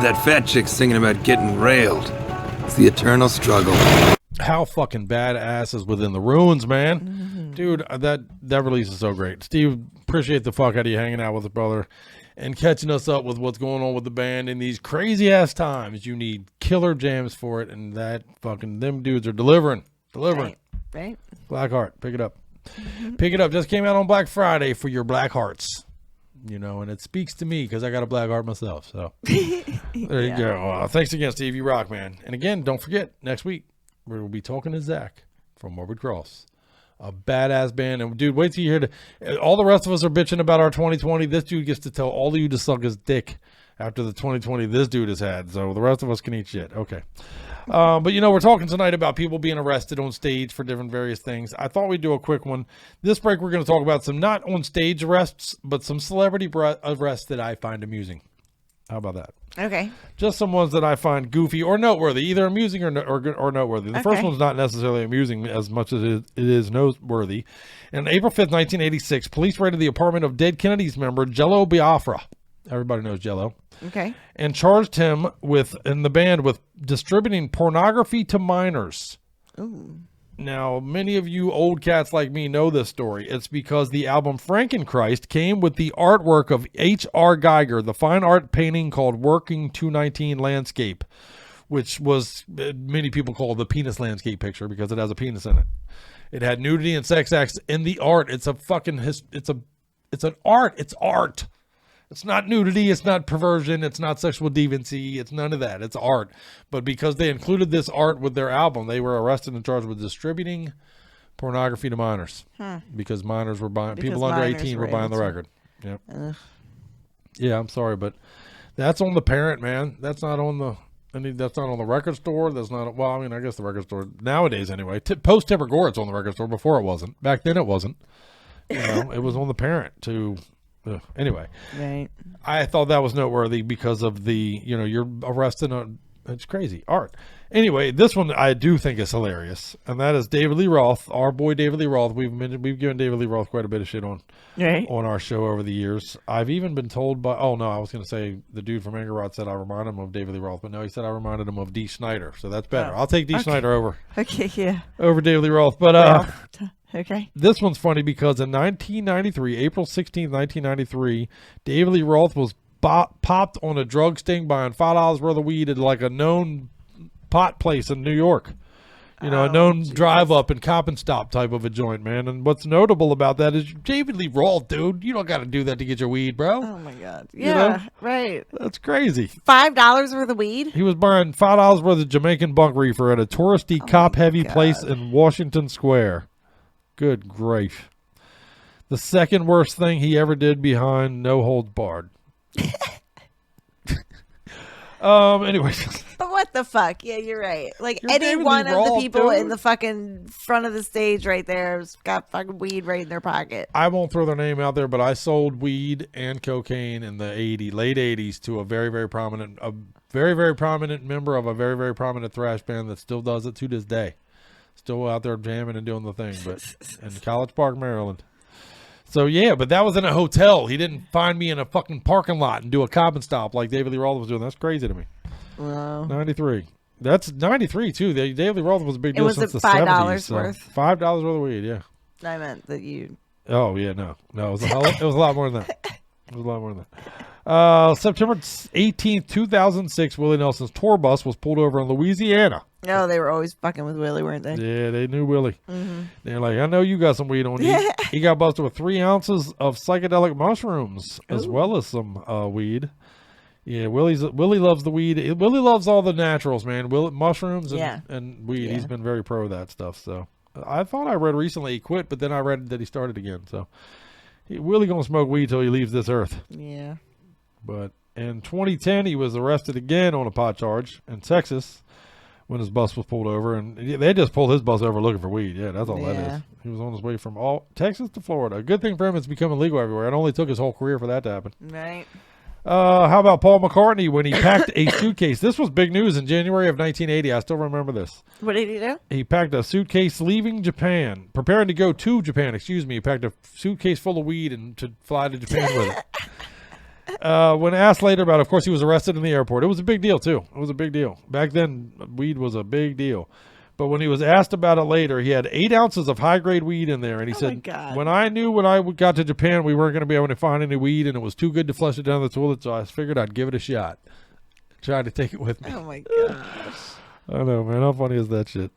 C: that fat chick singing about getting railed. It's the eternal struggle.
I: How fucking badass is Within the Ruins, man. Dude, that release is so great. Steve, appreciate the fuck out of you hanging out with us, brother, and catching us up with what's going on with the band in these crazy ass times. You need killer jams for it, and that fucking them dudes are delivering.
J: Right.
I: Blackheart, pick it up. Pick it up. Just came out on Black Friday for your Black Hearts. You know, and it speaks to me because I got a black heart myself. So there you go. Thanks again, Steve. You rock, man. And again, don't forget, next week we'll be talking to Zach from Morbid Cross, a badass band. And dude, wait till you hear all the rest of us are bitching about our 2020. This dude gets to tell all of you to suck his dick after the 2020 this dude has had. So the rest of us can eat shit. Okay. But, you know, we're talking tonight about people being arrested on stage for different various things. I thought we'd do a quick one. This break, we're going to talk about some not on stage arrests, but some celebrity arrests that I find amusing. How about that?
J: Okay.
I: Just some ones that I find goofy or noteworthy, either amusing or noteworthy. The first one's not necessarily amusing as much as it is noteworthy. On April 5th, 1986, police raided the apartment of dead Kennedy's member, Jello Biafra. Everybody knows Jello.
J: Okay.
I: And charged him in the band with distributing pornography to minors.
J: Ooh.
I: Now, many of you old cats like me know this story. It's because the album Frankenchrist came with the artwork of H.R. Geiger, the fine art painting called Working 219 Landscape, which was many people call the penis landscape picture because it has a penis in it. It had nudity and sex acts in the art. It's a fucking it's an art. It's art. It's not nudity, it's not perversion, it's not sexual deviancy, it's none of that. It's art. But because they included this art with their album, they were arrested and charged with distributing pornography to minors. Because minors were buying, people under 18 were buying the record. Yep. Yeah, I'm sorry, but that's on the parent, man. That's not on the record store. That's not, well, I mean, I guess the record store nowadays anyway. Post Tipper Gore, it's on the record store. Before it wasn't. Back then it wasn't. You know, it was on the parent to... Anyway,
J: right.
I: I thought that was noteworthy because of the, you know, you're arresting it's crazy art. Anyway, this one I do think is hilarious, and that is David Lee Roth, our boy David Lee Roth. We've given David Lee Roth quite a bit of shit on our show over the years. I've even been told by, oh no, I was going to say the dude from Anger Rod said I reminded him of David Lee Roth, but no, he said I reminded him of Dee Snider, so that's better. I'll take Dee Snider over.
J: Okay, yeah.
I: Over David Lee Roth, but
J: okay.
I: This one's funny because in 1993, April 16, 1993, David Lee Roth was popped on a drug sting buying $5 worth of weed at like a known pot place in New York. You know, a known drive up and cop and stop type of a joint, man. And what's notable about that is David Lee Roth, dude, you don't got to do that to get your weed, bro.
J: Oh my God. Yeah,
I: you know?
J: right.
I: That's crazy.
J: $5 worth of weed?
I: He was buying $5 worth of Jamaican bunk reefer at a touristy, cop-heavy place in Washington Square. Good grief. The second worst thing he ever did behind No Holds Barred. Anyways.
J: But what the fuck? Yeah, you're right. Like,
I: You're
J: any
I: David
J: one
I: Lee
J: of
I: Roth,
J: the people in
I: dude.
J: the fucking front of the stage right there has got fucking weed right in their pocket.
I: I won't throw their name out there, but I sold weed and cocaine in the late 80s to a very, very prominent member of a very, very prominent thrash band that still does it to this day. Still out there jamming and doing the thing, but in College Park, Maryland. So, yeah, but that was in a hotel. He didn't find me in a fucking parking lot and do a cop and stop like David Lee Roth was doing. That's crazy to me.
J: Wow.
I: 93. That's 93, too. David Lee Roth was a big deal since the
J: $5
I: 70s.
J: worth?
I: $5 worth of weed, yeah.
J: I meant that you...
I: Oh, yeah, no. No, it was a lot more than that. It was a lot more than that. September 18th, 2006, Willie Nelson's tour bus was pulled over in Louisiana.
J: No, they were always fucking with Willie, weren't they?
I: Yeah, they knew Willie.
J: Mm-hmm.
I: They're like, I know you got some weed on you. He got busted with 3 ounces of psychedelic mushrooms as well as some weed. Yeah, Willie loves the weed. Willie loves all the naturals, man. Mushrooms and weed. Yeah. He's been very pro of that stuff. So I thought I read recently he quit, but then I read that he started again. So Willie gonna smoke weed till he leaves this earth.
J: Yeah.
I: But in 2010, he was arrested again on a pot charge in Texas when his bus was pulled over, and they just pulled his bus over looking for weed. Yeah, that's all that is. He was on his way from Texas to Florida. A good thing for him, it's becoming legal everywhere. It only took his whole career for that to happen.
J: Right.
I: How about Paul McCartney when he packed a suitcase? This was big news in January of 1980. I still remember this.
J: What did he do?
I: He packed a suitcase leaving Japan, preparing to go to Japan. He packed a suitcase full of weed and to fly to Japan with it. When asked later about it, of course, he was arrested in the airport. It was a big deal, too. It was a big deal. Back then, weed was a big deal. But when he was asked about it later, he had 8 ounces of high-grade weed in there. And he said, when I knew when I got to Japan, we weren't going to be able to find any weed, and it was too good to flush it down the toilet, so I figured I'd give it a shot. Tried to take it with me.
J: Oh, my gosh.
I: I know, man. How funny is that shit?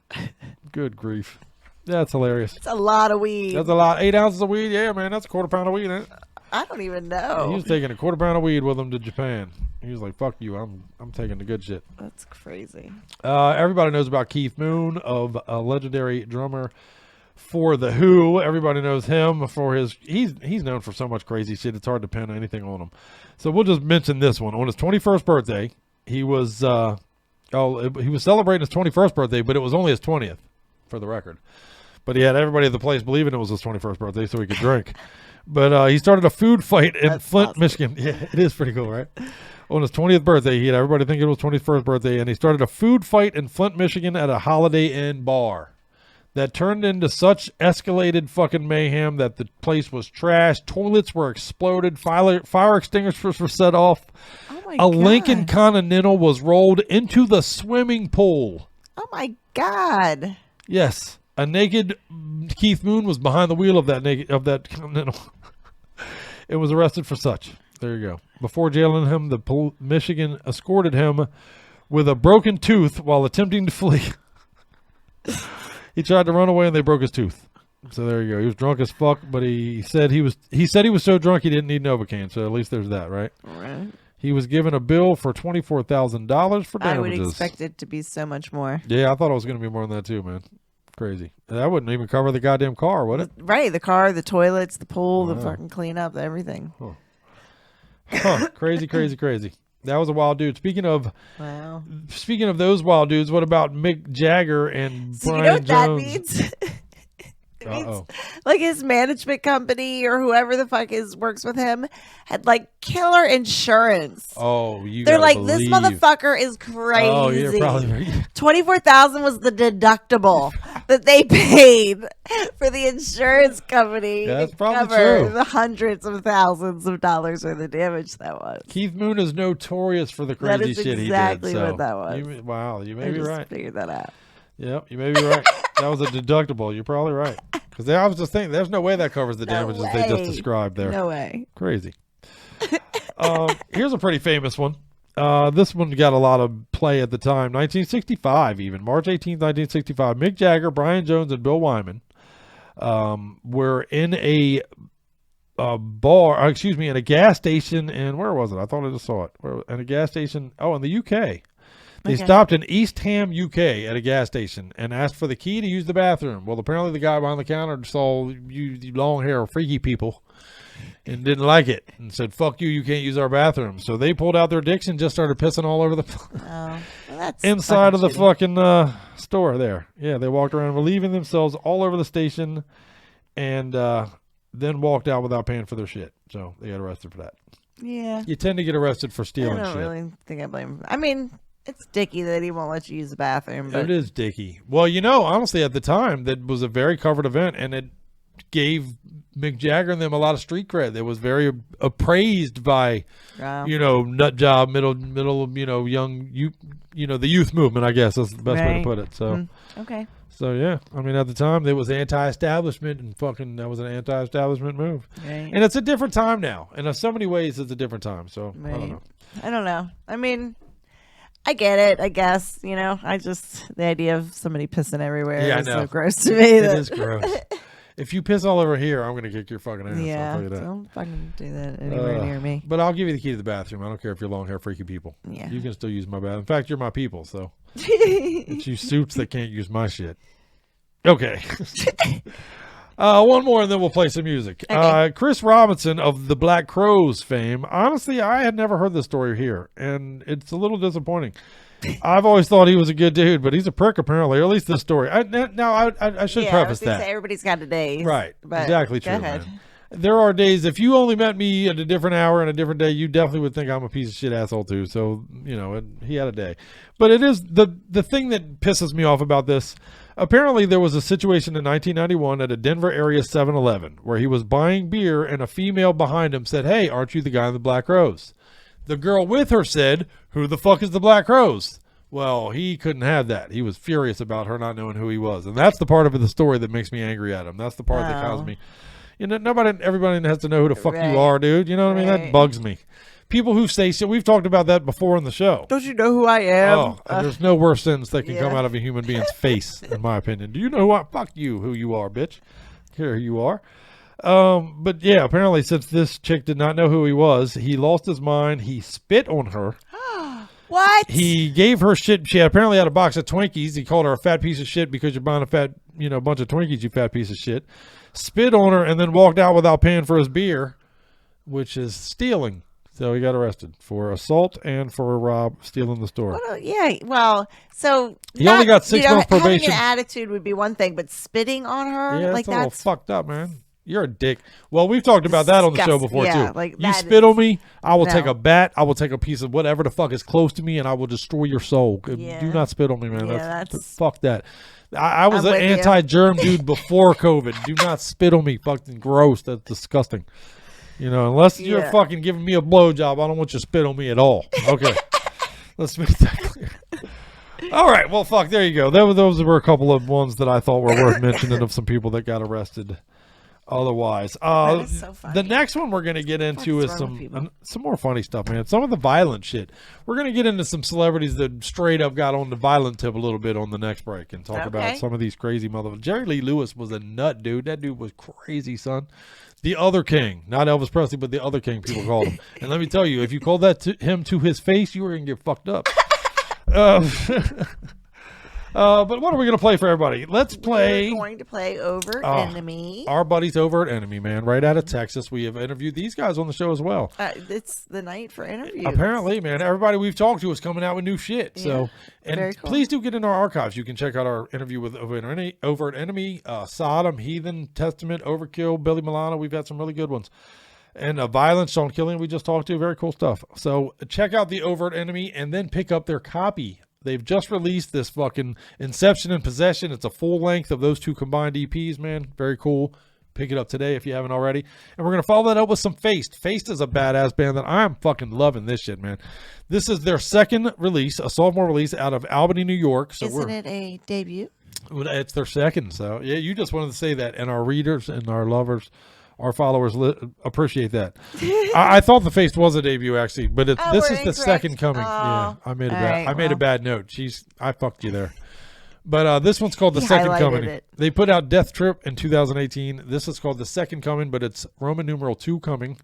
I: Good grief. That's hilarious.
J: It's a lot of weed.
I: That's a lot. 8 ounces of weed? Yeah, man. That's a quarter pound of weed, ain't it?
J: I don't even know.
I: He was taking a quarter pound of weed with him to Japan. He was like, fuck you. I'm taking the good shit.
J: That's crazy.
I: Everybody knows about Keith Moon, of a legendary drummer for The Who. Everybody knows him for his... He's known for so much crazy shit. It's hard to pin anything on him. So we'll just mention this one. On his 21st birthday, he was... he was celebrating his 21st birthday, but it was only his 20th, for the record. But he had everybody at the place believing it was his 21st birthday so he could drink. But he started a food fight in Flint, Michigan. Yeah, it is pretty cool, right? On his 20th birthday, he had everybody think it was 21st birthday, and he started a food fight in Flint, Michigan at a Holiday Inn bar that turned into such escalated fucking mayhem that the place was trashed. Toilets were exploded. Fire extinguishers were set off.
J: Oh my
I: God. Lincoln Continental was rolled into the swimming pool.
J: Oh, my God.
I: Yes. A naked Keith Moon was behind the wheel of that Continental. It was arrested for such. There you go. Before jailing him, the Michigan escorted him with a broken tooth while attempting to flee. He tried to run away and they broke his tooth. So there you go. He was drunk as fuck, but he said he was so drunk he didn't need Novocaine. So at least there's that, right?
J: Right.
I: He was given a bill for $24,000 for damages.
J: I would expect it to be so much more.
I: Yeah, I thought it was going to be more than that too, man. Crazy. That wouldn't even cover the goddamn car, would it?
J: Right. The car, the toilets, the pool, the fucking cleanup, everything.
I: Crazy, crazy, crazy. That was a wild dude. Speaking of those wild dudes, what about Mick Jagger and Brian
J: you know what
I: Jones?
J: That means? It means, like, his management company or whoever the fuck works with him had like killer insurance.
I: Oh,
J: they're like, this motherfucker is crazy.
I: Oh, you're probably right.
J: $24,000 was the deductible that they paid for the insurance company.
I: Yeah, that's
J: to
I: probably
J: cover
I: true.
J: the hundreds of thousands of dollars for the damage that was.
I: Keith Moon is notorious for the
J: That
I: crazy
J: is
I: shit
J: exactly
I: he did.
J: what that was.
I: You may
J: I
I: be
J: just
I: right.
J: Figured that out.
I: Yep, you may be right. That was a deductible. You're probably right. Because I was just thinking, there's no way that covers the damages they just described there.
J: No way.
I: Crazy. Here's a pretty famous one. This one got a lot of play at the time. 1965 even. March 18th, 1965. Mick Jagger, Brian Jones, and Bill Wyman were in a in a gas station in, where was it? I thought I just saw it. In a gas station, in the UK. They stopped in East Ham, UK at a gas station and asked for the key to use the bathroom. Well, apparently the guy behind the counter saw you long hair freaky people and didn't like it and said, fuck you, you can't use our bathroom. So they pulled out their dicks and just started pissing all over the inside of the fucking store there. Yeah, they walked around relieving themselves all over the station and then walked out without paying for their shit. So they got arrested for that.
J: Yeah.
I: You tend to get arrested for stealing shit.
J: I don't really think I blame him. I mean, it's dicky that he won't let you use the bathroom. But
I: it is dicky. Well, honestly, at the time, that was a very covered event, and it gave Mick Jagger and them a lot of street cred. It was very appraised by, nut job, middle, young, the youth movement, I guess. That's the best way to put it. So,
J: okay.
I: So, yeah. I mean, at the time, there was anti-establishment, and that was an anti-establishment move.
J: Right.
I: And it's a different time now. And in so many ways, it's a different time. So,
J: I don't know. I mean, I get it, I guess. The idea of somebody pissing everywhere is so gross to me.
I: It is gross. If you piss all over here, I'm going to kick your fucking ass.
J: Yeah,
I: I'll tell you that.
J: Don't fucking do that anywhere near me.
I: But I'll give you the key to the bathroom. I don't care if you're long hair freaky people.
J: Yeah.
I: You can still use my bathroom. In fact, you're my people, so. It's you suits that can't use my shit. Okay. One more and then we'll play some music.
J: Okay.
I: Chris Robinson of the Black Crowes fame. Honestly, I had never heard this story here, and it's a little disappointing. I've always thought he was a good dude, but he's a prick apparently, or at least this story. I should preface that.
J: Everybody's got a day.
I: Right. Exactly true, man. There are days, if you only met me at a different hour and a different day, you definitely would think I'm a piece of shit asshole too. So, he had a day. But it is the thing that pisses me off about this. Apparently, there was a situation in 1991 at a Denver area 7-Eleven where he was buying beer and a female behind him said, "Hey, aren't you the guy in the black rose?" The girl with her said, "Who the fuck is the black rose?" Well, he couldn't have that. He was furious about her not knowing who he was. And that's the part of the story that makes me angry at him. That's the part that causes me. You know, everybody has to know who the fuck you are, dude. You know what I mean? That bugs me. People who say shit, we've talked about that before on the show.
J: Don't you know who I am?
I: Oh, there's no worse sentence that can come out of a human being's face, in my opinion. Do you know who I fuck you, who you are, bitch? Here you are. But yeah, apparently since this chick did not know who he was, he lost his mind. He spit on her.
J: What?
I: He gave her shit. She apparently had a box of Twinkies. He called her a fat piece of shit because you're buying a fat, bunch of Twinkies, you fat piece of shit. Spit on her and then walked out without paying for his beer, which is stealing. So he got arrested for assault and for stealing the store.
J: So
I: he only got 6 months probation.
J: Having an attitude would be one thing, but spitting on her,
I: yeah,
J: like
I: that's a little fucked up, man. You're a dick. Well, we've talked about that on the show before too. Like you spit on me, I will take a bat, I will take a piece of whatever the fuck is close to me, and I will destroy your soul. Yeah. Do not spit on me, man. That's fuck that. I was an anti-germ dude before COVID. Do not spit on me. Fucking gross. That's disgusting. Unless you're fucking giving me a blowjob, I don't want you to spit on me at all. Okay. Let's make that clear. All right. Well, fuck. There you go. Those were a couple of ones that I thought were worth mentioning of some people that got arrested. Otherwise,
J: that is so funny.
I: The next one we're going to get into is some more funny stuff, man. Some of the violent shit. We're going to get into some celebrities that straight up got on the violent tip a little bit on the next break and talk about some of these crazy motherfuckers. Jerry Lee Lewis was a nut, dude. That dude was crazy, son. The other king, not Elvis Presley, but the other king, people called him. And let me tell you, if you called that him to his face, you were going to get fucked up. But what are we going to play for everybody? Let's play.
J: We're going to play Overt Enemy.
I: Our buddies Overt Enemy, man, right out of Texas. We have interviewed these guys on the show as well.
J: It's the night for interviews.
I: Apparently, man, everybody we've talked to is coming out with new shit. Yeah, so, and very cool. Please do get into our archives. You can check out our interview with Overt Enemy, Sodom, Heathen, Testament, Overkill, Billy Milano. We've had some really good ones. And Violence, Sean Killian, we just talked to. Very cool stuff. So check out the Overt Enemy and then pick up their copy. They've just released this fucking Inception and Possession. It's a full length of those two combined EPs, man. Very cool. Pick it up today if you haven't already. And we're going to follow that up with some Faced. Faced is a badass band that I'm fucking loving this shit, man. This is their second release, a sophomore release out of Albany, New York. So
J: Isn't it a debut?
I: It's their second. So, yeah, you just wanted to say that. And our readers and our lovers, our followers appreciate that. I thought the Faced was a debut actually, but this is the second coming. Yeah, I made a bad note. I fucked you there. But this one's called the Second Coming. They put out Death Trip in 2018. This is called the Second Coming, but it's Roman numeral 2 coming.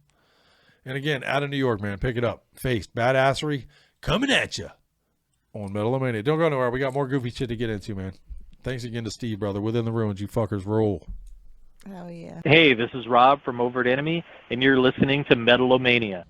I: And again, out of New York, man, pick it up. Faced, badassery coming at you on Metal-O-Mania. Don't go nowhere. We got more goofy shit to get into, man. Thanks again to Steve, brother. Within the Ruins, you fuckers roll.
J: Oh, yeah.
D: Hey, this is Rob from Overt Enemy, and you're listening to Metal-O-Mania.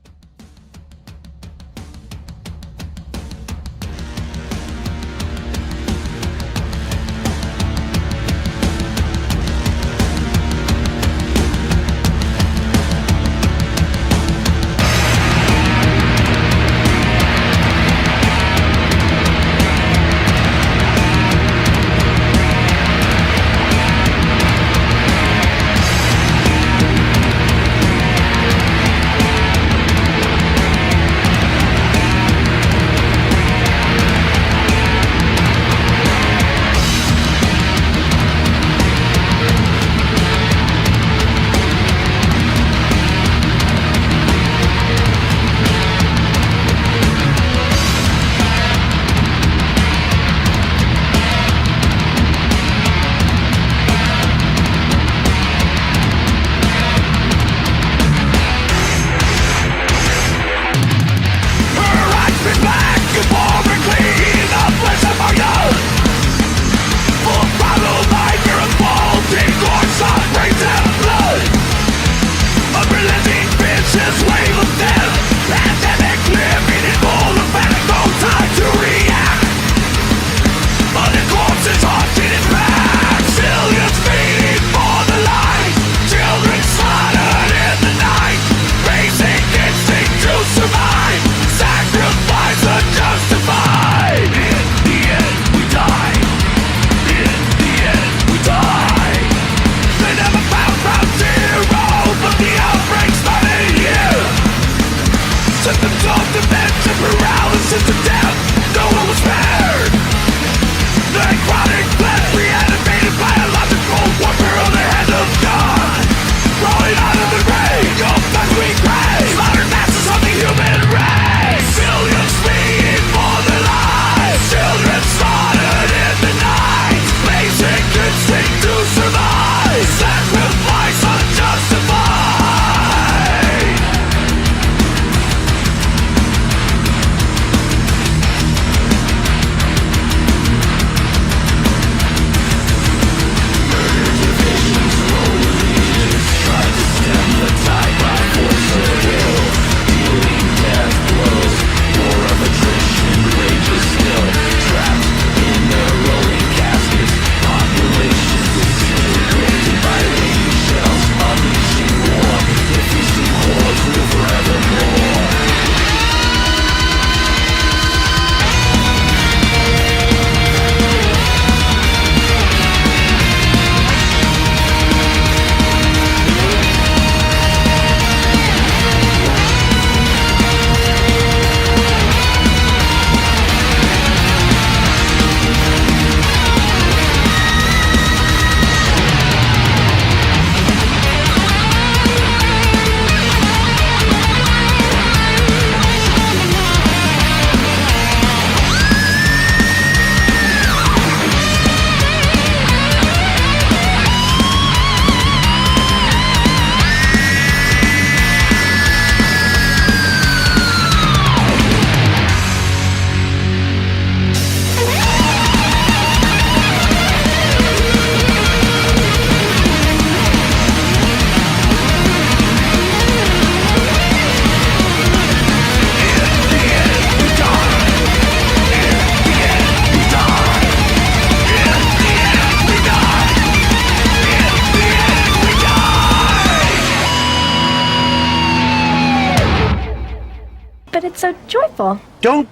F: so joyful?
R: Don't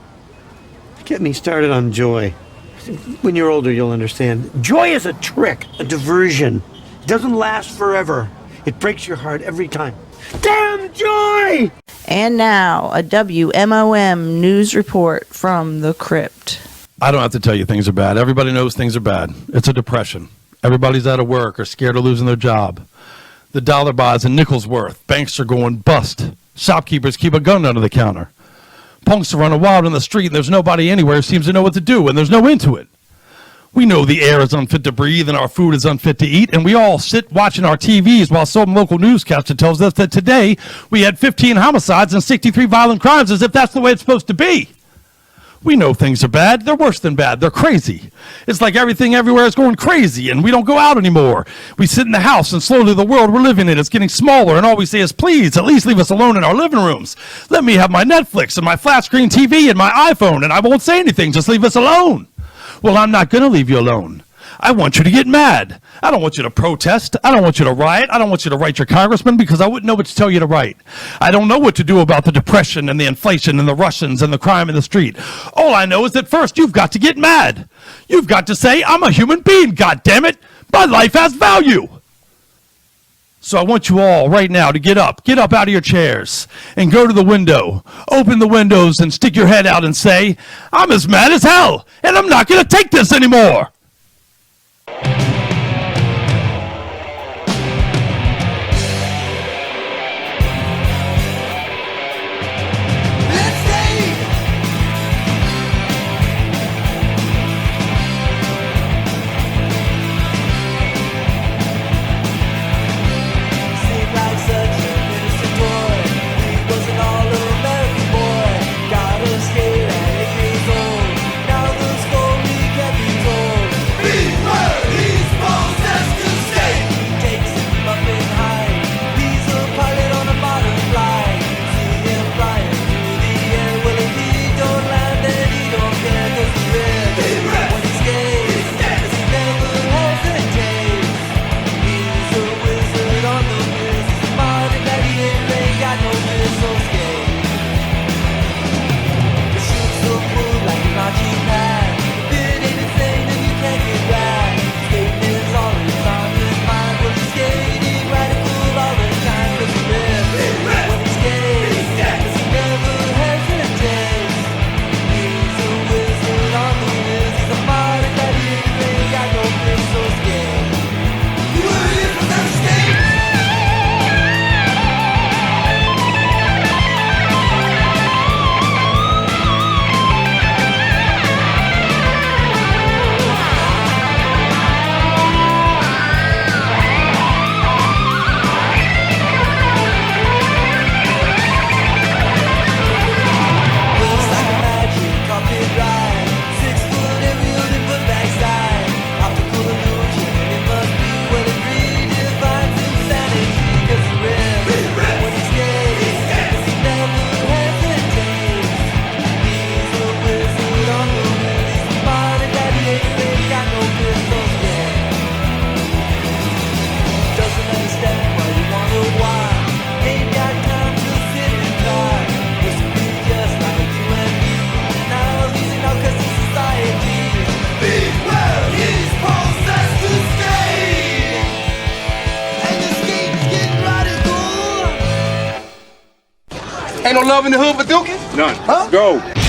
R: get me started on joy. When you're older, you'll understand. Joy is a trick, a diversion. It doesn't last forever. It breaks your heart every time. Damn joy!
J: And now, a WMOM news report from the crypt.
I: I don't have to tell you things are bad. Everybody knows things are bad. It's a depression. Everybody's out of work or scared of losing their job. The dollar buys a nickel's worth. Banks are going bust. Shopkeepers keep a gun under the counter. Punks are running wild in the street, and there's nobody anywhere who seems to know what to do, and there's no end to it. We know the air is unfit to breathe and our food is unfit to eat, and we all sit watching our TVs while some local newscaster tells us that today we had 15 homicides and 63 violent crimes, as if that's the way it's supposed to be. We know things are bad. They're worse than bad. They're crazy. It's like everything everywhere is going crazy, and we don't go out anymore. We sit in the house, and slowly the world we're living in is getting smaller, and all we say is, please, at least leave us alone in our living rooms. Let me have my Netflix and my flat screen TV and my iPhone, and I won't say anything. Just leave us alone. Well, I'm not going to leave you alone. I want you to get mad. I don't want you to protest. I don't want you to riot. I don't want you to write your congressman because I wouldn't know what to tell you to write. I don't know what to do about the depression and the inflation and the Russians and the crime in the street. All I know is that first you've got to get mad. You've got to say, I'm a human being, goddammit. My life has value. So I want you all right now to get up out of your chairs and go to the window. Open the windows and stick your head out and say, I'm as mad as hell and I'm not going to take this anymore.
V: Ain't no love in the hood for Dookie?
E: None.
V: Huh?
E: Go.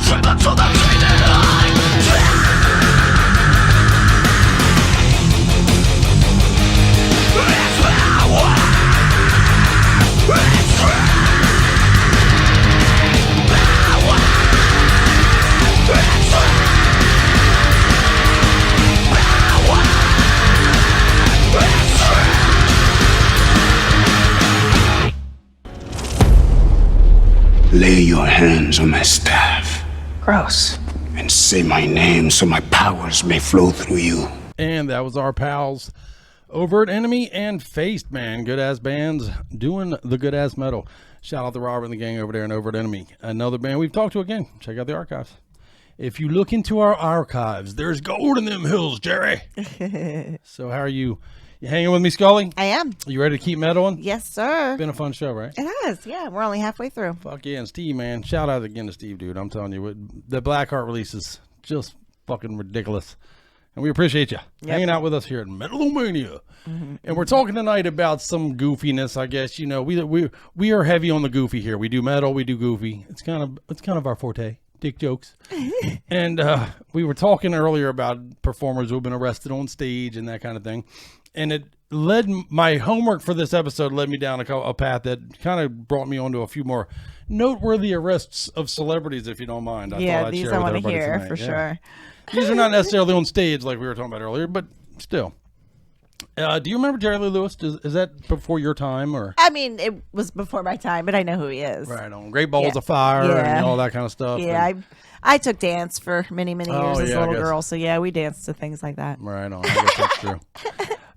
E: Driven to the fading line. It's power. It's power.
F: Lay your hands on my staff.
J: Gross.
F: And say my name so my powers may flow through you.
I: And that was our pals Overt Enemy and Faced, man. Good ass bands doing the good ass metal. Shout out to Robert and the gang over there in Overt Enemy. Another band we've talked to again. Check out the archives. If you look into our archives, there's gold in them hills, Jerry. So how are you? You hanging with me, Scully?
J: I am.
I: You ready to keep medaling?
J: Yes, sir.
I: Been a fun show, right?
J: It has, yeah. We're only halfway through.
I: Fuck yeah, and Steve, man. Shout out again to Steve, dude. I'm telling you, the Blackheart release is just fucking ridiculous. And we appreciate you hanging out with us here at Metal-O-Mania. And we're talking tonight about some goofiness, I guess. You know, we are heavy on the goofy here. We do metal, we do goofy. It's kind of our forte. Dick jokes. And we were talking earlier about performers who have been arrested on stage and that kind of thing. And it led my homework for this episode led me down a path that kind of brought me onto a few more noteworthy arrests of celebrities, if you don't mind. I thought I'd
J: these
I: share
J: I
I: with
J: want to
I: everybody
J: hear
I: tonight.
J: for sure.
I: These are not necessarily on stage like we were talking about earlier, but still. Do you remember Jerry Lee Lewis? Is that before your time, or?
J: I mean, it was before my time, but I know who he is.
I: Right on. Great Balls of Fire and all that kind of stuff.
J: Yeah, I took dance for many years as a little girl, so yeah, we danced to things like that.
I: Right on. I guess that's true.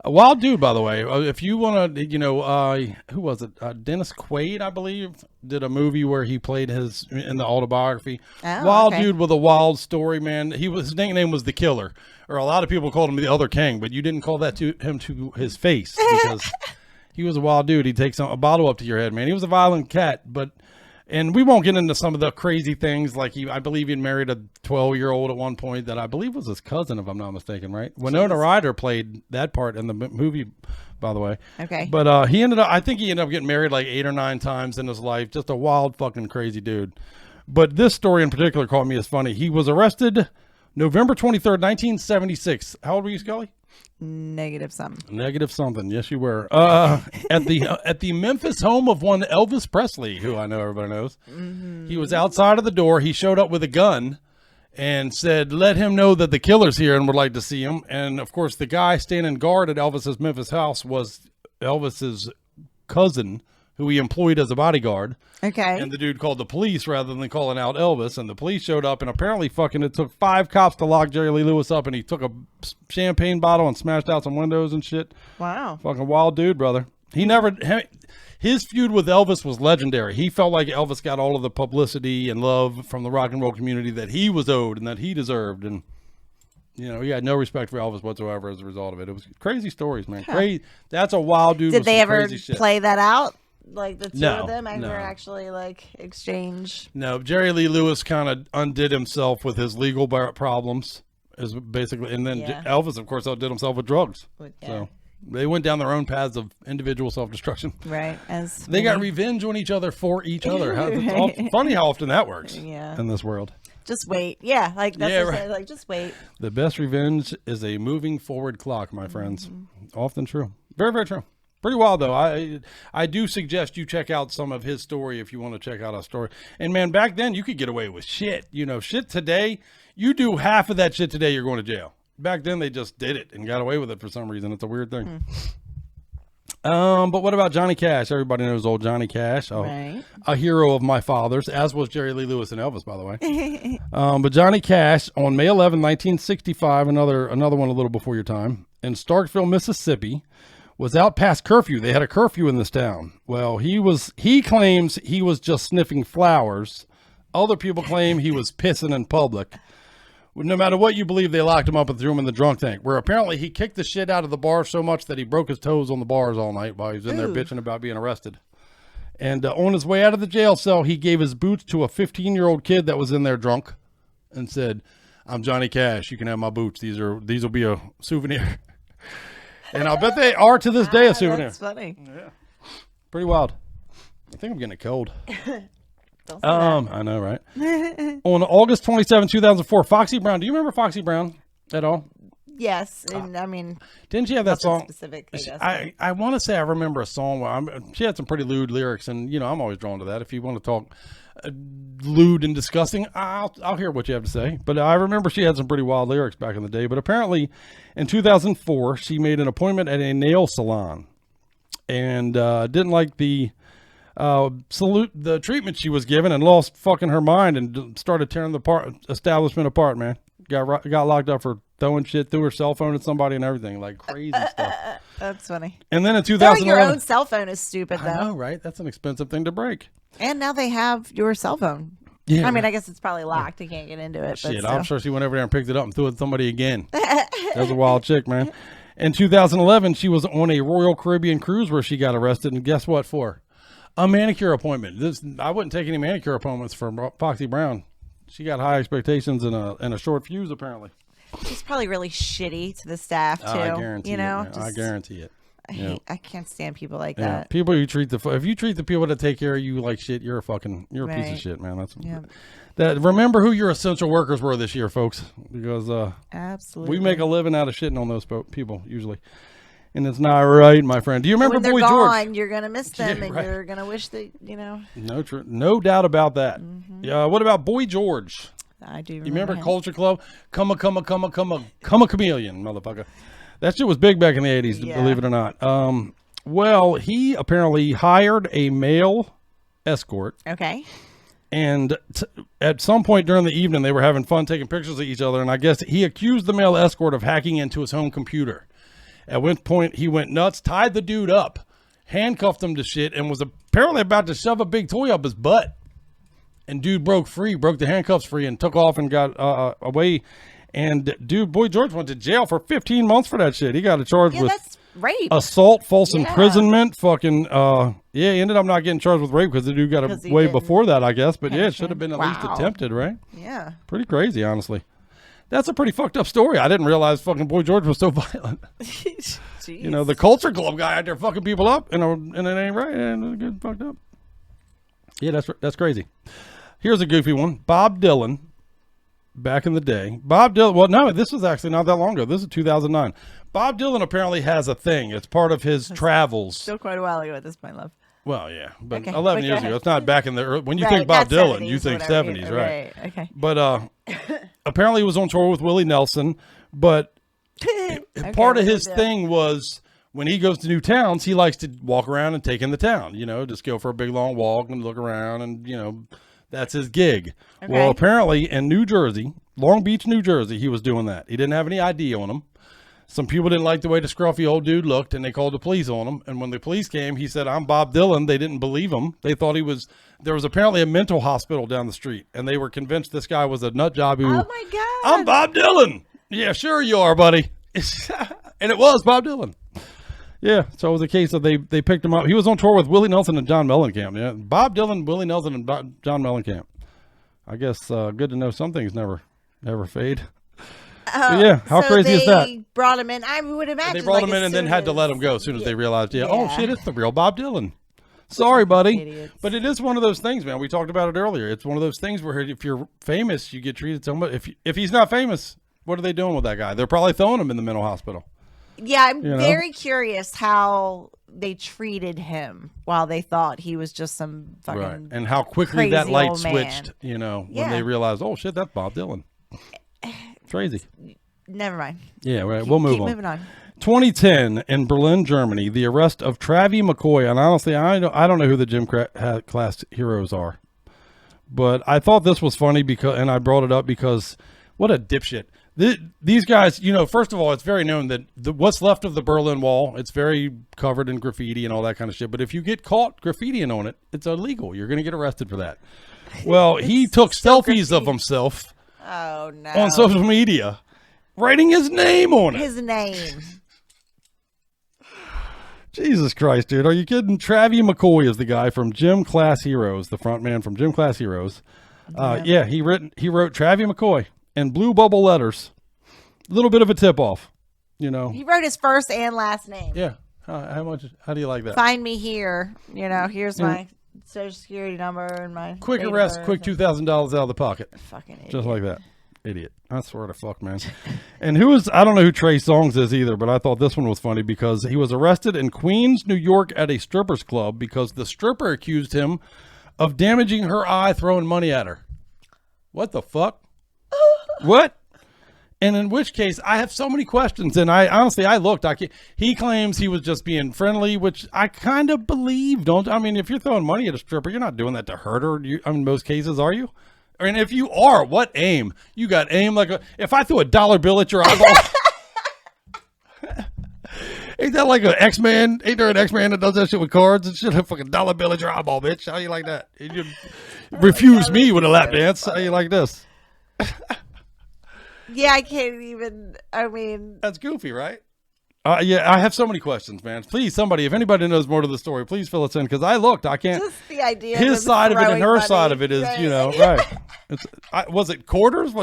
I: A wild dude, by the way. If you want to, who was it? Dennis Quaid, I believe, did a movie where he played in the autobiography. Wild dude with a wild story, man. His nickname was the Killer, or a lot of people called him the Other King, but you didn't call that to him to his face because he was a wild dude. He'd take a bottle up to your head, man. He was a violent cat, and we won't get into some of the crazy things. Like I believe he married a 12-year-old at one point that I believe was his cousin, if I'm not mistaken, right? Winona Ryder played that part in the movie, by the way.
J: Okay.
I: But I think he ended up getting married like 8 or 9 times in his life. Just a wild fucking crazy dude. But this story in particular caught me as funny. He was arrested November 23rd, 1976. How old were you, Scully?
J: Negative something.
I: Yes, you were. At the Memphis home of one Elvis Presley, who I know everybody knows. He was outside of the door. He showed up with a gun and said, "Let him know that the killer's here and would like to see him." And of course, the guy standing guard at Elvis's Memphis house was Elvis's cousin, who he employed as a bodyguard.
J: Okay.
I: And the dude called the police rather than calling out Elvis, and the police showed up, and apparently it took 5 cops to lock Jerry Lee Lewis up, and he took a champagne bottle and smashed out some windows and shit.
J: Wow.
I: Fucking wild dude, brother. His feud with Elvis was legendary. He felt like Elvis got all of the publicity and love from the rock and roll community that he was owed and that he deserved, and he had no respect for Elvis whatsoever as a result of it. It was crazy stories, man. Crazy. That's a wild dude.
J: Did they ever
I: shit.
J: play that out? Like the two
I: No,
J: of them ever
I: no.
J: actually exchange?
I: No, Jerry Lee Lewis kind of undid himself with his legal problems, is basically, and then Elvis, of course, outdid himself with drugs. So they went down their own paths of individual self-destruction.
J: Right.
I: They got revenge on each other for each other. It's funny how often that works in this world.
J: Just wait. Yeah, like that's what I said, like just wait.
I: The best revenge is a moving forward clock, my friends. Often true. Very, very true. Pretty wild, though. I do suggest you check out some of his story if you want to check out a story. And, man, back then, you could get away with shit. Shit today, you do half of that shit today, you're going to jail. Back then, they just did it and got away with it for some reason. It's a weird thing. But what about Johnny Cash? Everybody knows old Johnny Cash.
J: Right.
I: A hero of my father's, as was Jerry Lee Lewis and Elvis, by the way. But Johnny Cash, on May 11, 1965, another one a little before your time, in Starkville, Mississippi, was out past curfew. They had a curfew in this town. Well, he claims he was just sniffing flowers. Other people claim he was pissing in public. No matter what you believe, they locked him up and threw him in the drunk tank, where apparently he kicked the shit out of the bar so much that he broke his toes on the bars all night while he was in there bitching about being arrested. And on his way out of the jail cell, he gave his boots to a 15-year-old kid that was in there drunk and said, "I'm Johnny Cash. You can have my boots. These will be a souvenir." And I'll bet they are to this day a souvenir.
J: That's funny.
I: Yeah. Pretty wild. I think I'm getting a cold.
J: Don't say that.
I: I know, right? On August 27, 2004, Foxy Brown. Do you remember Foxy Brown at all?
J: Yes, and I mean,
I: didn't she have that
J: nothing
I: song?
J: Specific, I guess.
I: I want to say I remember a song where she had some pretty lewd lyrics, and I'm always drawn to that. If you want to talk lewd and disgusting, I'll hear what you have to say. But I remember she had some pretty wild lyrics back in the day. But apparently, in 2004, she made an appointment at a nail salon, and didn't like the treatment she was given, and lost fucking her mind and started tearing the establishment apart. Man, got locked up for throwing shit through her cell phone at somebody and everything, like crazy stuff.
J: That's funny.
I: And then in
J: Throwing
I: 2011,
J: your own cell phone is stupid, though.
I: I know, right? That's an expensive thing to break.
J: And now they have your cell phone.
I: Yeah,
J: I mean, I guess it's probably locked. You can't get into it.
I: Shit,
J: but
I: I'm sure she went over there and picked it up and threw it at somebody again. That was a wild chick, man. In 2011, she was on a Royal Caribbean cruise where she got arrested, and guess what for? A manicure appointment. I wouldn't take any manicure appointments from Foxy Brown. She got high expectations and a short fuse, apparently.
J: She's probably really shitty to the staff too.
I: I guarantee it. I guarantee it.
J: I can't stand people like
I: Yeah.
J: that.
I: People if you treat the people that take care of you like shit, you're a piece of shit, man. Remember who your essential workers were this year, folks, because
J: absolutely
I: we make a living out of shitting on those people usually, and it's not right, my friend. Do you remember
J: when they're
I: Boy
J: gone,
I: George?
J: You're gonna miss them,
I: Yeah,
J: and
I: right.
J: you're gonna wish that
I: No doubt about that. Yeah. What about Boy George?
J: I do.
I: You remember
J: him.
I: Culture Club? Come a chameleon, motherfucker. That shit was big back in the 80s, believe it or not. Well, he apparently hired a male escort.
J: Okay.
I: And at some point during the evening, they were having fun taking pictures of each other. And I guess he accused the male escort of hacking into his home computer. At which point he went nuts, tied the dude up, handcuffed him to shit, and was apparently about to shove a big toy up his butt. And dude broke the handcuffs free and took off and got away. And dude, Boy George went to jail for 15 months for that shit. He got charged with
J: that's rape,
I: assault, false imprisonment, fucking he ended up not getting charged with rape because the dude got away before that, I guess. But yeah, it should have been at least attempted, right?
J: Yeah.
I: Pretty crazy, honestly. That's a pretty fucked up story. I didn't realize fucking Boy George was so violent. The Culture Club guy out there fucking people up, and it ain't right, and it get fucked up. Yeah, that's crazy. Here's a goofy one. Bob Dylan, back in the day. Bob Dylan, well, no, this was actually not that long ago. This is 2009. Bob Dylan apparently has a thing. It's part of his travels.
J: Still quite a while ago at this point, love.
I: Well, yeah, but
J: Okay,
I: 11
J: but
I: years
J: go
I: ago.
J: ahead.
I: It's not back in the early, when you
J: Right,
I: think Bob
J: not
I: Dylan,
J: 70s,
I: you think
J: whatever,
I: 70s, right?
J: Okay.
I: But apparently he was on tour with Willie Nelson, but part of his thing was when he goes to new towns, he likes to walk around and take in the town, just go for a big long walk and look around, and that's his gig.
J: Okay.
I: Well, apparently in New Jersey, Long Beach, New Jersey, he was doing that. He didn't have any ID on him. Some people didn't like the way the scruffy old dude looked, and they called the police on him. And when the police came, he said, "I'm Bob Dylan." They didn't believe him. They thought there was apparently a mental hospital down the street, and they were convinced this guy was a nut job.
J: Oh my God.
I: I'm Bob Dylan. Yeah, sure you are, buddy. And it was Bob Dylan. Yeah, so it was a case of they picked him up. He was on tour with Willie Nelson and John Mellencamp. Yeah, Bob Dylan, Willie Nelson, and John Mellencamp. I guess good to know some things never fade. Yeah, how crazy is that?
J: They brought him in. I would imagine
I: They brought him in and then had to let him go as soon as they realized, oh shit, it's the real Bob Dylan. Sorry, buddy.
J: Idiots.
I: But it is one of those things, man. We talked about it earlier. It's one of those things where if you're famous, you get treated so much. If he's not famous, what are they doing with that guy? They're probably throwing him in the mental hospital.
J: Yeah, I'm very curious how they treated him while they thought he was just some fucking
I: right. And how quickly that
J: crazy
I: light
J: old man.
I: switched, when they realized, oh shit, that's Bob Dylan. Crazy.
J: Never mind.
I: Yeah, right. We'll move on.
J: Moving on.
I: 2010 in Berlin, Germany, the arrest of Travie McCoy. And honestly, I don't know who the gym class heroes are, but I thought this was funny and I brought it up because what a dipshit. These guys, first of all, it's very known that what's left of the Berlin Wall, it's very covered in graffiti and all that kind of shit. But if you get caught graffitiing on it, it's illegal. You're going to get arrested for that. Well, he took selfies of himself on social media, writing his name on it.
J: His name.
I: Jesus Christ, dude. Are you kidding? Travie McCoy is the guy from Gym Class Heroes, the front man from Gym Class Heroes. Yeah, he wrote Travie McCoy in blue bubble letters. A little bit of a tip-off,
J: He wrote his first and last name.
I: Yeah. How do you like that?
J: Find me here. Here's my social security number and my
I: Quick
J: date of
I: arrest,
J: birth
I: quick
J: and-
I: $2,000 out of the pocket.
J: Fucking idiot.
I: Just like that. Idiot. I swear to fuck, man. And I don't know who Trey Songz is either, but I thought this one was funny because he was arrested in Queens, New York at a strippers club because the stripper accused him of damaging her eye throwing money at her. What the fuck? What? And in which case, I have so many questions. And I looked. He claims he was just being friendly, which I kind of believe. I mean, if you're throwing money at a stripper, you're not doing that to hurt her. In most cases, are you? And if you are, what aim? You got aim like if I threw a dollar bill at your eyeball. Ain't that like an X-Man? Ain't there an X-Man that does that shit with cards and shit? A fucking dollar bill at your eyeball, bitch. How you like that? You refuse me with a lap dance. How you like this?
J: Yeah, I can't even. I mean,
I: that's goofy, right? Yeah, I have so many questions, man. Please, somebody, if anybody knows more to the story, please fill us in because I looked. I can't.
J: Just the idea.
I: His side of it and her side of it is,
J: right.
I: right. Was it quarters?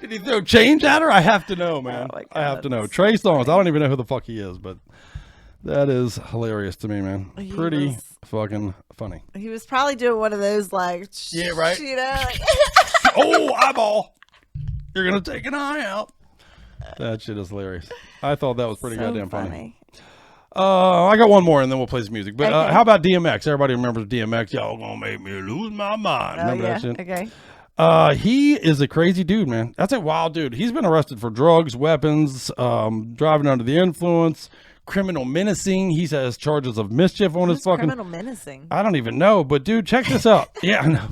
I: Did he throw change at her? I have to know, man.
J: Oh
I: I have to know. Trey Songz. I don't even know who the fuck he is, but that is hilarious to me, man. Pretty fucking funny.
J: He was probably doing one of those like.
I: Yeah, right.
J: You know. Like,
I: oh, eyeball. You're gonna take an eye out. That shit is hilarious. I thought that was pretty goddamn funny. I got one more and then we'll play some music. But how about DMX? Everybody remembers DMX. Y'all gonna make me lose my mind. Remember that shit?
J: Okay.
I: He is a crazy dude, man. That's a wild dude. He's been arrested for drugs, weapons, driving under the influence, criminal menacing. He has charges of mischief on his fucking
J: criminal menacing.
I: I don't even know, but dude, check this out. Yeah, I know.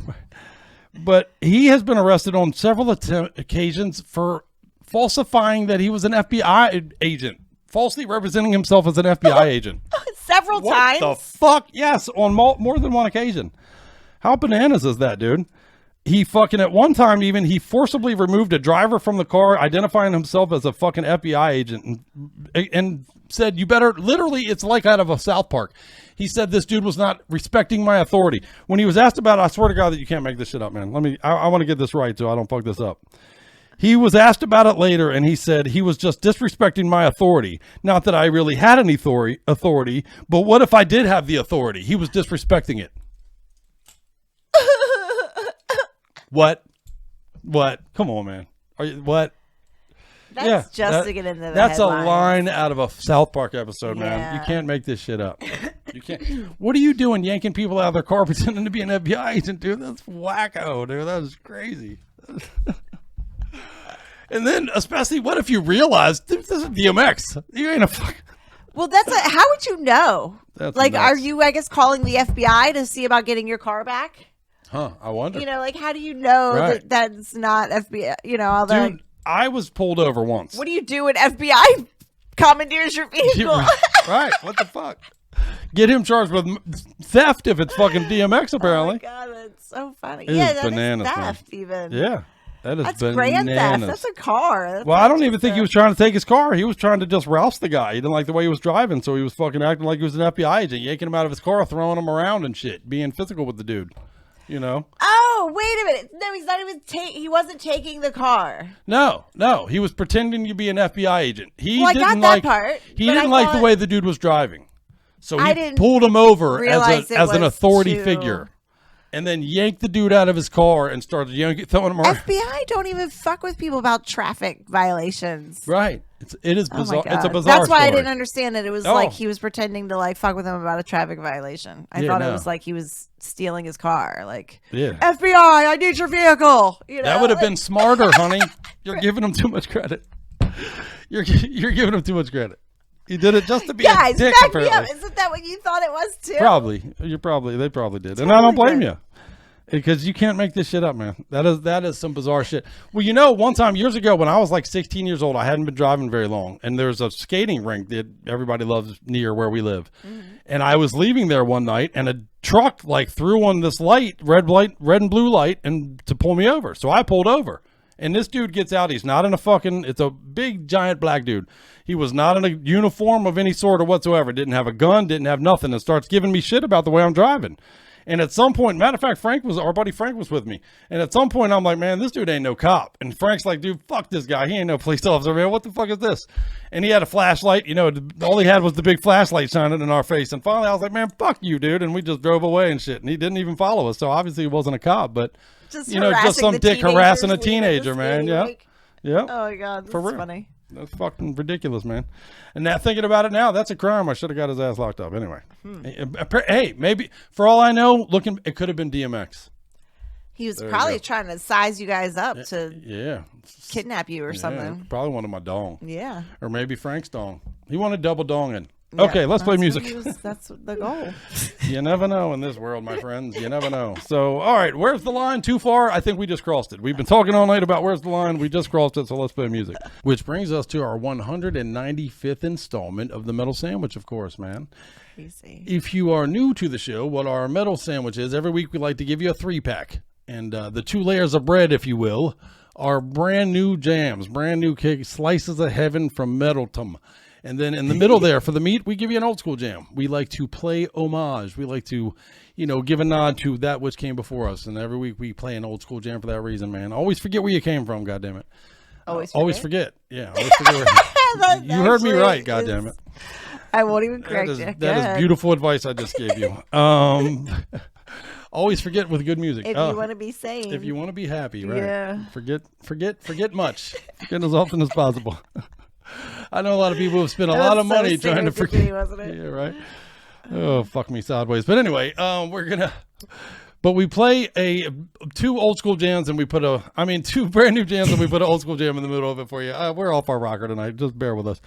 I: But he has been arrested on several occasions for falsifying that he was an FBI agent, falsely representing himself as an FBI agent.
J: Several times?
I: What the fuck? Yes, on more than one occasion. How bananas is that, dude? He fucking, at one time even, he forcibly removed a driver from the car, identifying himself as a fucking FBI agent, and said, you better, literally, it's like out of a South Park. He said this dude was not respecting my authority. When he was asked about it, I swear to God that you can't make this shit up, man. I want to get this right so I don't fuck this up. He was asked about it later, and he said he was just disrespecting my authority. Not that I really had any authority, but what if I did have the authority? He was disrespecting it. What? Come on, man. What?
J: That's just to get into the
I: That's
J: headlines.
I: a line out of a South Park episode, man. You can't make this shit up. You can't. What are you doing, yanking people out of their car pretending to be an FBI agent, dude? That's wacko, dude. That is crazy. And then, especially, what if you realize this is DMX? You ain't a fuck.
J: Well, how would you know?
I: That's
J: like,
I: nuts.
J: are you, I guess, calling the FBI to see about getting your car back?
I: Huh, I wonder.
J: You know, like, how do you know
I: Right.
J: that that's not FBI? You know, all that.
I: Dude, I was pulled over once.
J: What do you do when FBI commandeers your vehicle?
I: Right, what the fuck? Get him charged with theft if it's fucking DMX, apparently.
J: Oh, my God, that's so funny.
I: It
J: yeah,
I: is
J: that
I: bananas,
J: is
I: man.
J: theft, even.
I: Yeah, that is
J: That's
I: bananas.
J: grand theft. That's a car. That's
I: Well, I don't even think he was trying to take his car. He was trying to just roust the guy. He didn't like the way he was driving, so he was fucking acting like he was an FBI agent, yanking him out of his car, throwing him around and shit, being physical with the dude. You know?
J: Oh, wait a minute. No, he's not even he wasn't taking the car.
I: No, he was pretending to be an FBI agent. He
J: Well, I
I: didn't
J: got that
I: like
J: part,
I: He
J: but
I: didn't
J: I
I: like the
J: thought-
I: way the dude was driving, so
J: I
I: he
J: didn't
I: pulled him over
J: realize it
I: as an
J: was
I: authority
J: too-
I: figure, and then yanked the dude out of his car and started throwing him around.
J: FBI don't even fuck with people about traffic violations.
I: Right? It is
J: Oh my
I: bizarre.
J: God.
I: It's a bizarre.
J: That's why I
I: story.
J: didn't understand it. It was
I: Oh.
J: like he was pretending to like fuck with him about a traffic violation. I
I: Yeah,
J: thought
I: no.
J: it was like he was stealing his car. Like,
I: Yeah.
J: FBI, I need your vehicle. You know,
I: That would have
J: like-
I: been smarter, honey. You're giving him too much credit. You're giving him too much credit. He did it just to be
J: Guys,
I: a dick,
J: back me
I: apparently.
J: up. Isn't that what you thought it was too?
I: Probably. They probably did. And I don't blame you. Because you can't make this shit up, man. That is some bizarre shit. Well, you know, one time years ago when I was like 16 years old, I hadn't been driving very long, and there's a skating rink that everybody loves near where we live. And I was leaving there one night, and a truck like threw on this red and blue light, and to pull me over. So I pulled over, and this dude gets out. He's not in it's a big giant black dude. He was not in a uniform of any sort or whatsoever. Didn't have a gun, didn't have nothing, and starts giving me shit about the way I'm driving. And at some point, matter of fact, our buddy Frank was with me. And at some point, I'm like, man, this dude ain't no cop. And Frank's like, dude, fuck this guy. He ain't no police officer, man. What the fuck is this? And he had a flashlight. You know, all he had was the big flashlight shining in our face. And finally, I was like, man, fuck you, dude. And we just drove away and shit. And he didn't even follow us. So obviously, he wasn't a cop. But,
J: just
I: just some dick harassing a teenager, man. Yeah. Yeah.
J: Oh, my God. This is funny.
I: That's fucking ridiculous, man. And now thinking about it now, that's a crime. I should have got his ass locked up. Anyway. Hey, maybe, for all I know, it could have been DMX.
J: He was probably trying to size you guys up to kidnap you or something.
I: Probably wanted my dong.
J: Yeah.
I: Or maybe Frank's dong. He wanted double donging. Yeah, okay, let's play music.
J: That's the goal.
I: You never know in this world, my friends. You never know. So, all right, where's the line? Too far? I think we just crossed it. We've been talking all night about where's the line. We just crossed it, so let's play music. Which brings us to our 195th installment of the Metal Sandwich, of course, man.
J: Crazy.
I: If you are new to the show, what our Metal Sandwich is, every week we like to give you a 3-pack. And the 2 layers of bread, if you will, are brand new jams, brand new slices of heaven from Metaltum. And then in the middle there for the meat, we give you an old school jam. We like to play homage. We like to, give a nod to that which came before us. And every week we play an old school jam for that reason, man. Always forget where you came from, goddammit. Always forget. Yeah, always forget. You heard me right, goddammit.
J: I won't even correct you.
I: That is beautiful advice I just gave you. Always forget with good music.
J: If you want to be sane.
I: If you want to be happy, right?
J: Yeah.
I: Forget much. Forget as often as possible. I know a lot of people have spent a lot of money trying to forget.
J: Wasn't it?
I: Yeah, right. Oh, fuck me sideways. But anyway, we play 2 old school jams and we put 2 brand new jams and we put an old school jam in the middle of it for you. We're off our rocker tonight. Just bear with us.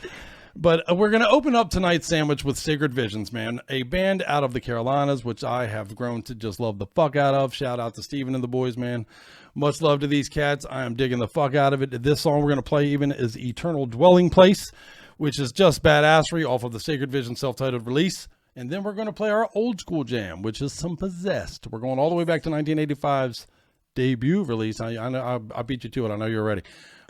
I: But we're going to open up tonight's sandwich with Sacred Visions, man. A band out of the Carolinas, which I have grown to just love the fuck out of. Shout out to Steven and the boys, man. Much love to these cats. I am digging the fuck out of it. This song we're going to play even is Eternal Dwelling Place, which is just badassery off of the Sacred Vision self-titled release. And then we're going to play our old school jam, which is some Possessed. We're going all the way back to 1985's debut release. I beat you to it. I know you're ready.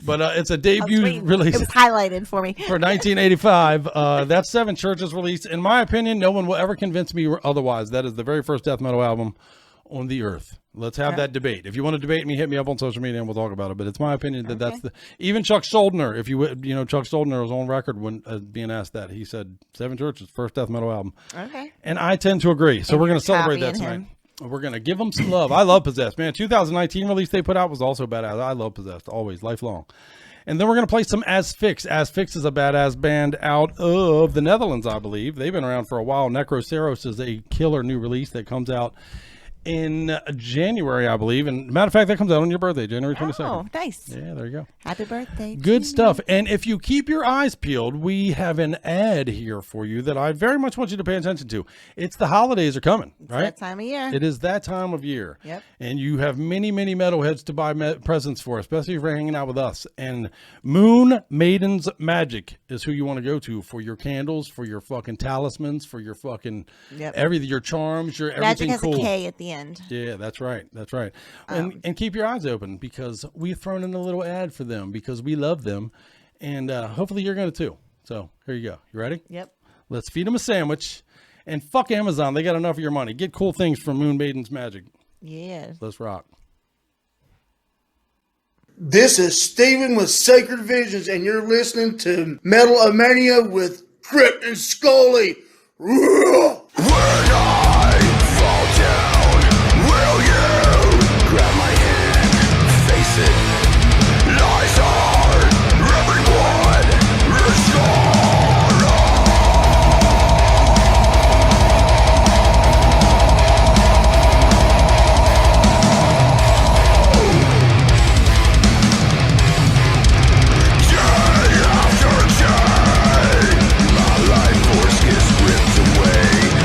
I: But it's a debut release.
J: It was highlighted for me.
I: For 1985. That's Seven Churches release. In my opinion, no one will ever convince me otherwise. That is the very first death metal album on the earth. Let's have that debate. If you want to debate me, hit me up on social media and we'll talk about it. But it's my opinion that that's even Chuck Schuldiner, Chuck Schuldiner was on record when being asked that. He said Seven Churches, first death metal album.
J: Okay.
I: And I tend to agree. So we're going to celebrate that tonight. We're going to give them some love. I love Possessed, man. 2019 release they put out was also badass. I love Possessed, always, lifelong. And then we're going to play some As Fix. As Fix is a badass band out of the Netherlands, I believe. They've been around for a while. Necroceros is a killer new release that comes out in January, I believe. And matter of fact, that comes out on your birthday, January 22nd.
J: Oh, nice.
I: Yeah, there you go.
J: Happy birthday.
I: Good stuff. And if you keep your eyes peeled, we have an ad here for you that I very much want you to pay attention to. It's the holidays are coming, right?
J: That time of year.
I: It is that time of year.
J: Yep.
I: And you have many, many metalheads to buy presents for, especially if you're hanging out with us. And Moon Maiden's Magic is who you want to go to for your candles, for your fucking talismans, for your fucking everything, your charms, your everything
J: Magic has
I: cool.
J: a K at the end.
I: Yeah, that's right. That's right. And keep your eyes open because we've thrown in a little ad for them because we love them. And hopefully you're going to too. So here you go. You ready?
J: Yep.
I: Let's feed them a sandwich. And fuck Amazon. They got enough of your money. Get cool things from Moon Maiden's Magic.
J: Yeah.
I: Let's rock.
K: This is Steven with Sacred Visions, and you're listening to Metal-O-Mania with Crypt and Scully.
E: When I fall down, will you grab my hand, face it? Lies are everyone is gone. Day after day, my life force gets ripped away.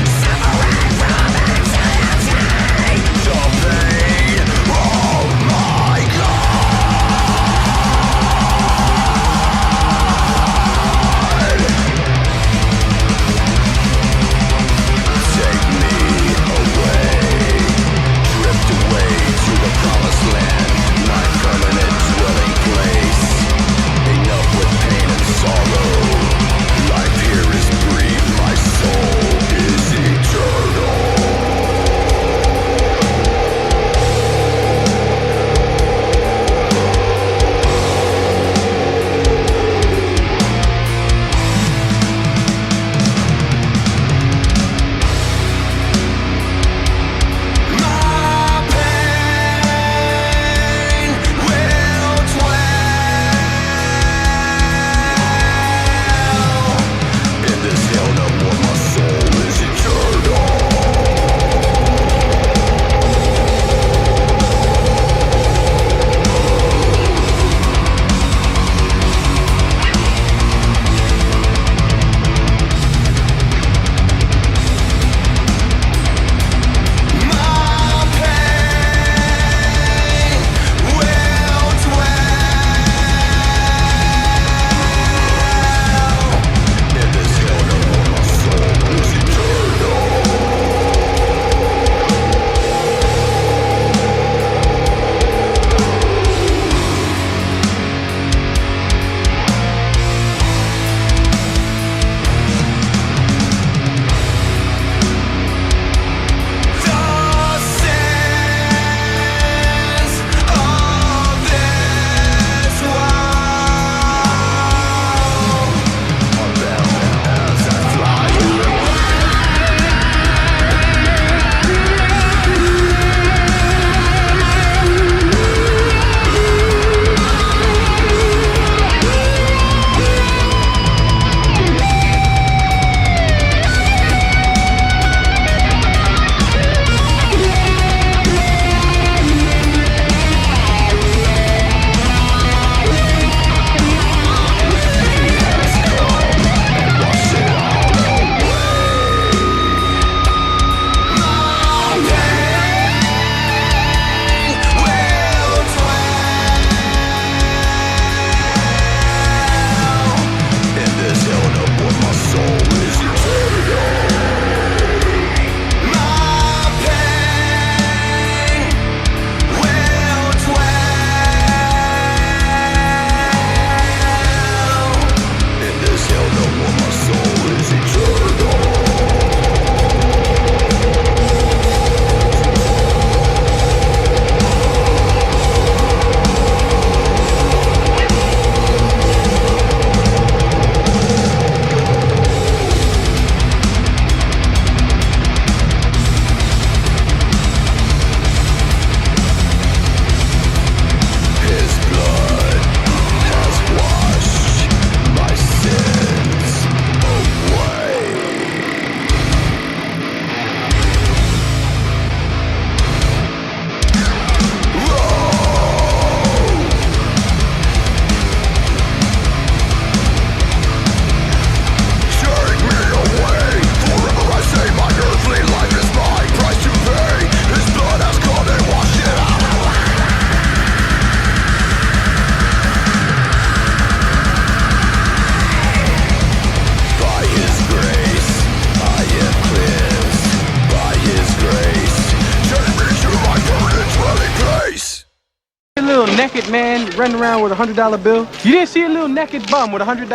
L: naked man running around with $100 bill? You didn't see a little naked bum with $100?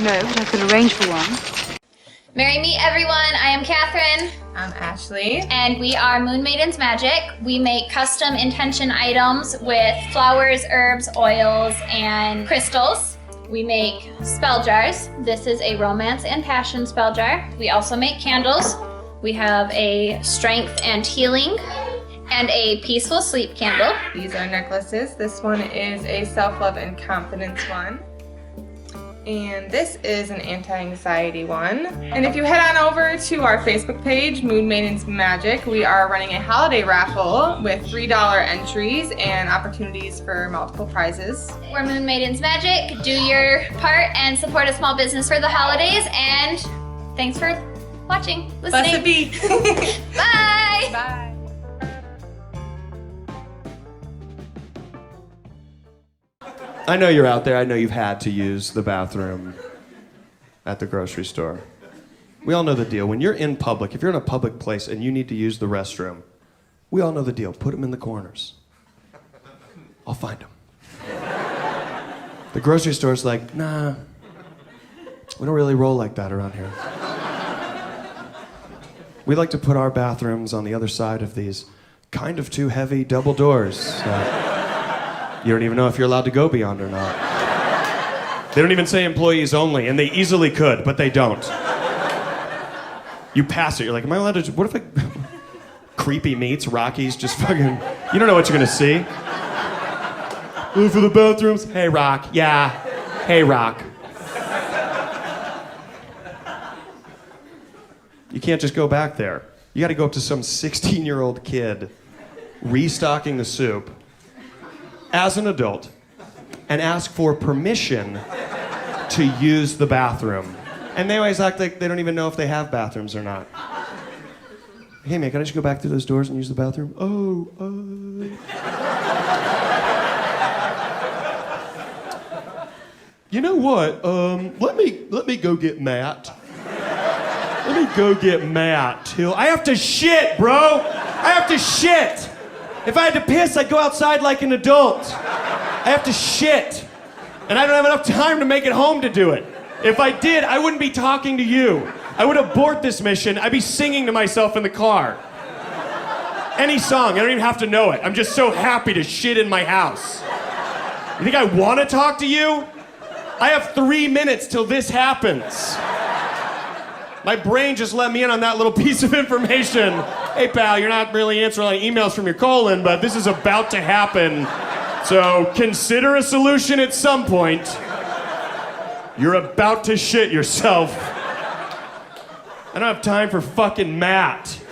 M: No, but I could arrange for one.
W: Merry meet everyone, I am Catherine.
X: I'm Ashley.
W: And we are Moon Maiden's Magic. We make custom intention items with flowers, herbs, oils, and crystals. We make spell jars. This is a romance and passion spell jar. We also make candles. We have a strength and healing and a peaceful sleep candle.
X: These are necklaces. This one is a self-love and confidence one. And this is an anti-anxiety one. And if you head on over to our Facebook page, Moon Maiden's Magic, we are running a holiday raffle with $3 entries and opportunities for multiple prizes.
W: We're Moon Maiden's Magic. Do your part and support a small business for the holidays. And thanks for watching, listening. Bye.
X: Bye.
Y: I know you're out there. I know you've had to use the bathroom at the grocery store. We all know the deal. When you're in public, if you're in a public place and you need to use the restroom, we all know the deal. Put them in the corners. I'll find them. The grocery store's like, nah, we don't really roll like that around here. We like to put our bathrooms on the other side of these kind of too heavy double doors. You don't even know if you're allowed to go beyond or not. They don't even say employees only, and they easily could, but they don't. You pass it, you're like, am I allowed to, what if creepy meets, Rocky's just fucking, you don't know what you're gonna see. Go for the bathrooms? Hey, Rock, yeah. Hey, Rock. You can't just go back there. You gotta go up to some 16-year-old kid restocking the soup as an adult and ask for permission to use the bathroom. And they always act like they don't even know if they have bathrooms or not. Hey man, can I just go back through those doors and use the bathroom? You know what? Let me go get Matt. Let me go get Matt till I have to shit, bro. I have to shit. If I had to piss, I'd go outside like an adult. I have to shit. And I don't have enough time to make it home to do it. If I did, I wouldn't be talking to you. I would abort this mission. I'd be singing to myself in the car. Any song, I don't even have to know it. I'm just so happy to shit in my house. You think I want to talk to you? I have 3 minutes till this happens. My brain just let me in on that little piece of information. Hey pal, you're not really answering any emails from your colon, but this is about to happen. So consider a solution at some point. You're about to shit yourself. I don't have time for fucking Matt.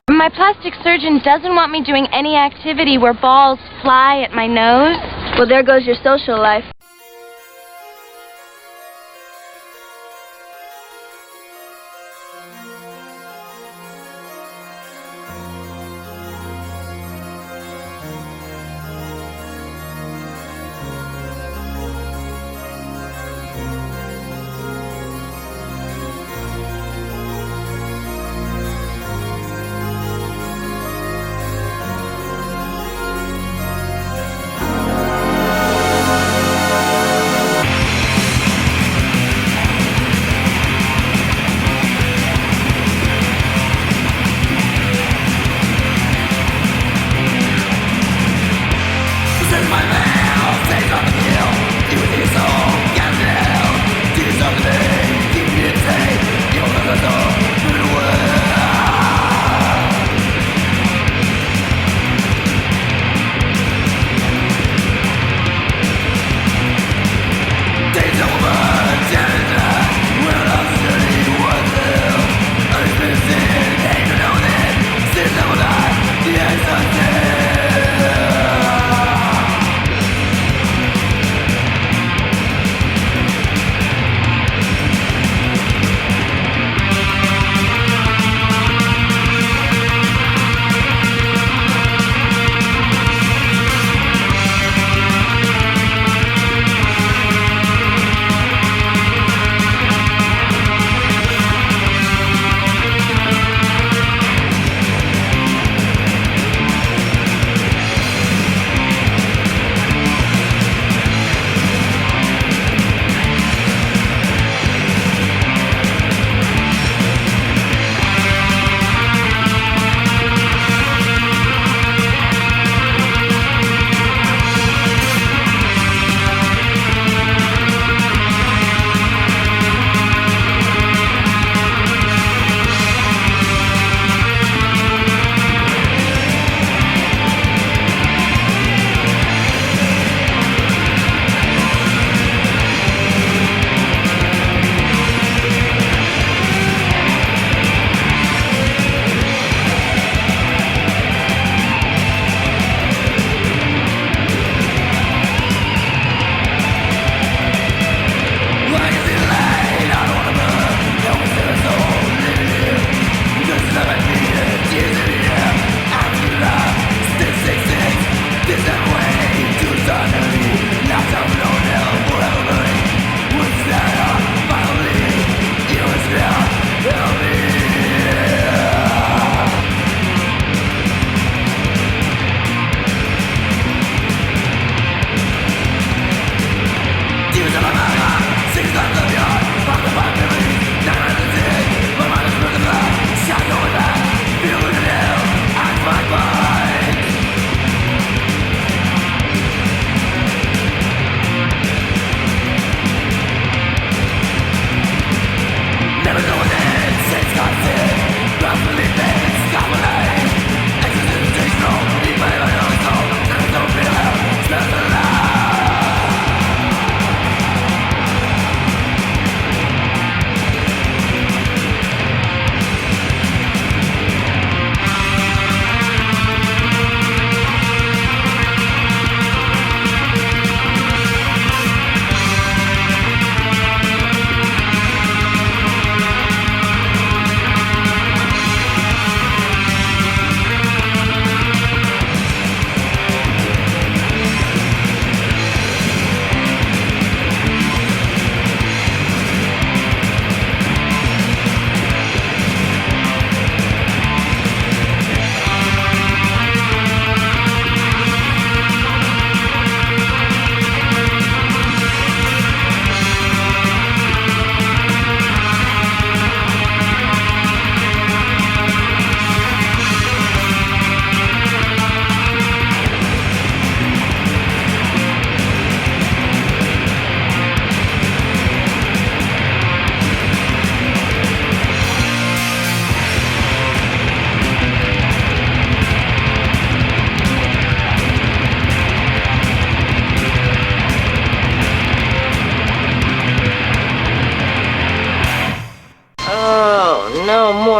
Z: My plastic surgeon doesn't want me doing any activity where balls fly at my nose. Well, there goes your social life.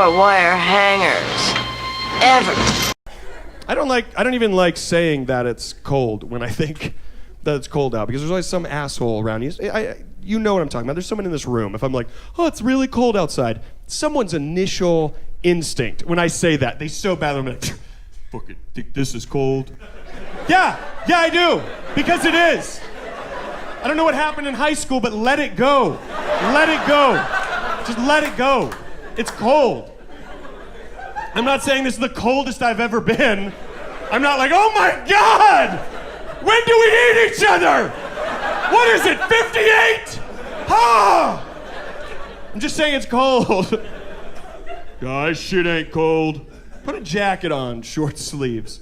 H: more wire hangers. Ever.
Y: I don't even like saying that it's cold when I think that it's cold out, because there's always some asshole around you. You know what I'm talking about. There's someone in this room. If I'm like, oh, it's really cold outside, someone's initial instinct when I say that, they so badly, I'm like, fucking think this is cold? Yeah, I do, because it is. I don't know what happened in high school, but let it go. Let it go. Just let it go. It's cold. I'm not saying this is the coldest I've ever been. I'm not like, oh my God! When do we eat each other? What is it, 58? Ah! I'm just saying it's cold. Guys, shit ain't cold. Put a jacket on, short sleeves.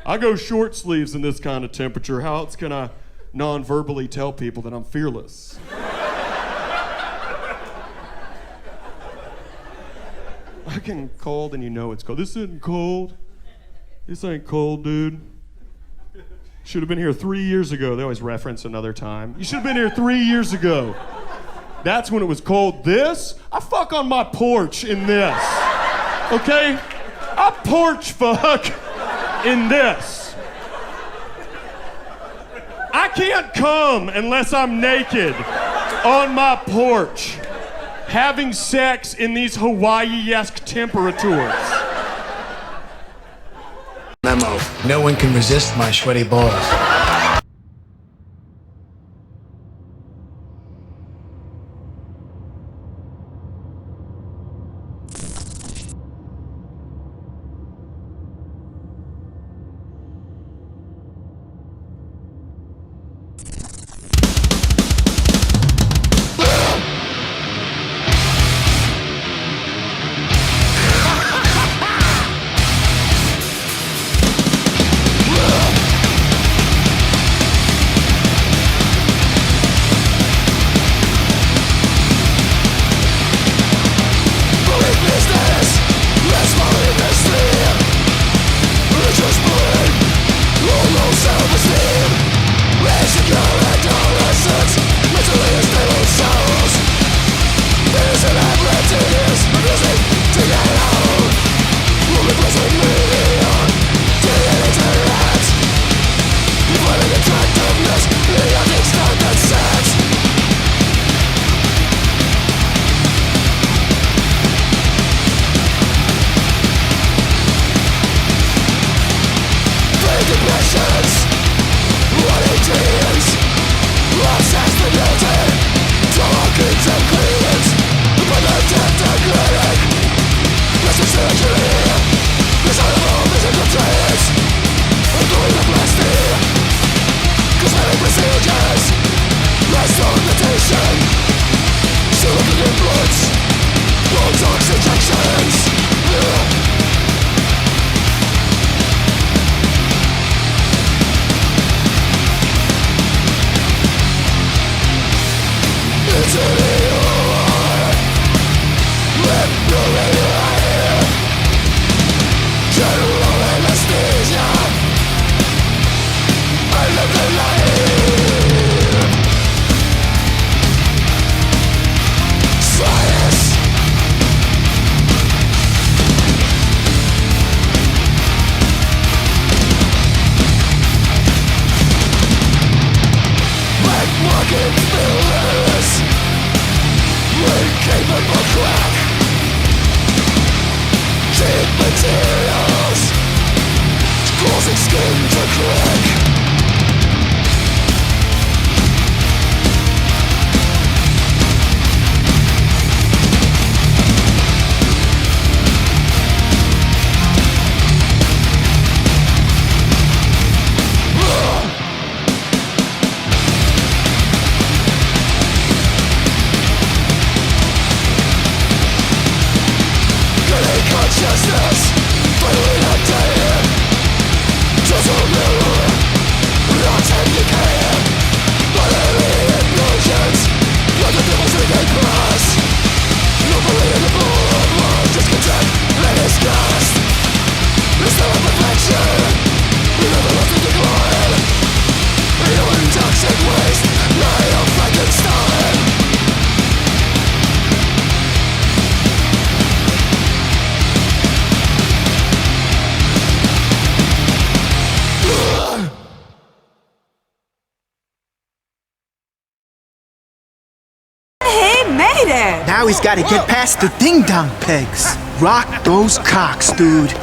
Y: I go short sleeves in this kind of temperature. How else can I non-verbally tell people that I'm fearless? Fucking cold and you know it's cold. This isn't cold. This ain't cold, dude. Should have been here 3 years ago. They always reference another time. You should have been here 3 years ago. That's when it was cold. This? I fuck on my porch in this. Okay? I porch fuck in this. I can't come unless I'm naked on my porch, having sex in these Hawaii-esque temperatures.
F: Memo. No one can resist my sweaty balls.
E: Consciousness, finally not dying. Just a mirror.
N: there.
O: Now he's got to get past the ding-dong pegs. Rock those cocks, dude.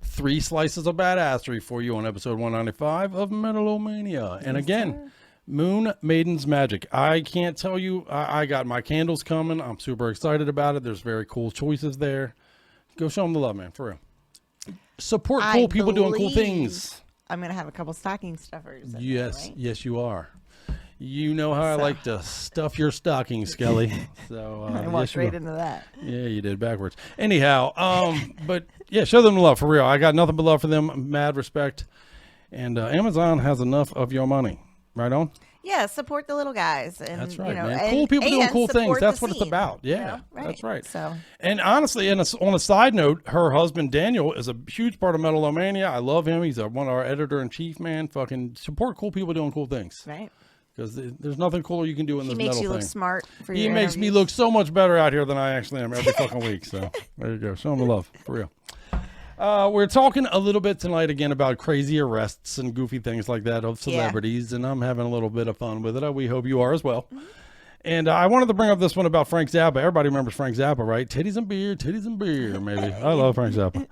I: Three slices of badassery for you on episode 195 of Metal-O-Mania. And again, Moon Maiden's Magic. I can't tell you, I got my candles coming. I'm super excited about it. There's very cool choices there. Go show them the love, man, for real. Support cool people doing cool things.
J: I'm going to have a couple stocking stuffers.
I: Yes, yes, you are. You know how I like to stuff your stocking, Skelly. So
J: I walked right into that.
I: Yeah, you did backwards. Anyhow, but yeah, show them the love for real. I got nothing but love for them. Mad respect. And Amazon has enough of your money. Right on?
J: Yeah, support the little guys. And,
I: that's right,
J: you know,
I: man. Cool people doing cool things. That's what it's about. Yeah,
J: you know? Right.
I: That's right.
J: So,
I: and honestly, on a side note, her husband Daniel is a huge part of Metal-O-Mania. I love him. He's one of our editor-in-chief, man. Fucking support cool people doing cool things.
J: Right.
I: Because there's nothing cooler you can do in this metal thing.
J: He makes you look smart for
I: He
J: your
I: makes me
J: interviews.
I: look so much better out here than I actually am every fucking week. So there you go. Show him the love, for real. We're talking a little bit tonight again about crazy arrests and goofy things like that of celebrities, and I'm having a little bit of fun with it. We hope you are as well. And I wanted to bring up this one about Frank Zappa. Everybody remembers Frank Zappa, right? Titties and beer, maybe. I love Frank Zappa.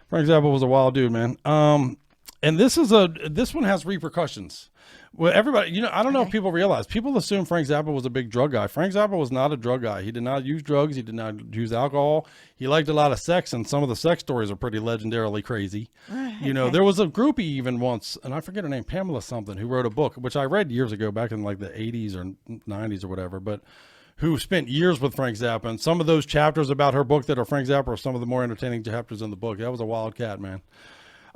I: Frank Zappa was a wild dude, man. And this one has repercussions. Well, everybody, I don't know if people realize. People assume Frank Zappa was a big drug guy. Frank Zappa was not a drug guy. He did not use drugs. He did not use alcohol. He liked a lot of sex, and some of the sex stories are pretty legendarily crazy. There was a groupie even once, and I forget her name, Pamela something, who wrote a book, which I read years ago, back in like the 80s or 90s or whatever, but who spent years with Frank Zappa. And some of those chapters about her book that are Frank Zappa are some of the more entertaining chapters in the book. That was a wild cat, man.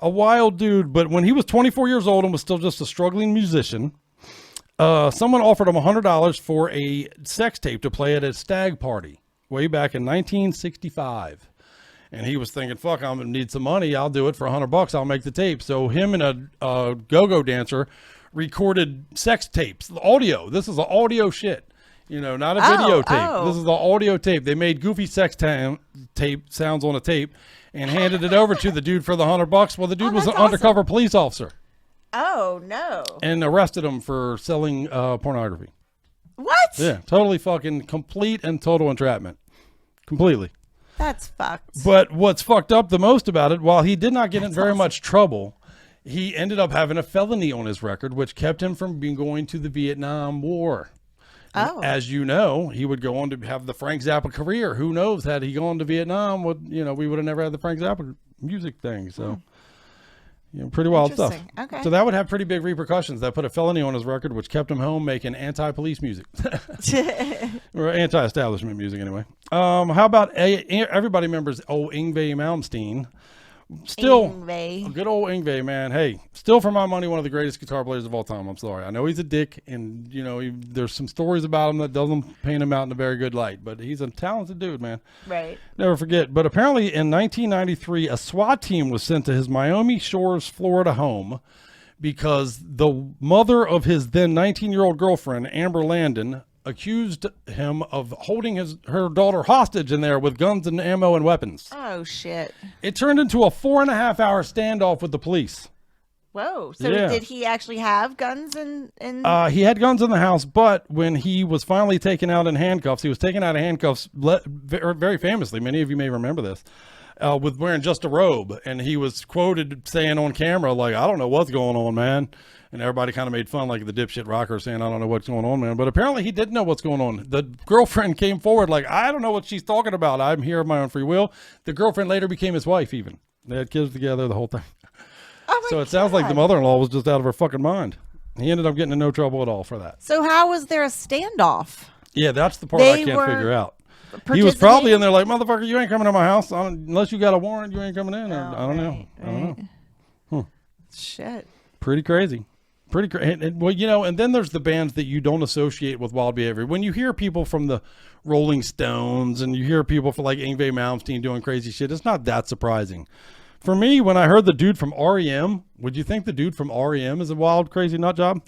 I: A wild dude, but when he was 24 years old and was still just a struggling musician, someone offered him $100 for a sex tape to play at a stag party way back in 1965. And he was thinking, fuck, I'm going to need some money. I'll do it for $100. I'll make the tape. So him and a go-go dancer recorded sex tapes, audio. This is the audio shit, not a video tape. This is the audio tape. They made goofy sex tape sounds on a tape and handed it over to the dude for the $100. Well, the dude was an undercover police officer.
J: Oh, no.
I: And arrested him for selling pornography.
J: What?
I: Yeah, totally fucking complete and total entrapment. Completely.
J: That's fucked.
I: But what's fucked up the most about it, while he did not get in very much trouble, he ended up having a felony on his record, which kept him from going to the Vietnam War.
J: Oh.
I: As you know, he would go on to have the Frank Zappa career. Who knows, had he gone to Vietnam, we would have never had the Frank Zappa music thing. So, pretty wild stuff.
J: Okay.
I: So that would have pretty big repercussions. That put a felony on his record, which kept him home making anti-police music. Or anti-establishment music, anyway. How about everybody remembers old Yngwie Malmsteen? Still, good old Yngwie, man. Hey, still for my money, one of the greatest guitar players of all time. I'm sorry. I know he's a dick, and, there's some stories about him that doesn't paint him out in a very good light, but he's a talented dude, man.
J: Right.
I: Never forget. But apparently in 1993, a SWAT team was sent to his Miami Shores, Florida home because the mother of his then 19-year-old girlfriend, Amber Landon, accused him of holding her daughter hostage in there with guns and ammo and weapons.
J: Oh, shit.
I: It turned into a 4.5-hour standoff with the police.
J: Whoa. So
I: Yeah.
J: did he actually have guns and
I: He had guns in the house, but when he was finally taken out in handcuffs, he was taken out of handcuffs very famously. Many of you may remember this. With wearing just a robe. And he was quoted saying on camera, like, I don't know what's going on, man. And everybody kind of made fun, like the dipshit rocker saying, I don't know what's going on, man. But apparently he didn't know what's going on. The girlfriend came forward like, I don't know what she's talking about. I'm here of my own free will. The girlfriend later became his wife even. They had kids together, the whole thing. So it sounds like the mother-in-law was just out of her fucking mind. He ended up getting in no trouble at all for that.
J: So how was there a standoff?
I: Yeah, that's the part I can't figure out. He was probably in there like, motherfucker, you ain't coming to my house. Unless you got a warrant, you ain't coming in. Or, I don't know. I don't know.
J: Shit.
I: Pretty crazy. Pretty crazy. Well, and then there's the bands that you don't associate with wild behavior. When you hear people from the Rolling Stones and you hear people from like Yngwie Malmsteen doing crazy shit, it's not that surprising. For me, when I heard the dude from REM, would you think the dude from REM is a wild, crazy nut job?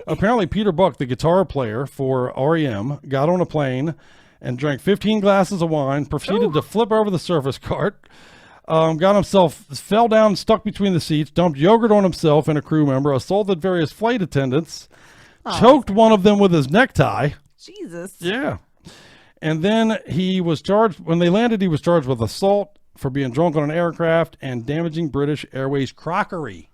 I: Apparently, Peter Buck, the guitar player for REM, got on a plane and drank 15 glasses of wine, proceeded to flip over the service cart, Fell down, stuck between the seats, dumped yogurt on himself and a crew member, assaulted various flight attendants, choked one of them with his necktie.
J: Jesus.
I: Yeah. And then he was charged, when they landed, he was charged with assault for being drunk on an aircraft and damaging British Airways crockery.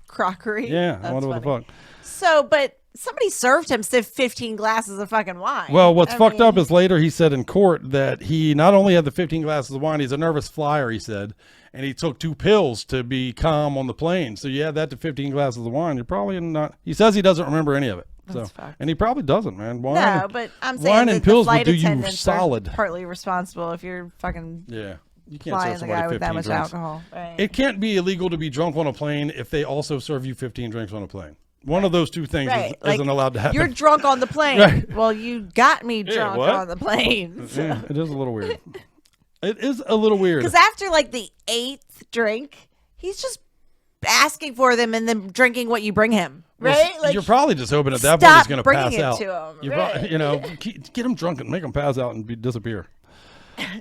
J: Crockery?
I: Yeah,
J: That's
I: I wonder what the fuck.
J: So, but somebody served him 15 glasses of fucking wine.
I: Well, what's fucked up is later he said in court that he not only had the 15 glasses of wine, he's a nervous flyer, he said, and he took 2 pills to be calm on the plane. So you add that to 15 glasses of wine, you're probably not, he says he doesn't remember any of it. So, and he probably doesn't, man. Wine,
J: no, but I'm saying
I: wine
J: that
I: and pills
J: the
I: would
J: flight
I: do you
J: attendants
I: solid.
J: are partly responsible if you're fucking
I: You can't
J: flying
I: serve
J: the
I: somebody
J: guy with
I: 15
J: that much
I: drinks.
J: alcohol. Right.
I: It can't be illegal to be drunk on a plane if they also serve you 15 drinks on a plane. One of those two things isn't allowed to happen.
J: You're drunk on the plane.
I: Right.
J: Well, you got me drunk on the plane. So.
I: Yeah, it is a little weird. It is a little weird.
J: Because after like the 8th drink, he's just asking for them and then drinking what you bring him. Right?
I: Well,
J: Like,
I: you're probably just hoping at that point he's going to pass
J: bringing it
I: out.
J: to him,
I: You're
J: right.
I: probably, get him drunk and make him pass out and disappear.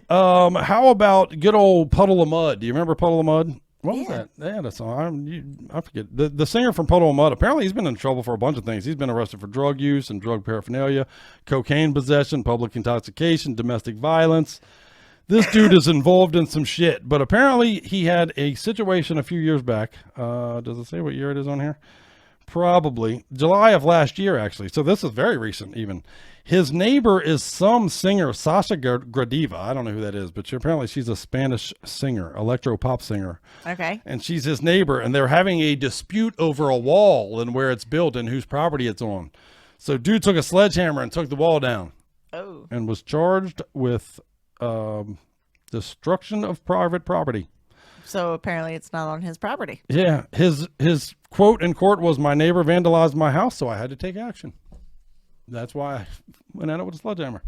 I: How about good old Puddle of Mud? Do you remember Puddle of Mud? What was that? They had a song. I forget. The singer from Puddle of Mud, apparently he's been in trouble for a bunch of things. He's been arrested for drug use and drug paraphernalia, cocaine possession, public intoxication, domestic violence. This dude is involved in some shit, but apparently he had a situation a few years back. Does it say what year it is on here? Probably July of last year, actually. So this is very recent even. His neighbor is some singer, Sasha Gradiva. I don't know who that is, but apparently she's a Spanish singer, electro pop singer.
J: Okay.
I: And she's his neighbor, and they're having a dispute over a wall and where it's built and whose property it's on. So dude took a sledgehammer and took the wall down.
J: Oh.
I: And was charged with destruction of private property.
J: So apparently it's not on his property.
I: Yeah. His quote in court was, "My neighbor vandalized my house, so I had to take action. That's why I went at it with a sledgehammer."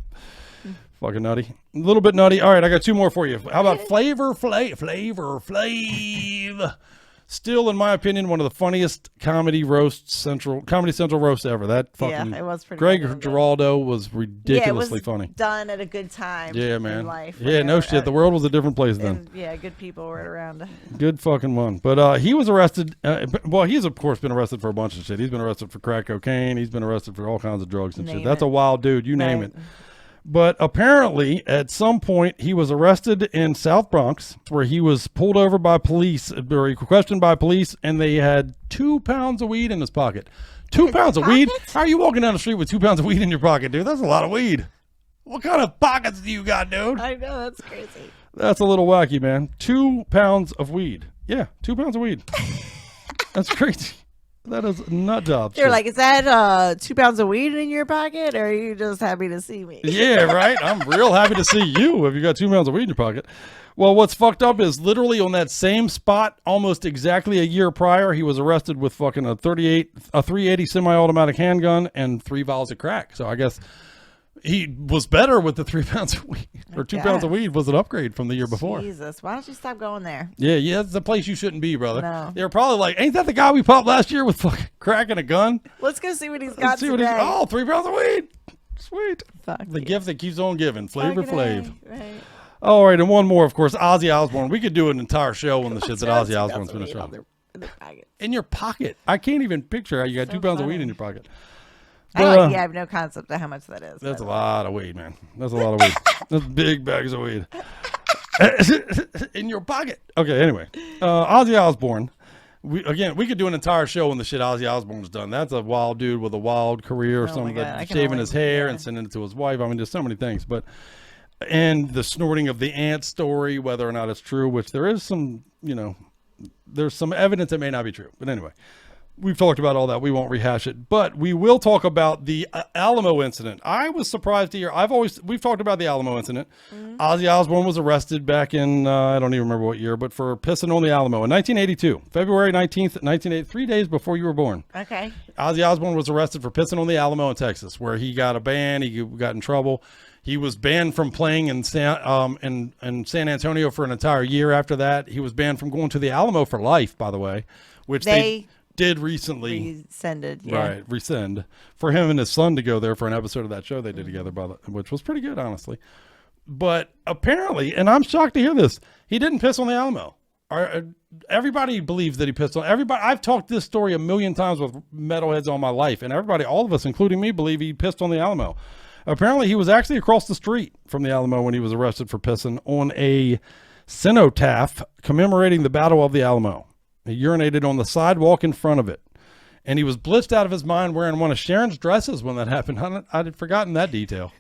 I: Fucking nutty. A little bit nutty. All right, I got 2 more for you. How about Flavor Flav? Still, in my opinion, one of the funniest Comedy Central roasts ever. That fucking
J: it was pretty
I: Greg
J: good.
I: Giraldo was ridiculously funny.
J: Done at a good time.
I: Yeah,
J: in
I: man.
J: life.
I: Yeah, no shit. The world was a different place then.
J: Yeah, good people were around.
I: Good fucking one. But he was arrested. Well, he's of course been arrested for a bunch of shit. He's been arrested for crack cocaine. He's been arrested for all kinds of drugs and shit. That's a wild dude. You name it. But apparently, at some point, he was arrested in South Bronx, where he was pulled over by police, or he questioned by police, and they had 2 pounds of weed in his pocket. 2 pounds of weed? How are you walking down the street with 2 pounds of weed in your pocket, dude? That's a lot of weed. What kind of pockets do you got, dude?
J: I know, that's crazy.
I: That's a little wacky, man. 2 pounds of weed. Yeah, 2 pounds of weed. That's crazy. That is a nut job.
J: They're like, is that 2 pounds of weed in your pocket, or are you just happy to see me?
I: Yeah, right. I'm real happy to see you if you got 2 pounds of weed in your pocket. Well, what's fucked up is literally on that same spot, almost exactly a year prior, he was arrested with fucking a 380 semi-automatic handgun and 3 vials of crack. So I guess he was better with the 3 pounds of weed, or 2 pounds of weed was an upgrade from the year before.
J: Jesus, why don't you stop going there?
I: Yeah, that's the place you shouldn't be, brother.
J: No.
I: They're probably like, ain't that the guy we popped last year with fucking crack and a gun?
J: Let's go see what he's got
I: See
J: today.
I: what 3 pounds of weed. Sweet.
J: Fuck
I: The gift that keeps on giving. Flavor Flav.
J: Right.
I: All right, and one more, of course, Ozzy Osbourne. We could do an entire show on the shit that Ozzy Osbourne's been a show. In your pocket. I can't even picture how you got 2 pounds of weed in your pocket. But,
J: I have no concept of how much that is.
I: That's a lot of weed, man. That's a lot of weed. That's big bags of weed. In your pocket. Okay, anyway. Ozzy Osbourne. We could do an entire show on the shit Ozzy Osbourne's done. That's a wild dude with a wild career. Some of that shaving his hair and sending it to his wife. I mean, there's so many things. And the snorting of the ant story, whether or not it's true, which there is some, there's some evidence it may not be true. But anyway, we've talked about all that. We won't rehash it, but we will talk about the Alamo incident. I was surprised to hear. We've talked about the Alamo incident. Mm-hmm. Ozzy Osbourne was arrested back in, I don't even remember what year, but for pissing on the Alamo in 1982, February 19th, 1980, 3 days before you were born.
J: Okay.
I: Ozzy Osbourne was arrested for pissing on the Alamo in Texas, where he got a ban. He got in trouble. He was banned from playing in San Antonio for an entire year after that. He was banned from going to the Alamo for life, by the way, which they did recently.
J: Rescinded, yeah.
I: Right, rescind. For him and his son to go there for an episode of that show they did together, which was pretty good, honestly. But apparently, and I'm shocked to hear this, he didn't piss on the Alamo. Everybody believes that he pissed on everybody. I've talked this story a million times with metalheads all my life, and everybody, all of us, including me, believe he pissed on the Alamo. Apparently, he was actually across the street from the Alamo when he was arrested for pissing on a cenotaph commemorating the Battle of the Alamo. He urinated on the sidewalk in front of it. And he was blitzed out of his mind wearing one of Sharon's dresses when that happened. I'd forgotten that detail.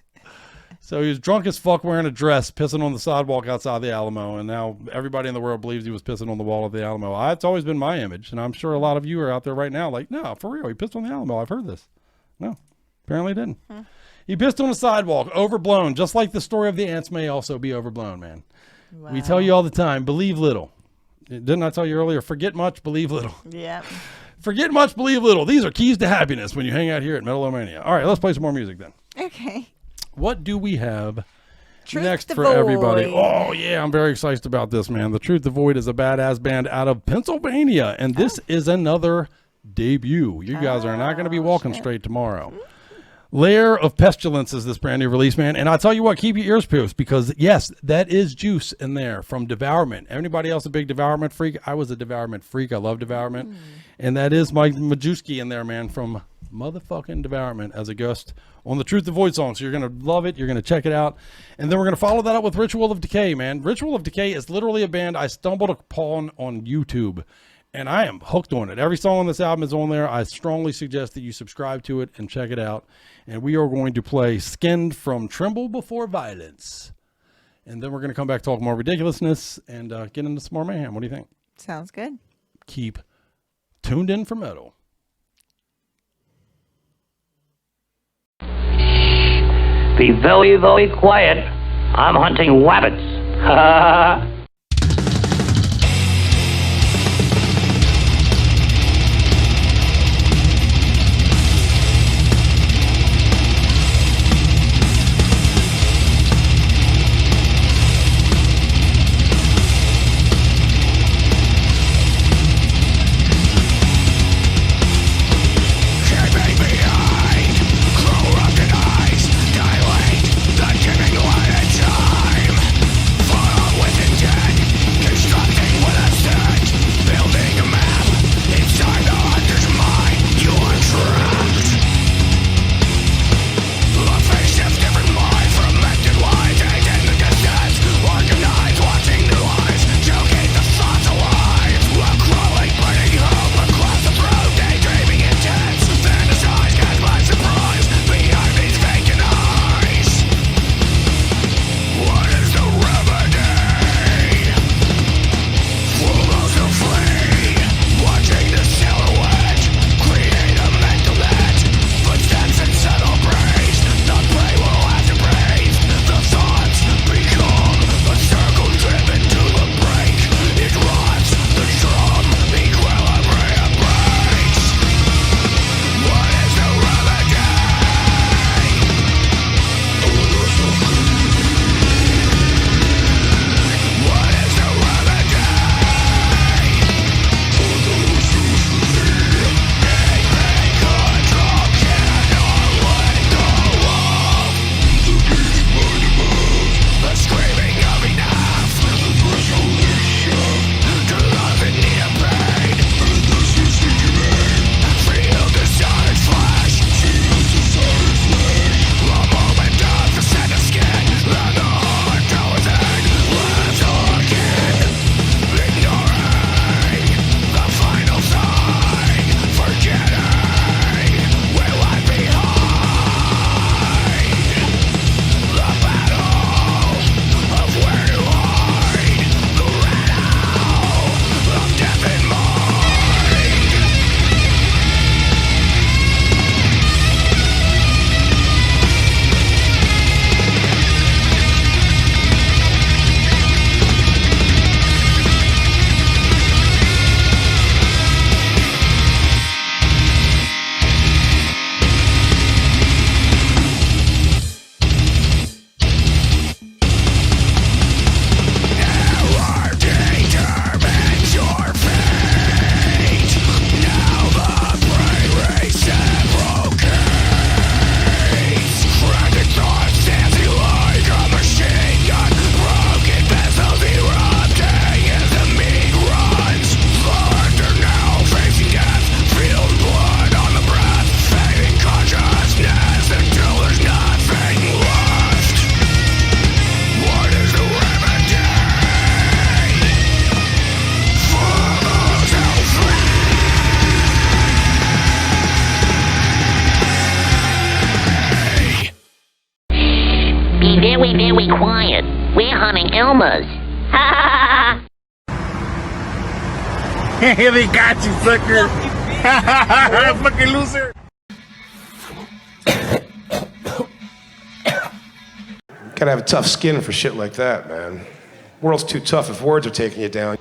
I: So he was drunk as fuck wearing a dress, pissing on the sidewalk outside the Alamo. And now everybody in the world believes he was pissing on the wall of the Alamo. It's always been my image. And I'm sure a lot of you are out there right now like, no, for real, he pissed on the Alamo. I've heard this. No, apparently he didn't. He pissed on the sidewalk, overblown, just like the story of the ants may also be overblown, man. Wow. We tell you all the time, believe little. Didn't I tell you earlier? Forget much, believe little.
J: Yeah.
I: Forget much, believe little. These are keys to happiness when you hang out here at Metal-O-Mania. All right, let's play some more music then.
J: Okay.
I: What do we have next
J: the
I: for
J: Void.
I: everybody? Oh, yeah, I'm very excited about this, man. The Truth the Void is a badass band out of Pennsylvania, and this is another debut. You guys are not going to be walking straight tomorrow. Lair of Pestilence is this brand new release, man. And I tell you what, keep your ears pierced because, yes, that is juice in there from Devourment. Anybody else a big Devourment freak? I was a Devourment freak. I love Devourment. And that is Mike Majewski in there, man, from motherfucking Devourment as a guest on the Truth the Void song. So you're going to love it. You're going to check it out. And then we're going to follow that up with Ritual of Decay, man. Ritual of Decay is literally a band I stumbled upon on YouTube. And I am hooked on it. Every song on this album is on there. I strongly suggest that you subscribe to it and check it out. And we are going to play Skinned from Tremble Before Violence. And then we're going to come back, talk more ridiculousness, and get into some more mayhem. What do you think?
J: Sounds good.
I: Keep tuned in for metal.
G: Be very, very quiet. I'm hunting rabbits.
E: Dilate the giving light in time. Follow with intent.
G: Selmas.
E: They got you, sucker. Fucking loser.
N: Gotta have a tough skin for shit like that, man. World's too tough if words are taking you down.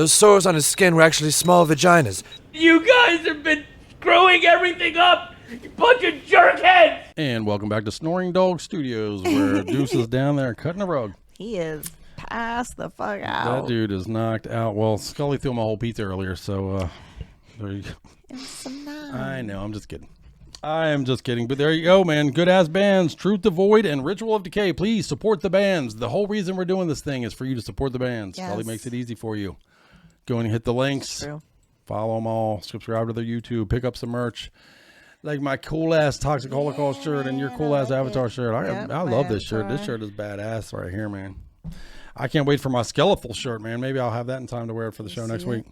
B: Those sores on his skin were actually small vaginas.
P: You guys have been screwing everything up, you bunch of jerkheads!
I: And welcome back to Snoring Dog Studios, where Deuce is down there cutting a rug.
J: He is passed the fuck out.
I: That dude is knocked out. Well, Scully threw him a whole pizza earlier, so there you go. I know, I'm just kidding. I am just kidding, but there you go, man. Good ass bands, Truth to Void and Ritual of Decay. Please support the bands. The whole reason we're doing this thing is for you to support the bands.
J: Yes.
I: Scully makes it easy for you. Go and hit the links.
J: True.
I: Follow them all. Subscribe to their YouTube. Pick up some merch. Like my cool ass Toxic Holocaust shirt and your cool ass Avatar shirt. I love this shirt. This shirt is badass right here, man. I can't wait for my skeletal shirt, man. Maybe I'll have that in time to wear it for the show next week.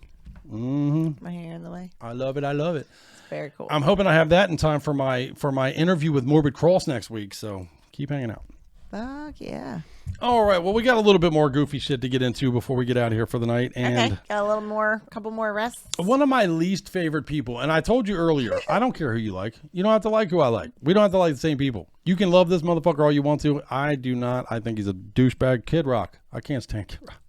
I: Mm-hmm.
J: My hair in the way.
I: I love it. I love it.
J: Very cool.
I: I'm hoping I have that in time for my interview with Morbid Cross next week. So keep hanging out.
J: Fuck yeah.
I: All right. Well, we got a little bit more goofy shit to get into before we get out of here for the night. And
J: okay. Got a couple more rests.
I: One of my least favorite people, and I told you earlier, I don't care who you like. You don't have to like who I like. We don't have to like the same people. You can love this motherfucker all you want to. I do not. I think he's a douchebag. Kid Rock. I can't stand Kid Rock.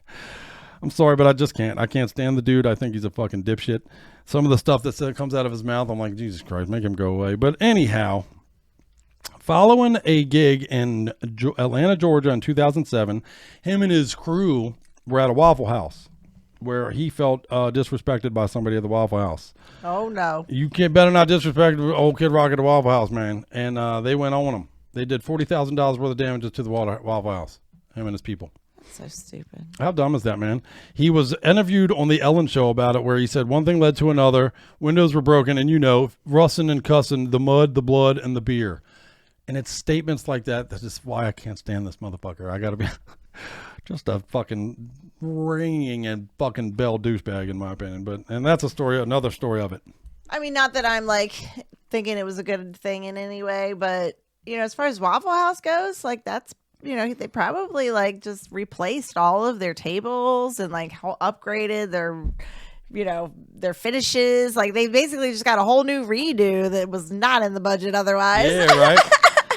I: I'm sorry, but I just can't. I can't stand the dude. I think he's a fucking dipshit. Some of the stuff that comes out of his mouth, I'm like, Jesus Christ, make him go away. But anyhow, following a gig in Atlanta, Georgia in 2007, him and his crew were at a Waffle House where he felt disrespected by somebody at the Waffle House.
J: Oh, no.
I: You better not disrespect old Kid Rock at the Waffle House, man. And they went on him. They did $40,000 worth of damages to the Waffle House, him and his people.
J: So stupid.
I: How dumb is that, man? He was interviewed on the Ellen Show about it, where he said one thing led to another. Windows were broken, and russin' and cussing, the mud, the blood, and the beer. And it's statements like that is why I can't stand this motherfucker. I gotta be just a fucking ringing and fucking bell douchebag, in my opinion. And that's another story of it.
J: I mean, not that I'm like thinking it was a good thing in any way, but as far as Waffle House goes, like that's. They probably like just replaced all of their tables and like upgraded their finishes. Like they basically just got a whole new redo that was not in the budget otherwise.
I: Yeah, right.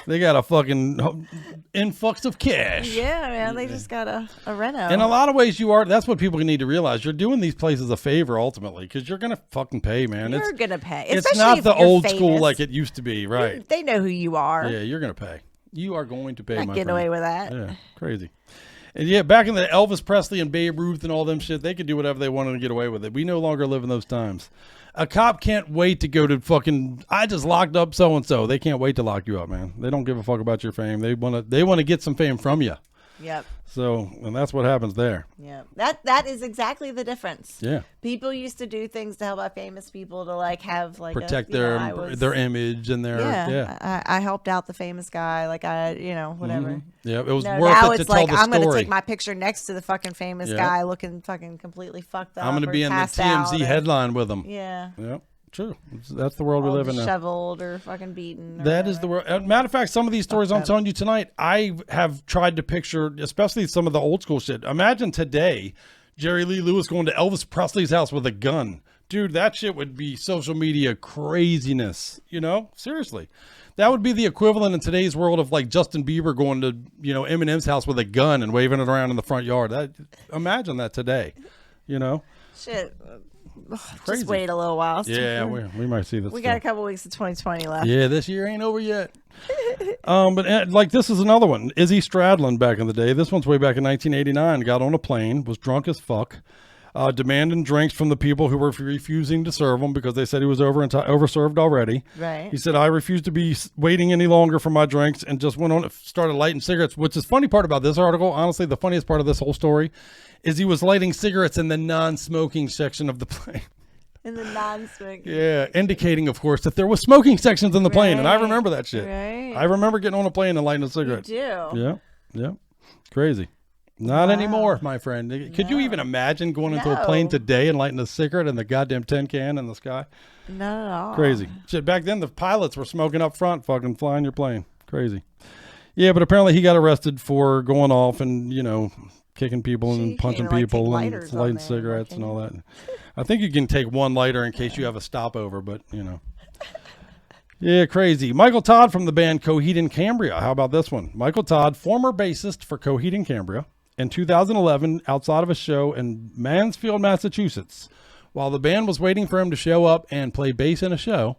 I: They got a fucking influx of cash.
J: Yeah, man. They just got a reno.
I: In a lot of ways, that's what people need to realize. You're doing these places a favor ultimately because you're going to fucking pay, man.
J: You're going to pay.
I: It's not the old school like it used to be, right?
J: They know who you are.
I: Yeah, you're going to pay. You are going to pay,
J: not
I: my
J: getting
I: friend.
J: away with that.
I: Yeah, crazy. And yeah, back in the Elvis Presley and Babe Ruth and all them shit, they could do whatever they wanted to get away with it. We no longer live in those times. A cop can't wait to go to fucking, I just locked up so-and-so. They can't wait to lock you up, man. They don't give a fuck about your fame. They want to get some fame from you.
J: Yep.
I: So, and that's what happens there.
J: Yeah. That is exactly the difference.
I: Yeah.
J: People used to do things to help out famous people to like have like
I: protect their image and their
J: I helped out the famous guy, like whatever.
I: Mm-hmm. Yeah, it was worth
J: now
I: it
J: it's
I: to
J: like
I: tell the
J: I'm gonna
I: story.
J: take my picture next to the fucking famous guy looking fucking completely fucked up.
I: I'm gonna be in the TMZ headline with him.
J: Yeah.
I: Yep. True. That's the world we live in now.
J: Disheveled or fucking beaten.
I: That is the world. Matter of fact, some of these stories I'm telling you tonight, I have tried to picture, especially some of the old school shit. Imagine today, Jerry Lee Lewis going to Elvis Presley's house with a gun. Dude, that shit would be social media craziness. Seriously. That would be the equivalent in today's world of like Justin Bieber going to, Eminem's house with a gun and waving it around in the front yard. Imagine that today,
J: Shit.
I: Crazy.
J: Just wait a little while.
I: Yeah, we might see this.
J: We got a couple weeks of 2020 left.
I: Yeah, this year ain't over yet. But like this is another one. Izzy Stradlin back in the day. This one's way back in 1989. Got on a plane, was drunk as fuck, demanding drinks from the people who were refusing to serve him because they said he was overserved already.
J: Right.
I: He said, I refuse to be waiting any longer for my drinks, and just went on and started lighting cigarettes, which is funny part about this article. Honestly, the funniest part of this whole story is he was lighting cigarettes in the non-smoking section of the plane.
J: In the non-smoking.
I: Yeah, indicating, of course, that there was smoking sections in the plane, and I remember that shit.
J: Right.
I: I remember getting on a plane and lighting a cigarette.
J: You do?
I: Yeah. Crazy. Not anymore, my friend. Could you even imagine going into a plane today and lighting a cigarette in the goddamn tin can in the sky?
J: Not at all.
I: Crazy. Shit, back then the pilots were smoking up front, fucking flying your plane. Crazy. Yeah, but apparently he got arrested for going off and, kicking people and punching people and lighting cigarettes and all that. I think you can take one lighter in case you have a stopover, but Yeah, crazy. Michael Todd from the band Coheed and Cambria. How about this one? Michael Todd, former bassist for Coheed and Cambria, in 2011 outside of a show in Mansfield, Massachusetts. While the band was waiting for him to show up and play bass in a show,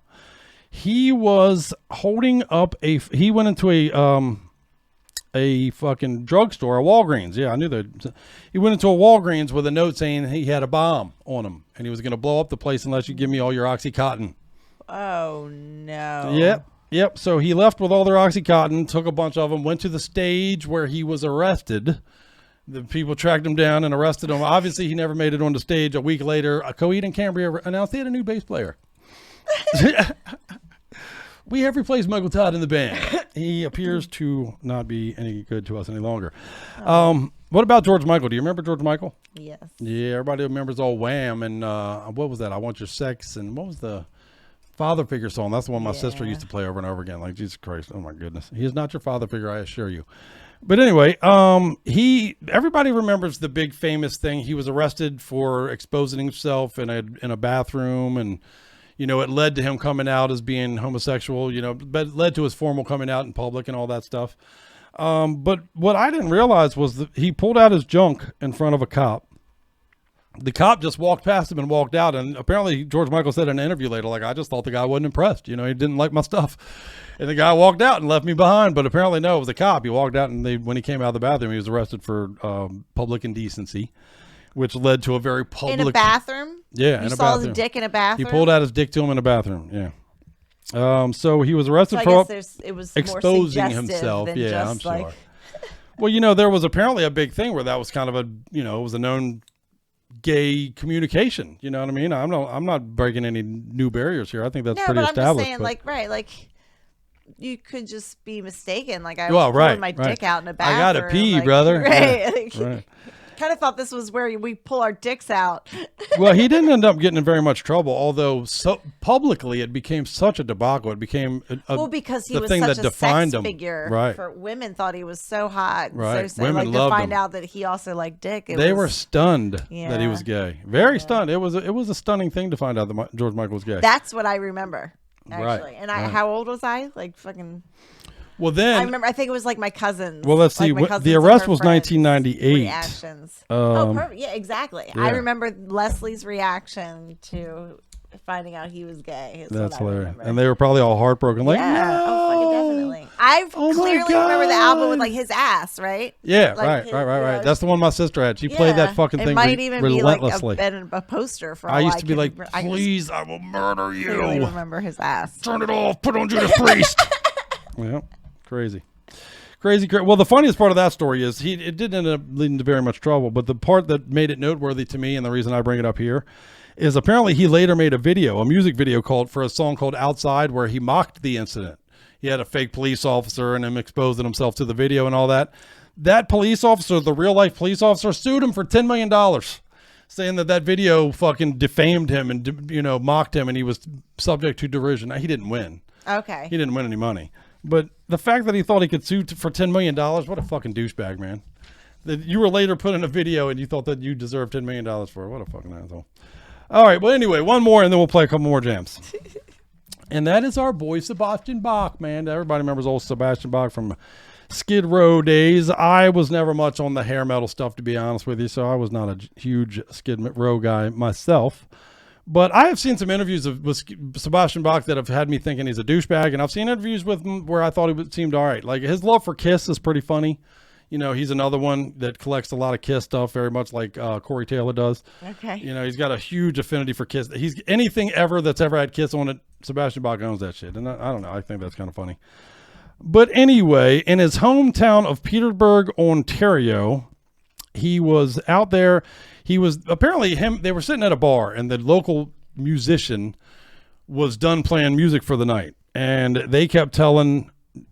I: he was holding up he went into a fucking drugstore, a Walgreens. Yeah, I knew that. He went into a Walgreens with a note saying he had a bomb on him and he was going to blow up the place unless you give me all your Oxycontin.
J: Oh, no.
I: Yep. So he left with all their Oxycontin, took a bunch of them, went to the stage where he was arrested. The people tracked him down and arrested him. Obviously, he never made it on the stage. A week later, Coheed and Cambria announced they had a new bass player. We have replaced Michael Todd in the band. He appears to not be any good to us any longer. What about George Michael? Do you remember George Michael?
J: Yes.
I: Yeah, everybody remembers old Wham! And what was that? I Want Your Sex. And what was the father figure song? That's the one my sister used to play over and over again. Like, Jesus Christ. Oh, my goodness. He is not your father figure, I assure you. But anyway, everybody remembers the big famous thing. He was arrested for exposing himself in a bathroom, and you know, it led to him coming out as being homosexual, you know, but it led to his formal coming out in public and all that stuff. But what I didn't realize was that he pulled out his junk in front of a cop. The cop just walked past him and walked out. And apparently George Michael said in an interview later, like, I just thought the guy wasn't impressed. You know, he didn't like my stuff. And the guy walked out and left me behind. But apparently, no, it was a cop. He walked out, and when he came out of the bathroom, he was arrested for public indecency, which led to a very public...
J: In a bathroom?
I: Yeah,
J: you
I: in a
J: saw
I: bathroom.
J: the dick in a bathroom?
I: He pulled out his dick to him in a bathroom, yeah. So he was arrested
J: so
I: for
J: it was
I: exposing
J: more
I: himself.
J: than
I: Yeah,
J: just
I: I'm sure.
J: like...
I: Well, you know, there was apparently a big thing where that was kind of a, you know, it was a known gay communication. You know what I mean? I'm not breaking any new barriers here. I think that's pretty established.
J: I'm just saying, like, right, like, you could just be mistaken. Like, I was pulling
I: right,
J: my dick out in a bathroom.
I: I gotta pee,
J: like,
I: brother.
J: Right.
I: Yeah, right.
J: Kind of thought this was where we pull our dicks out.
I: Well, he didn't end up getting in very much trouble, although so publicly it became such a debacle. It became
J: because he
I: the
J: was
I: thing
J: such
I: that
J: a
I: defined
J: sex
I: him.
J: figure.
I: Right.
J: For women, thought he was so hot.
I: Right.
J: So
I: Women
J: like,
I: loved
J: to find
I: him.
J: out that he also liked dick.
I: They were stunned that he was gay. Very stunned. It was a stunning thing to find out that George Michael was gay.
J: That's what I remember, actually.
I: Right.
J: And how old was I? Like fucking.
I: Well, then
J: I remember. I think it was like my cousins.
I: Well, let's see. The arrest was 1998.
J: Reactions. Perfect. Yeah, exactly.
I: Yeah.
J: I remember Leslie's reaction to finding out he was gay.
I: That's hilarious. And they were probably all heartbroken. Like,
J: yeah.
I: no.
J: Oh, fucking definitely. I clearly remember the album with like his ass, right?
I: Yeah,
J: like
I: right. That's the one my sister had. She played that fucking thing
J: might even
I: relentlessly.
J: be like a poster for all
I: I used to be like,
J: I
I: please, I will murder you.
J: I remember his ass.
I: Turn it off. Put on Judas Priest. Yeah, crazy. Well, the funniest part of that story is it didn't end up leading to very much trouble, but the part that made it noteworthy to me, and the reason I bring it up here, is apparently he later made a music video for a song called Outside, where he mocked the incident. He had a fake police officer and him exposing himself to the video and all that. That police officer, the real life police officer, sued him for $10 million, saying that video fucking defamed him and, you know, mocked him, and he was subject to derision. Now, he didn't win.
J: Okay.
I: He didn't win any money. But the fact that he thought he could sue for $10 million, what a fucking douchebag, man. That you were later put in a video and you thought that you deserved $10 million for it. What a fucking asshole. All right, well, anyway, one more and then we'll play a couple more jams. And that is our boy Sebastian Bach, man. Everybody remembers old Sebastian Bach from Skid Row days. I was never much on the hair metal stuff, to be honest with you, so I was not a huge Skid Row guy myself. But I have seen some interviews with Sebastian Bach that have had me thinking he's a douchebag, and I've seen interviews with him where I thought he seemed all right. Like, his love for Kiss is pretty funny. You know, he's another one that collects a lot of Kiss stuff, very much like Corey Taylor does.
J: Okay.
I: You know, he's got a huge affinity for Kiss. Anything ever that's ever had Kiss on it, Sebastian Bach owns that shit. And I don't know, I think that's kind of funny. But anyway, in his hometown of Peterborough, Ontario, he was out there. He was apparently they were sitting at a bar, and the local musician was done playing music for the night. And they kept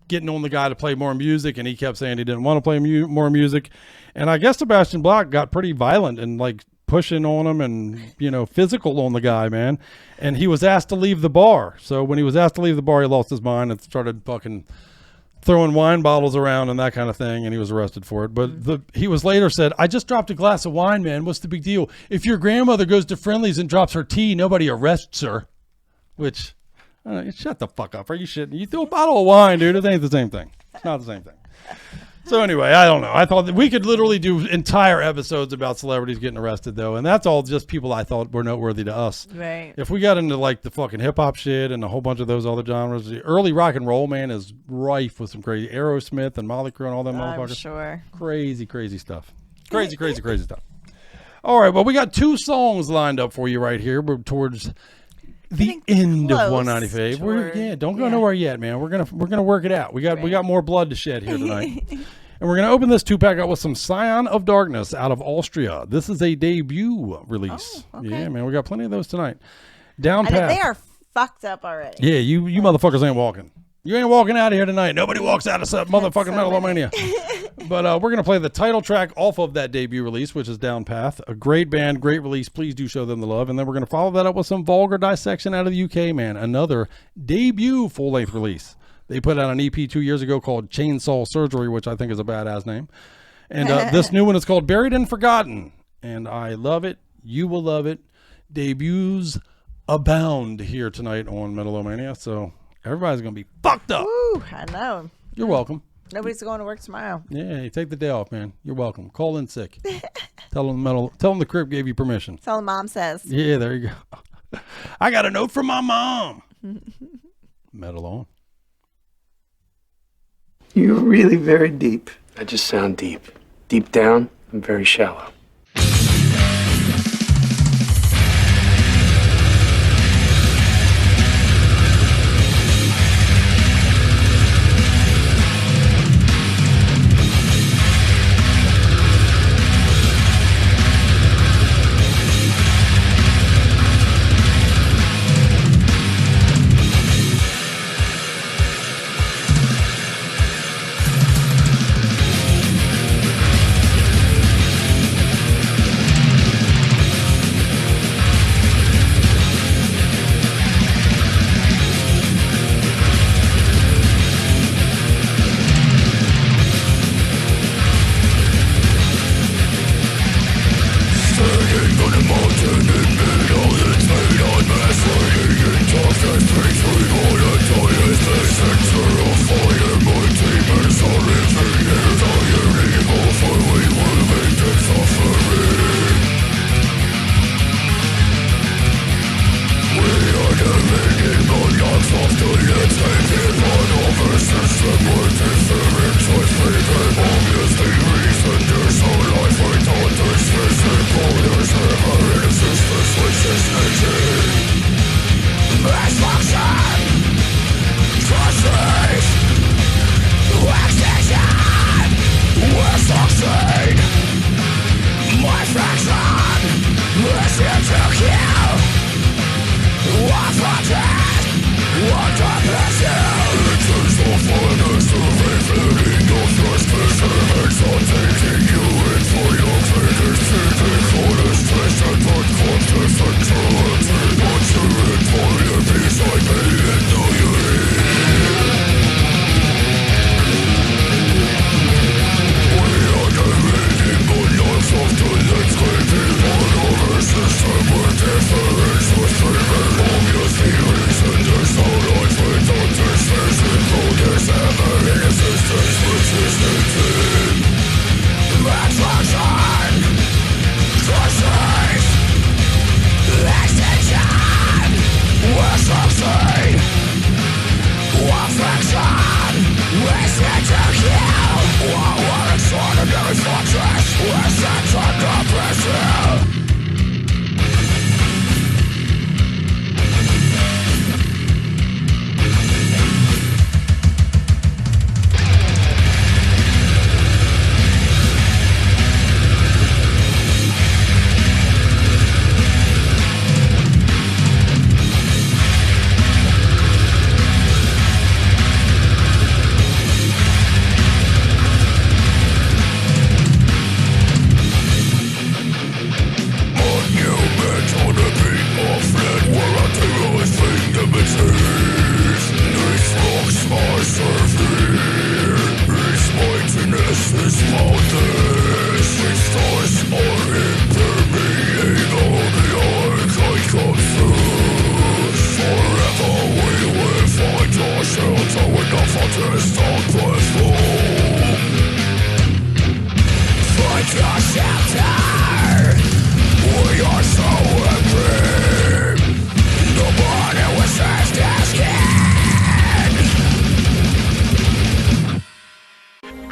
I: getting on the guy to play more music, and he kept saying he didn't want to play more music. And I guess Sebastian Bach got pretty violent and like pushing on him and, you know, physical on the guy, man. And he was asked to leave the bar. So when he was asked to leave the bar, he lost his mind and started fucking throwing wine bottles around and that kind of thing, and he was arrested for it. But he was later said, I just dropped a glass of wine, man. What's the big deal? If your grandmother goes to Friendly's and drops her tea, nobody arrests her. Which, shut the fuck up. Are you shitting? You threw a bottle of wine, dude. It ain't the same thing. It's not the same thing. So anyway, I don't know. I thought that we could literally do entire episodes about celebrities getting arrested, though, and that's all just people I thought were noteworthy to us.
J: Right.
I: If we got into like the fucking hip hop shit and a whole bunch of those other genres, the early rock and roll, man, is rife with some crazy Aerosmith and Motley Crue and all them motherfuckers.
J: I'm sure.
I: Crazy stuff. Crazy stuff. All right, well, we got 2 songs lined up for you right here. We're towards the end of 195. Don't go nowhere yet, man. We're gonna work it out. We got more blood to shed here tonight. And we're going to open this 2-pack out with some Scion of Darkness out of Austria. This is a debut release.
J: Oh, okay.
I: Yeah, man, we got plenty of those tonight. Down Path.
J: They are fucked up already.
I: Yeah, you motherfuckers ain't walking. You ain't walking out of here tonight. Nobody walks out of motherfucking Metal-O-Mania. But we're going to play the title track off of that debut release, which is Down Path. A great band, great release. Please do show them the love. And then we're going to follow that up with some Vulgar Dissection out of the UK, man. Another debut full-length release. They put out an EP 2 years ago called Chainsaw Surgery, which I think is a badass name. And this new one is called Buried and Forgotten. And I love it. You will love it. Debuts abound here tonight on Metal-O-Mania. So everybody's going to be fucked up.
J: Woo, I know.
I: You're welcome.
J: Nobody's going to work tomorrow.
I: Yeah, you take the day off, man. You're welcome. Call in sick. Tell them the Crip gave you permission.
J: That's all Mom says.
I: Yeah, there you go. I got a note from my mom. Metal on.
R: You're really very deep.
A: I just sound deep. Deep down, I'm very shallow. There's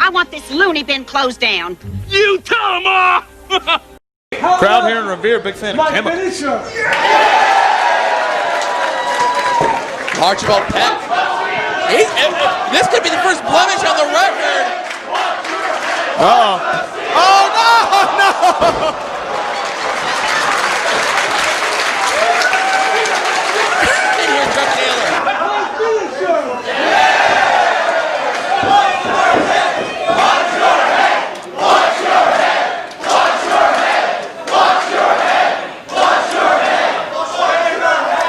C: I want this loony bin closed down.
P: You tell him off!
D: Crowd here in Revere, big fan of Chemical.
Q: Archibald Peck. This could be the first blemish on the record.
D: Oh no!
Q: And here's Chuck Taylor.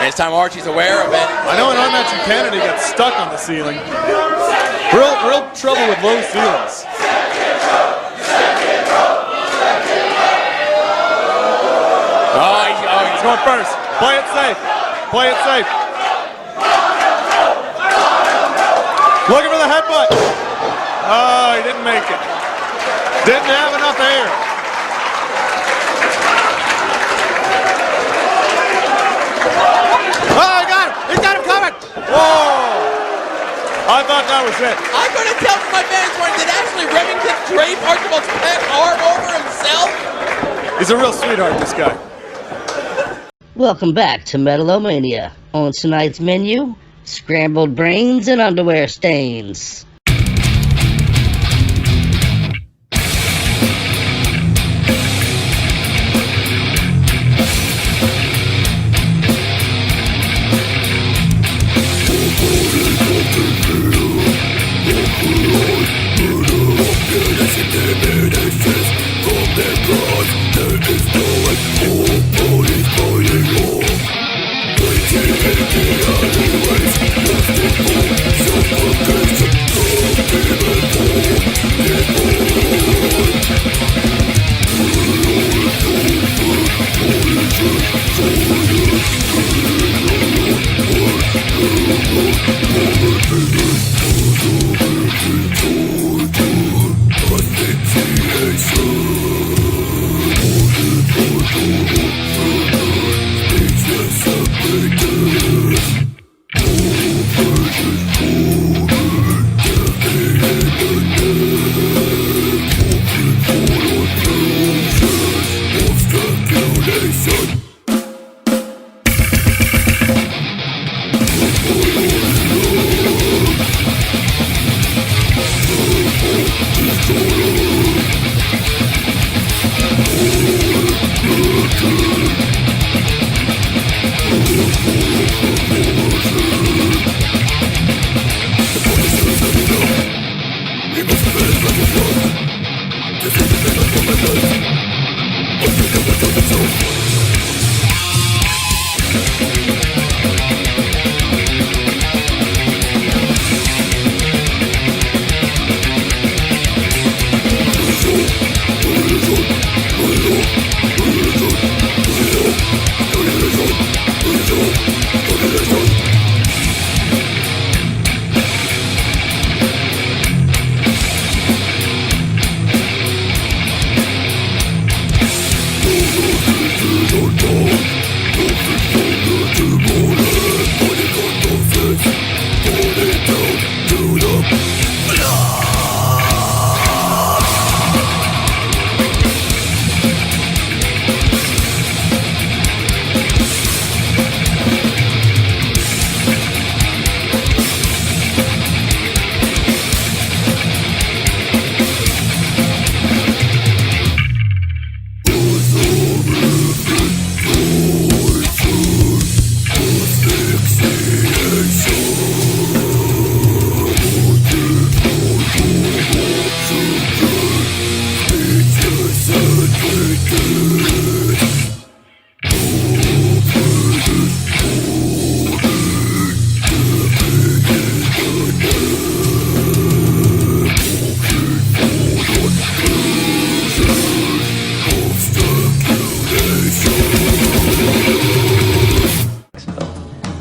Q: This time Archie's aware of it.
D: I know an unmentioned Kennedy got stuck on the ceiling. Real trouble with low ceilings. Oh, he's going first. Play it safe. Play it safe. Looking for the headbutt. Oh, he didn't make it. Didn't have enough air. Oh, he got him! He's got him coming! Whoa! I thought that was it.
Q: I couldn't tell from my vantage point. Did actually Remington drape Archibald's Peck arm over himself?
D: He's a real sweetheart, this guy.
S: Welcome back to Metal-O-Mania. On tonight's menu, scrambled brains and underwear stains.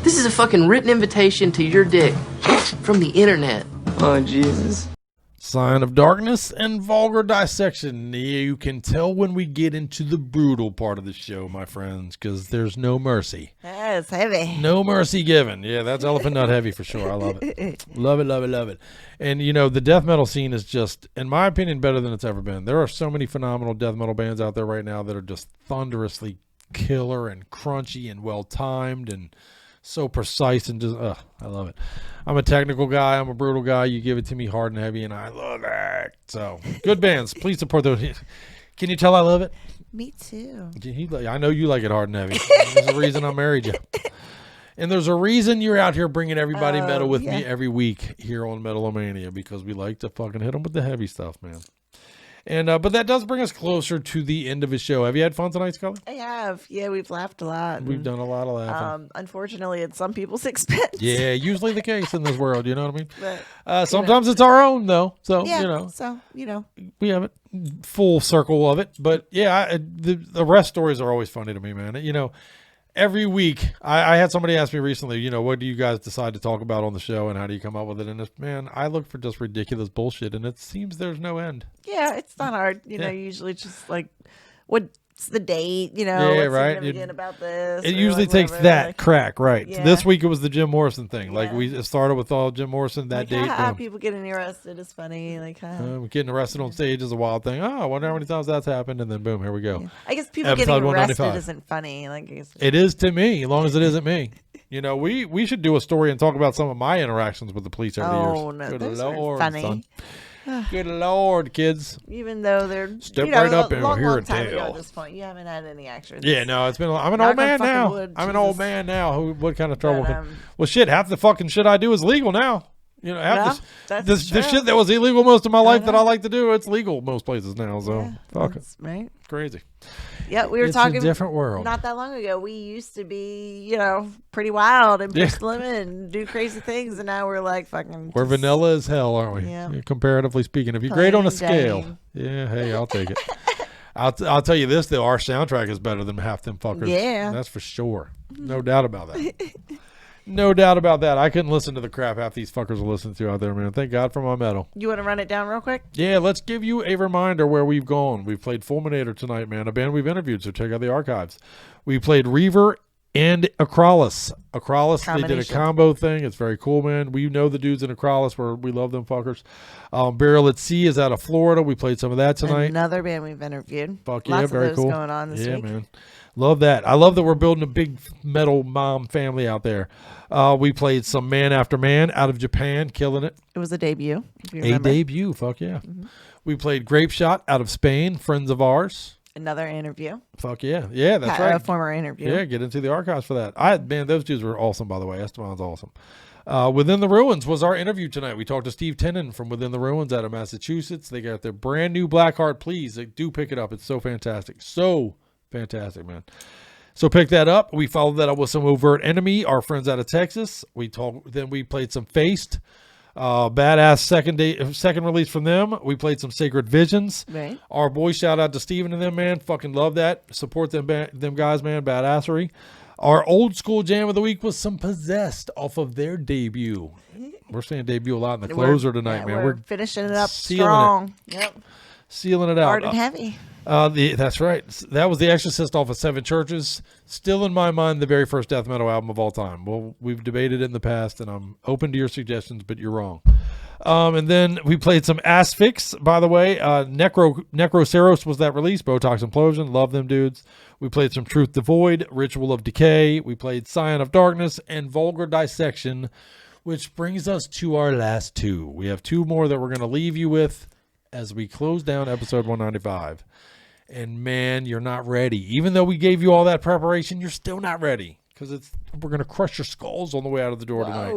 T: This is a fucking written invitation to your dick from the internet. Oh, Jesus.
I: Sign of Darkness and Vulgar Dissection. You can tell when we get into the brutal part of the show, my friends, because there's no mercy.
J: That's heavy.
I: No mercy given. Yeah, that's Elephant Nut heavy for sure. I love it. Love it, love it, love it. And, you know, the death metal scene is just, in my opinion, better than it's ever been. There are so many phenomenal death metal bands out there right now that are just thunderously killer and crunchy and well-timed and so precise and just, I love it. I'm a technical guy. I'm a brutal guy. You give it to me hard and heavy, and I love it. So, good bands. Please support those. Can you tell I love it?
J: Me too.
I: I know you like it hard and heavy. There's a reason I married you. And there's a reason you're out here bringing everybody metal with me every week here on Metal-O-Mania, because we like to fucking hit them with the heavy stuff, man. And but that does bring us closer to the end of his show. Have you had fun tonight, Scully?
J: I have. Yeah, we've laughed a lot.
I: We've done a lot of laughing.
J: Unfortunately, at some people's expense.
I: Yeah, usually the case in this world. You know what I mean?
J: But,
I: sometimes it's our own, though. So,
J: yeah,
I: you know.
J: So, you know.
I: We have it full circle of it. But, yeah, the rest stories are always funny to me, man. You know, every week, I had somebody ask me recently, you know, what do you guys decide to talk about on the show and how do you come up with it? And man, I look for just ridiculous bullshit, and it seems there's no end.
J: Yeah, it's not hard. You know, usually just like, what's the date? You know, what's significant about this?
I: It usually takes that crack, right? Yeah. This week it was the Jim Morrison thing. Like we started with all Jim Morrison that date.
J: People getting arrested is funny. Like,
I: getting arrested on stage is a wild thing. Oh, I wonder how many times that's happened, and then boom, here we go.
J: Yeah. I guess people getting arrested isn't funny. Like,
I: it is to me, as long as it isn't me. You know, we should do a story and talk about some of my interactions with the police over the years.
J: Oh no, those are funny.
I: Son. Good Lord, kids.
J: Even though they're
I: right up and here and
J: time
I: tell.
J: At this point, you haven't had any actions.
I: Yeah, no, it's been. I'm an old man now. I'm an old man now. What kind of trouble? Well, shit, half the fucking shit I do is legal now. You know, half the shit that was illegal most of my life that I like to do, it's legal most places now. So fuck it.
J: Right.
I: Crazy.
J: Yeah, we were
I: it's
J: talking
I: a different world.
J: Not that long ago. We used to be, you know, pretty wild and push the limit and do crazy things, and now we're like fucking.
I: We're vanilla as hell, aren't we?
J: Yeah.
I: Comparatively speaking, if you're great on a scale, hey, I'll take it. I'll tell you this though, our soundtrack is better than half them fuckers.
J: Yeah,
I: that's for sure. No doubt about that. No doubt about that. I couldn't listen to the crap half these fuckers are listening to out there, man. Thank God for my metal.
J: You want to run it down real quick?
I: Yeah, let's give you a reminder where we've gone. We've played Fulminator tonight, man, a band we've interviewed, so check out the archives. We played Reaver and Acrolis. They did a combo thing. It's very cool, man. We know the dudes in Acrolis. We love them fuckers. Burial at Sea is out of Florida. We played some of that tonight.
J: Another band we've interviewed.
I: Fuck yeah,
J: Lots
I: very
J: of those
I: cool.
J: Going on this week.
I: Man. Love that. I love that we're building a big metal mom family out there. We played some Man After Man out of Japan, killing it.
J: It was a debut.
I: A debut, fuck yeah. Mm-hmm. We played Grape Shot out of Spain, friends of ours.
J: Another interview.
I: Fuck yeah. Yeah, that's right.
J: A former interview.
I: Yeah, get into the archives for that. Man, those dudes were awesome, by the way. Esteban's awesome. Within the Ruins was our interview tonight. We talked to Steve Tennant from Within the Ruins out of Massachusetts. They got their brand new Blackheart. Please, do pick it up. It's so fantastic. So fantastic, man. So pick that up. We followed that up with some Overt Enemy, our friends out of Texas. Then we played some Faced, badass second release from them. We played some Sacred Visions.
J: Right.
I: Our boys, shout out to Steven and them, man. Fucking love that. Support them guys, man. Badassery. Our old school jam of the week was some Possessed off of their debut. We're saying debut a lot in the closer tonight, man.
J: We're finishing it up strong. Yep.
I: Sealing it out.
J: Hard and heavy.
I: That's right. That was The Exorcist off of Seven Churches. Still in my mind, the very first death metal album of all time. Well, we've debated it in the past, and I'm open to your suggestions, but you're wrong. And then we played some Asphyx, by the way. Necroceros was that release. Botox Implosion. Love them dudes. We played some Truth Devoid, Ritual of Decay. We played Scion of Darkness and Vulgar Dissection, which brings us to our last two. We have two more that we're going to leave you with as we close down episode 195. And man, you're not ready. Even though we gave you all that preparation, you're still not ready, because we're going to crush your skulls on the way out of the door tonight.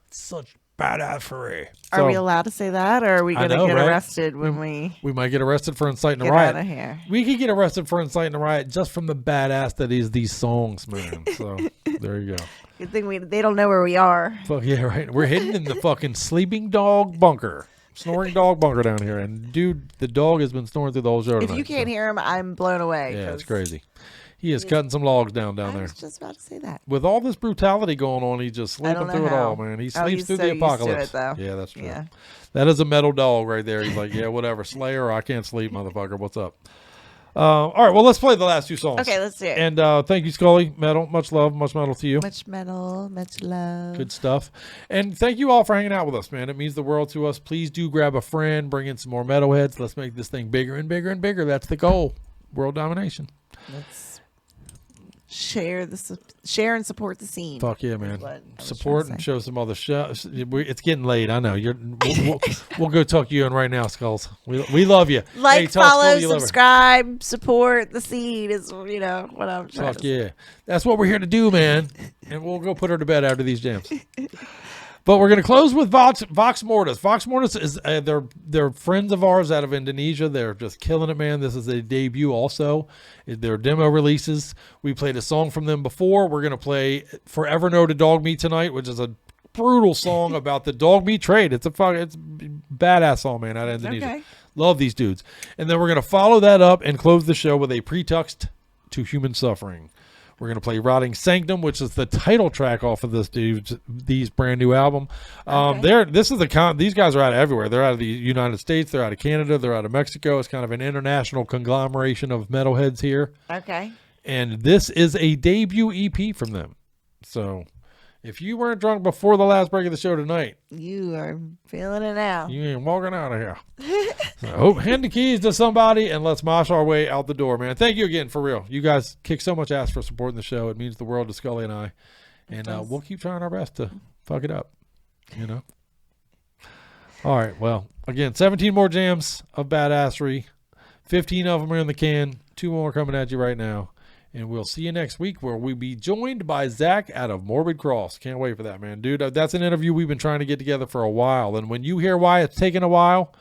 I: It's such badassery.
J: Are we allowed to say that, or are we going to get arrested when we
I: might get arrested for inciting a riot.
J: Get out of here.
I: We could get arrested for inciting a riot just from the badass that is these songs, man. So there you go.
J: Good thing they don't know where we are.
I: Fuck yeah, right. We're hidden in the fucking sleeping dog bunker. Snoring dog bunker down here, and dude, the dog has been snoring through the whole show tonight.
J: If you can't hear him, I'm blown away.
I: Yeah, it's crazy. He is cutting some logs down there.
J: I was just about to say that.
I: With all this brutality going on, he's just sleeping through it all, man. He sleeps through the apocalypse. Yeah, that's true. Yeah. That is a metal dog right there. He's like, yeah, whatever. Slayer, I can't sleep, motherfucker. What's up? All right, well, let's play the last two songs.
J: Okay, let's do it.
I: And thank you, Scully. Metal, much love, much metal to you.
J: Much metal, much love.
I: Good stuff. And thank you all for hanging out with us, man. It means the world to us. Please do grab a friend, bring in some more metalheads. Let's make this thing bigger and bigger and bigger. That's the goal. World domination.
J: Let's share and support the scene.
I: Fuck yeah, man. Support and show some other shows. It's getting late. I know. We'll go tuck you in right now, Skulls. We love you.
J: Like, follow, subscribe, support the scene is, what I'm trying to say.
I: Yeah. That's what we're here to do, man. And we'll go put her to bed after these jams. But we're going to close with Vox Mortis. Vox Mortis is they're friends of ours out of Indonesia. They're just killing it, man. This is a debut also. Their demo releases. We played a song from them before. We're going to play Forever No to Dog Meat tonight, which is a brutal song about the dog meat trade. It's a badass song, man, out of Indonesia. Okay. Love these dudes. And then we're going to follow that up and close the show with a pretext to human suffering. We're going to play Rotting Sanctum, which is the title track off of these brand new album. These guys are out of everywhere. They're out of the United States. They're out of Canada. They're out of Mexico. It's kind of an international conglomeration of metalheads here.
J: Okay.
I: And this is a debut EP from them. So if you weren't drunk before the last break of the show tonight,
J: you are feeling it now.
I: You ain't walking out of here. So, hand the keys to somebody and let's mosh our way out the door, man. Thank you again, for real. You guys kick so much ass for supporting the show. It means the world to Scully and I. And we'll keep trying our best to fuck it up, All right, well, again, 17 more jams of badassery. 15 of them are in the can. 2 more coming at you right now. And we'll see you next week where we'll be joined by Zach out of Morbid Cross. Can't wait for that, man. Dude, that's an interview we've been trying to get together for a while. And when you hear why it's taken a while,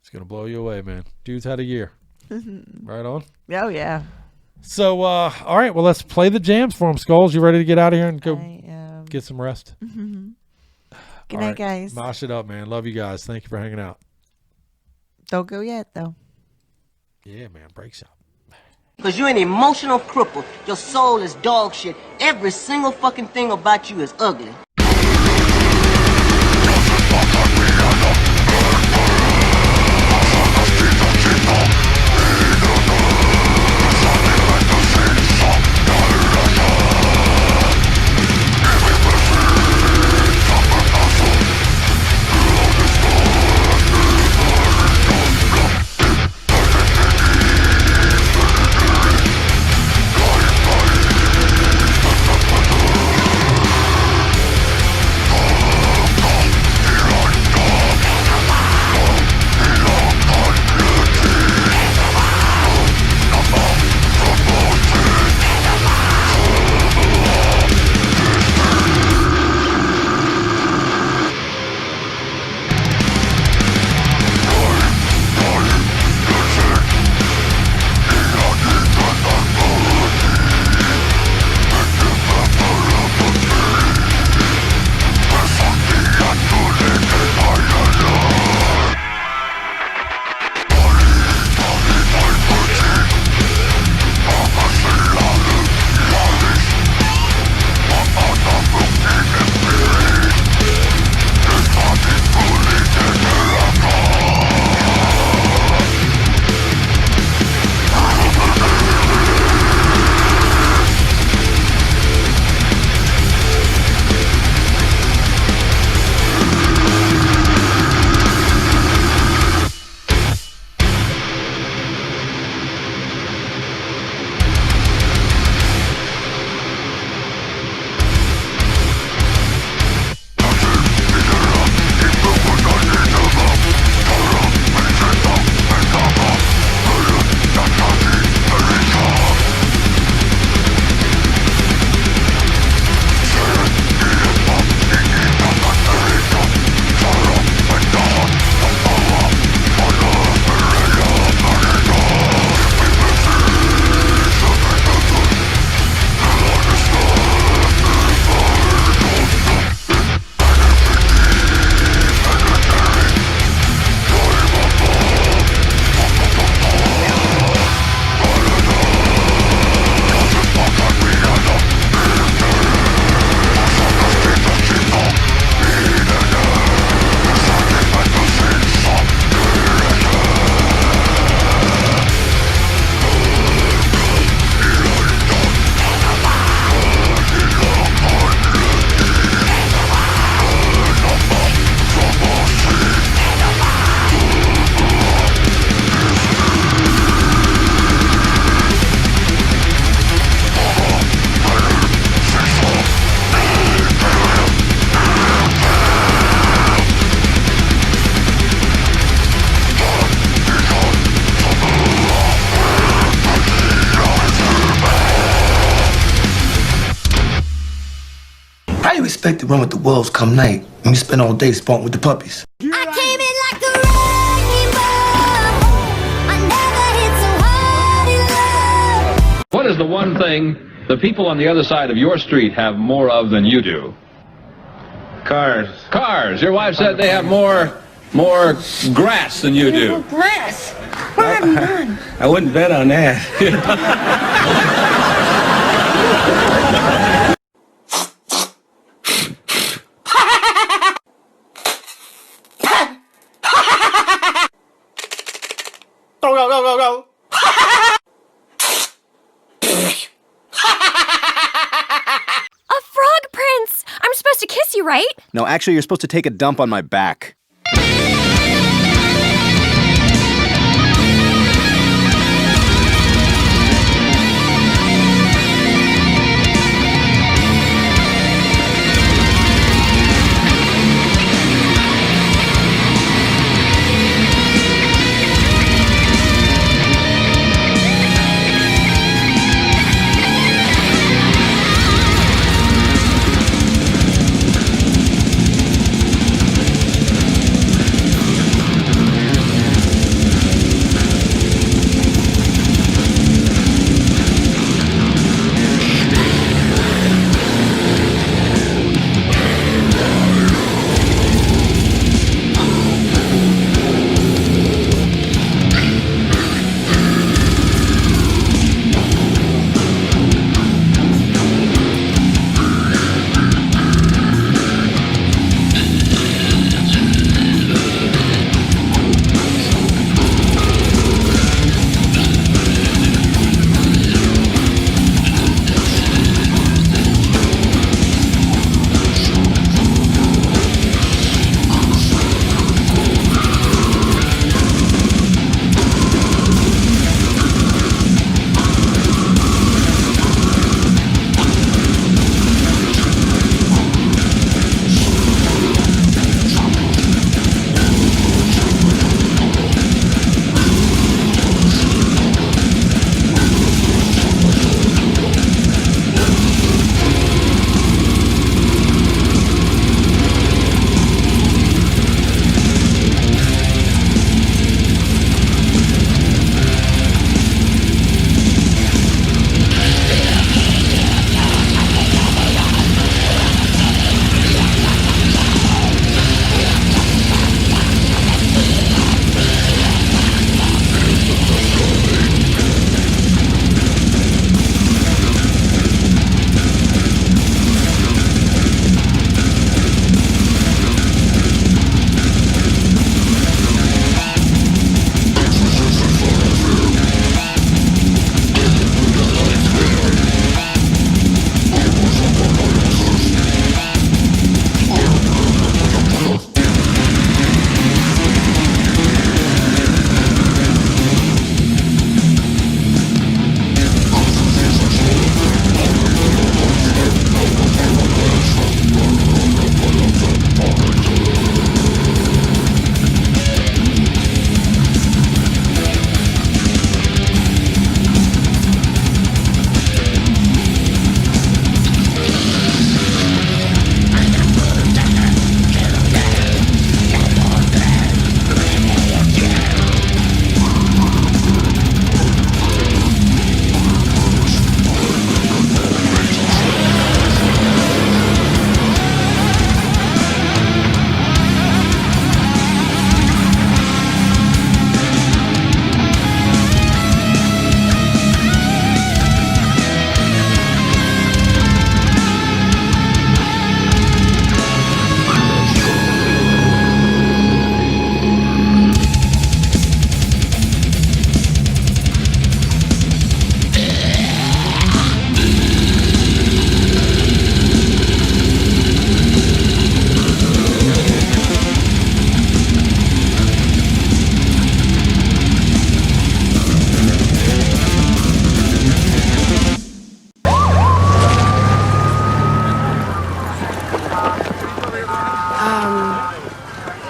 I: it's going to blow you away, man. Dude's had a year. Right on?
J: Oh, yeah.
I: So, all right, well, let's play the jams for him. Skulls, you ready to get out of here and go get some rest?
J: Mm-hmm. Good night, guys.
I: Mosh it up, man. Love you guys. Thank you for hanging out.
J: Don't go yet, though.
I: Yeah, man. Breaks up.
K: Because you're an emotional cripple. Your soul is dog shit. Every single fucking thing about you is ugly.
F: expect to run with the wolves come night, and we spend all day sparring with the puppies.
L: What is the one thing the people on the other side of your street have more of than you do?
M: Cars.
L: Cars. Your wife said they have more grass than you do.
H: Grass. Where have you gone?
M: I wouldn't bet on that.
Q: Go, go, go, go, go.
Z: A frog prince! I'm supposed to kiss you, right?
T: No, actually, you're supposed to take a dump on my back.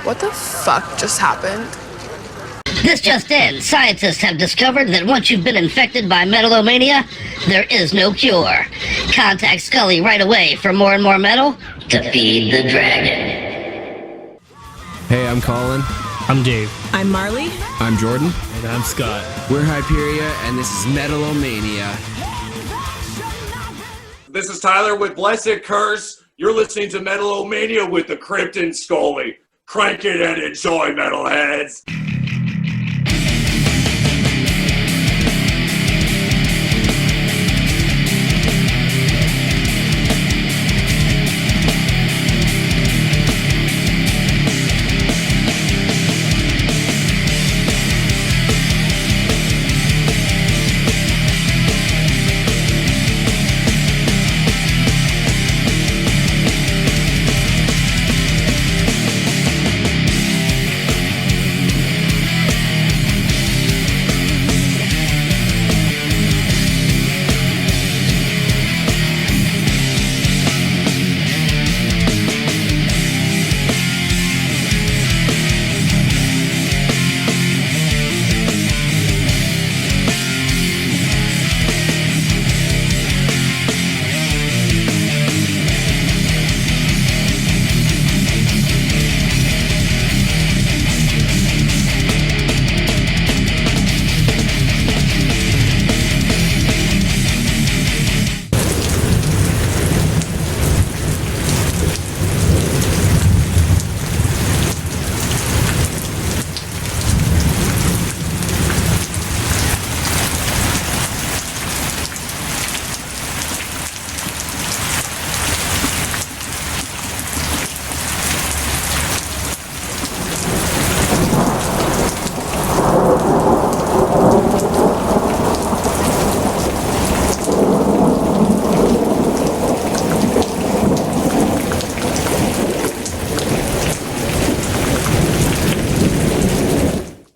X: What the fuck just happened?
S: This just in, scientists have discovered that once you've been infected by Metal-O-Mania, there is no cure. Contact Scully right away for more and more metal to feed the dragon.
G: Hey, I'm Colin.
O: I'm Dave.
U: I'm Marley.
G: I'm Jordan.
O: And I'm Scott.
G: We're Hyperia, and this is Metal-O-Mania.
V: This is Tyler with Blessed Curse. You're listening to Metal-O-Mania with the Crypt and Scully. Crank it and enjoy, metalheads.